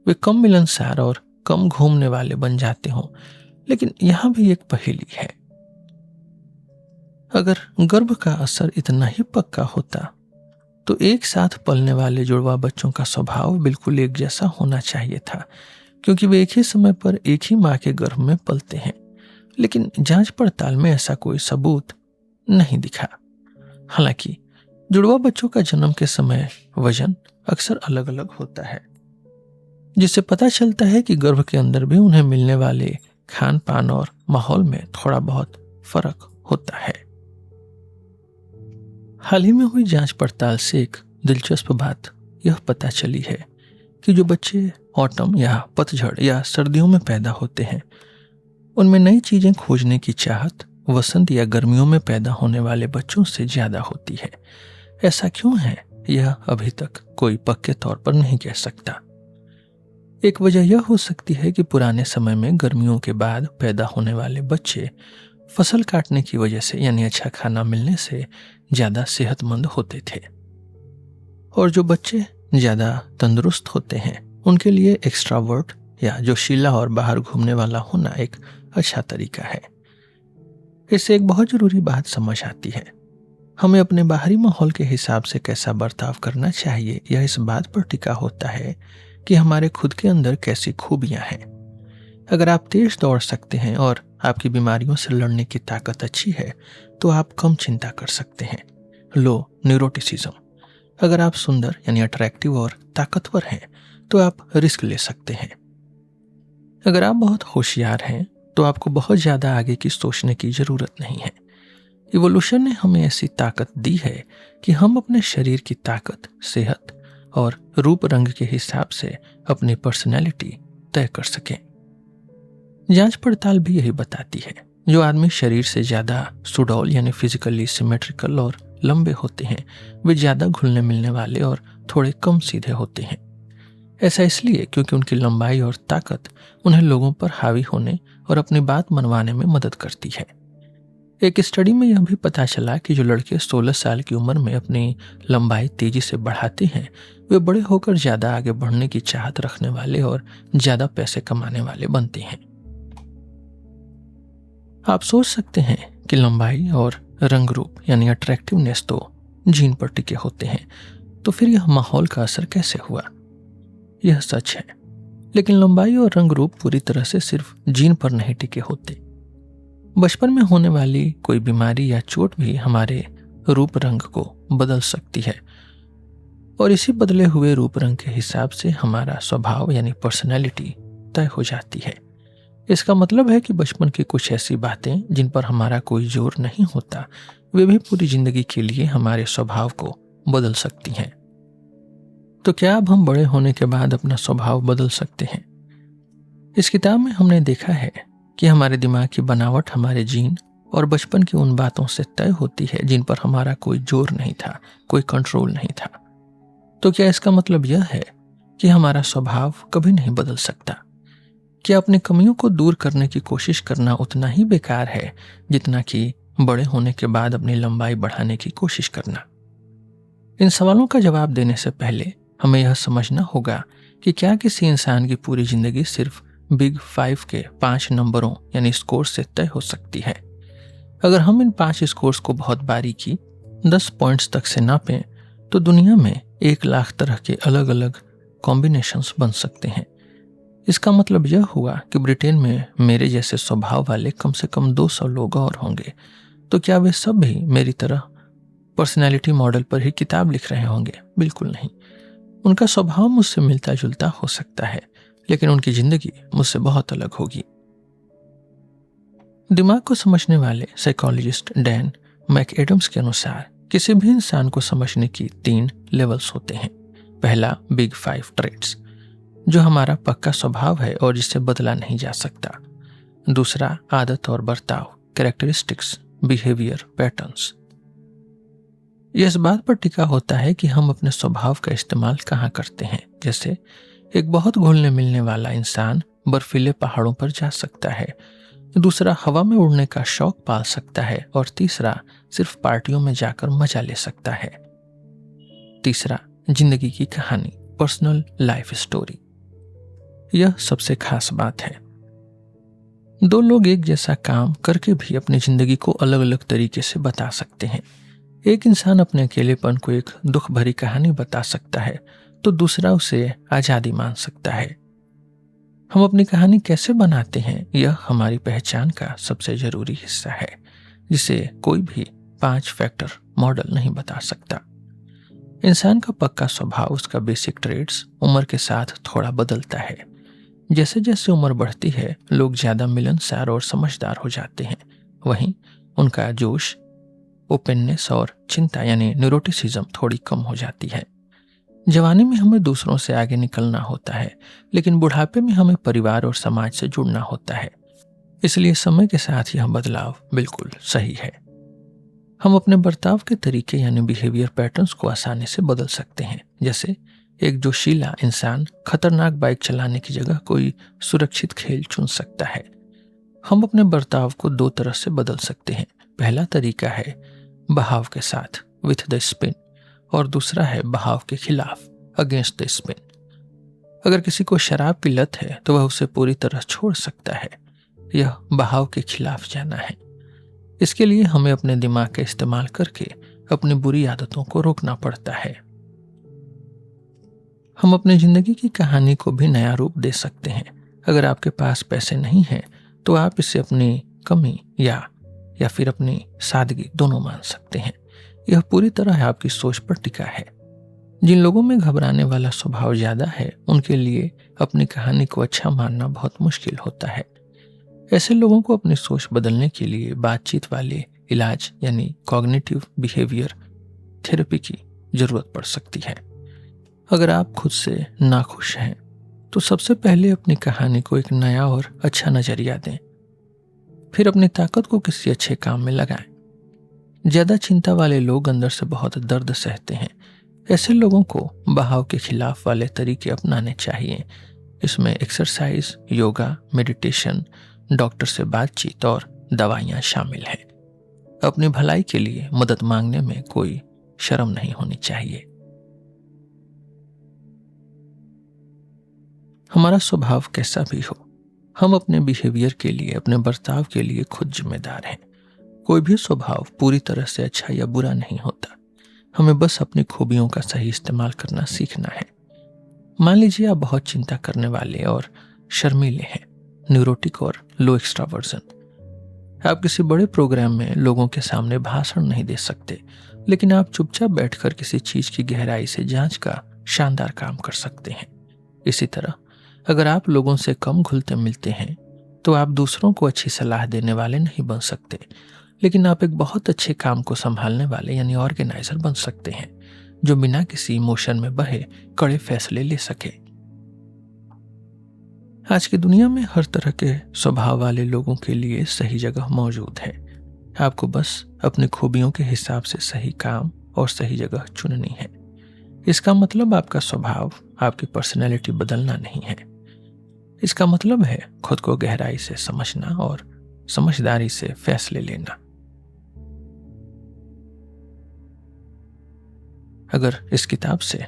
वे कम मिलनसार और कम घूमने वाले बन जाते हों। लेकिन यहां भी एक पहेली है। अगर गर्भ का असर इतना ही पक्का होता तो एक साथ पलने वाले जुड़वा बच्चों का स्वभाव बिल्कुल एक जैसा होना चाहिए था, क्योंकि वे एक ही समय पर एक ही माँ के गर्भ में पलते हैं। लेकिन जांच पड़ताल में ऐसा कोई सबूत नहीं दिखा। हालांकि जुड़वा बच्चों का जन्म के समय वजन अक्सर अलग अलग होता है, जिससे पता चलता है कि गर्भ के अंदर भी उन्हें मिलने वाले खान पान और माहौल में थोड़ा बहुत फर्क होता है। हाल ही में हुई जांच पड़ताल से एक दिलचस्प बात यह पता चली है कि जो बच्चे ऑटम या पतझड़ या सर्दियों में पैदा होते हैं उनमें नई चीजें खोजने की चाहत वसंत या गर्मियों में पैदा होने वाले बच्चों से ज्यादा होती है। ऐसा क्यों है, यह अभी तक कोई पक्के तौर पर नहीं कह सकता। एक वजह यह हो सकती है कि पुराने समय में गर्मियों के बाद पैदा होने वाले बच्चे फसल काटने की वजह से यानी अच्छा खाना मिलने से ज्यादा सेहतमंद होते थे, और जो बच्चे ज्यादा तंदुरुस्त होते हैं उनके लिए एक्स्ट्रावर्ट या जोशीला और बाहर घूमने वाला होना एक अच्छा तरीका है। इससे एक बहुत जरूरी बात समझ आती है, हमें अपने बाहरी माहौल के हिसाब से कैसा बर्ताव करना चाहिए यह इस बात पर टिका होता है कि हमारे खुद के अंदर कैसी खूबियां हैं। अगर आप तेज दौड़ सकते हैं और आपकी बीमारियों से लड़ने की ताकत अच्छी है तो आप कम चिंता कर सकते हैं, लो न्यूरोटिसिज्म। अगर आप सुंदर यानी अट्रैक्टिव और ताकतवर हैं तो आप रिस्क ले सकते हैं। अगर आप बहुत होशियार हैं तो आपको बहुत ज्यादा आगे की सोचने की जरूरत नहीं है। इवोल्यूशन ने हमें ऐसी ताकत दी है कि हम अपने शरीर की ताकत, सेहत और रूप रंग के हिसाब से अपनी पर्सनैलिटी तय कर सकें। जांच पड़ताल भी यही बताती है, जो आदमी शरीर से ज्यादा सुडौल यानी फिजिकली सिमेट्रिकल और लंबे होते हैं वे ज्यादा घुलने मिलने वाले और थोड़े कम सीधे होते हैं। ऐसा इसलिए क्योंकि उनकी लंबाई और ताकत उन्हें लोगों पर हावी होने और अपनी बात मनवाने में मदद करती है। एक स्टडी में यह भी पता चला कि जो लड़के 16 साल की उम्र में अपनी लंबाई तेजी से बढ़ाते हैं वे बड़े होकर ज्यादा आगे बढ़ने की चाहत रखने वाले और ज्यादा पैसे कमाने वाले बनते हैं। आप सोच सकते हैं कि लंबाई और रंग रूप यानी अट्रैक्टिवनेस तो जीन पर टिके होते हैं, तो फिर यह माहौल का असर कैसे हुआ? यह सच है, लेकिन लंबाई और रंग रूप पूरी तरह से सिर्फ जीन पर नहीं टिके होते। बचपन में होने वाली कोई बीमारी या चोट भी हमारे रूप रंग को बदल सकती है और इसी बदले हुए रूप रंग के हिसाब से हमारा स्वभाव यानी पर्सनैलिटी तय हो जाती है। इसका मतलब है कि बचपन की कुछ ऐसी बातें जिन पर हमारा कोई जोर नहीं होता, वे भी पूरी जिंदगी के लिए हमारे स्वभाव को बदल सकती हैं। तो क्या अब हम बड़े होने के बाद अपना स्वभाव बदल सकते हैं? इस किताब में हमने देखा है कि हमारे दिमाग की बनावट हमारे जीन और बचपन की उन बातों से तय होती है जिन पर हमारा कोई जोर नहीं था, कोई कंट्रोल नहीं था। तो क्या इसका मतलब यह है कि हमारा स्वभाव कभी नहीं बदल सकता? क्या अपनी कमियों को दूर करने की कोशिश करना उतना ही बेकार है जितना कि बड़े होने के बाद अपनी लंबाई बढ़ाने की कोशिश करना? इन सवालों का जवाब देने से पहले हमें यह समझना होगा कि क्या किसी इंसान की पूरी जिंदगी सिर्फ बिग 5 के 5 नंबरों यानी स्कोर से तय हो सकती है। अगर हम इन 5 स्कोर्स को बहुत बारीकी 10 पॉइंट्स तक से नापें तो दुनिया में 1 लाख तरह के अलग अलग कॉम्बिनेशंस बन सकते हैं। इसका मतलब यह हुआ कि ब्रिटेन में मेरे जैसे स्वभाव वाले कम से कम 200 लोग और होंगे। तो क्या वे सब भी मेरी तरह पर्सनैलिटी मॉडल पर ही किताब लिख रहे होंगे? बिल्कुल नहीं। उनका स्वभाव मुझसे मिलता जुलता हो सकता है, लेकिन उनकी जिंदगी मुझसे बहुत अलग होगी। दिमाग को समझने वाले साइकोलॉजिस्ट डैन मैकएडम्स के अनुसार किसी भी इंसान को समझने की 3 लेवल्स होते हैं। पहला, बिग 5 ट्रेट्स, जो हमारा पक्का स्वभाव है और जिसे बदला नहीं जा सकता। दूसरा, आदत और बर्ताव, कैरेक्टरिस्टिक्स, बिहेवियर पैटर्न्स। यह इस बात पर टिका होता है कि हम अपने स्वभाव का इस्तेमाल कहाँ करते हैं। जैसे एक बहुत घुलने मिलने वाला इंसान बर्फीले पहाड़ों पर जा सकता है, दूसरा हवा में उड़ने का शौक पाल सकता है और तीसरा सिर्फ पार्टियों में जाकर मजा ले सकता है। तीसरा, जिंदगी की कहानी, पर्सनल लाइफ स्टोरी। यह सबसे खास बात है। 2 लोग एक जैसा काम करके भी अपनी जिंदगी को अलग अलग तरीके से बता सकते हैं। एक इंसान अपने अकेलेपन को एक दुख भरी कहानी बता सकता है तो दूसरा उसे आजादी मान सकता है। हम अपनी कहानी कैसे बनाते हैं, यह हमारी पहचान का सबसे जरूरी हिस्सा है, जिसे कोई भी 5 फैक्टर मॉडल नहीं बता सकता। इंसान का पक्का स्वभाव, उसका बेसिक ट्रेड्स उम्र के साथ थोड़ा बदलता है। जैसे जैसे उम्र बढ़ती है लोग ज्यादा मिलनसार और समझदार हो जाते हैं, वहीं उनका जोश, ओपननेस और चिंता यानी न्यूरोटिसिज्म थोड़ी कम हो जाती है। जवानी में हमें दूसरों से आगे निकलना होता है, लेकिन बुढ़ापे में हमें परिवार और समाज से जुड़ना होता है। इसलिए समय के साथ यह बदलाव बिल्कुल सही है। हम अपने बर्ताव के तरीके यानी बिहेवियर पैटर्न्स को आसानी से बदल सकते हैं। जैसे एक जोशीला इंसान खतरनाक बाइक चलाने की जगह कोई सुरक्षित खेल चुन सकता है। हम अपने बर्ताव को 2 तरह से बदल सकते हैं। पहला तरीका है बहाव के साथ, विथ द स्पिन, और दूसरा है बहाव के खिलाफ, अगेंस्ट द स्पिन। अगर किसी को शराब की लत है तो वह उसे पूरी तरह छोड़ सकता है। यह बहाव के खिलाफ जाना है। इसके लिए हमें अपने दिमाग का इस्तेमाल करके अपनी बुरी आदतों को रोकना पड़ता है। हम अपनी जिंदगी की कहानी को भी नया रूप दे सकते हैं। अगर आपके पास पैसे नहीं हैं तो आप इसे अपनी कमी या फिर अपनी सादगी दोनों मान सकते हैं। यह पूरी तरह आपकी सोच पर टिका है। जिन लोगों में घबराने वाला स्वभाव ज्यादा है उनके लिए अपनी कहानी को अच्छा मानना बहुत मुश्किल होता है। ऐसे लोगों को अपनी सोच बदलने के लिए बातचीत वाले इलाज यानी कॉग्निटिव बिहेवियर थेरेपी की जरूरत पड़ सकती है। अगर आप खुद से नाखुश हैं तो सबसे पहले अपनी कहानी को एक नया और अच्छा नजरिया दें, फिर अपनी ताकत को किसी अच्छे काम में लगाएं। ज्यादा चिंता वाले लोग अंदर से बहुत दर्द सहते हैं। ऐसे लोगों को बहाव के खिलाफ वाले तरीके अपनाने चाहिए। इसमें एक्सरसाइज, योगा, मेडिटेशन, डॉक्टर से बातचीत और दवाइयां शामिल हैं। अपनी भलाई के लिए मदद मांगने में कोई शर्म नहीं होनी चाहिए। हमारा स्वभाव कैसा भी हो, हम अपने बिहेवियर के लिए, अपने बर्ताव के लिए खुद जिम्मेदार हैं। कोई भी स्वभाव पूरी तरह से अच्छा या बुरा नहीं होता। हमें बस अपनी खूबियों का सही इस्तेमाल करना सीखना है। मान लीजिए आप बहुत चिंता करने वाले और शर्मीले हैं, न्यूरोटिक और लो एक्स्ट्रावर्जन। आप किसी बड़े प्रोग्राम में लोगों के सामने भाषण नहीं दे सकते, लेकिन आप चुपचाप बैठकर किसी चीज की गहराई से जांच का शानदार काम कर सकते हैं। इसी तरह अगर आप लोगों से कम घुलते मिलते हैं तो आप दूसरों को अच्छी सलाह देने वाले नहीं बन सकते, लेकिन आप एक बहुत अच्छे काम को संभालने वाले यानी ऑर्गेनाइजर बन सकते हैं, जो बिना किसी इमोशन में बहे कड़े फैसले ले सके। आज की दुनिया में हर तरह के स्वभाव वाले लोगों के लिए सही जगह मौजूद है। आपको बस अपनी खूबियों के हिसाब से सही काम और सही जगह चुननी है। इसका मतलब आपका स्वभाव, आपकी पर्सनैलिटी बदलना नहीं है। इसका मतलब है खुद को गहराई से समझना और समझदारी से फैसले लेना। अगर इस किताब से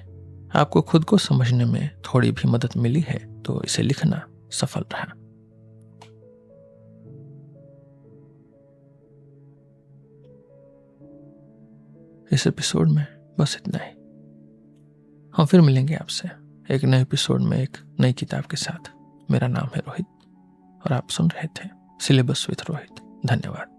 आपको खुद को समझने में थोड़ी भी मदद मिली है तो इसे लिखना सफल रहा। इस एपिसोड में बस इतना ही। हम फिर मिलेंगे आपसे एक नए एपिसोड में एक नई किताब के साथ। मेरा नाम है रोहित और आप सुन रहे थे सिलेबस विद रोहित। धन्यवाद।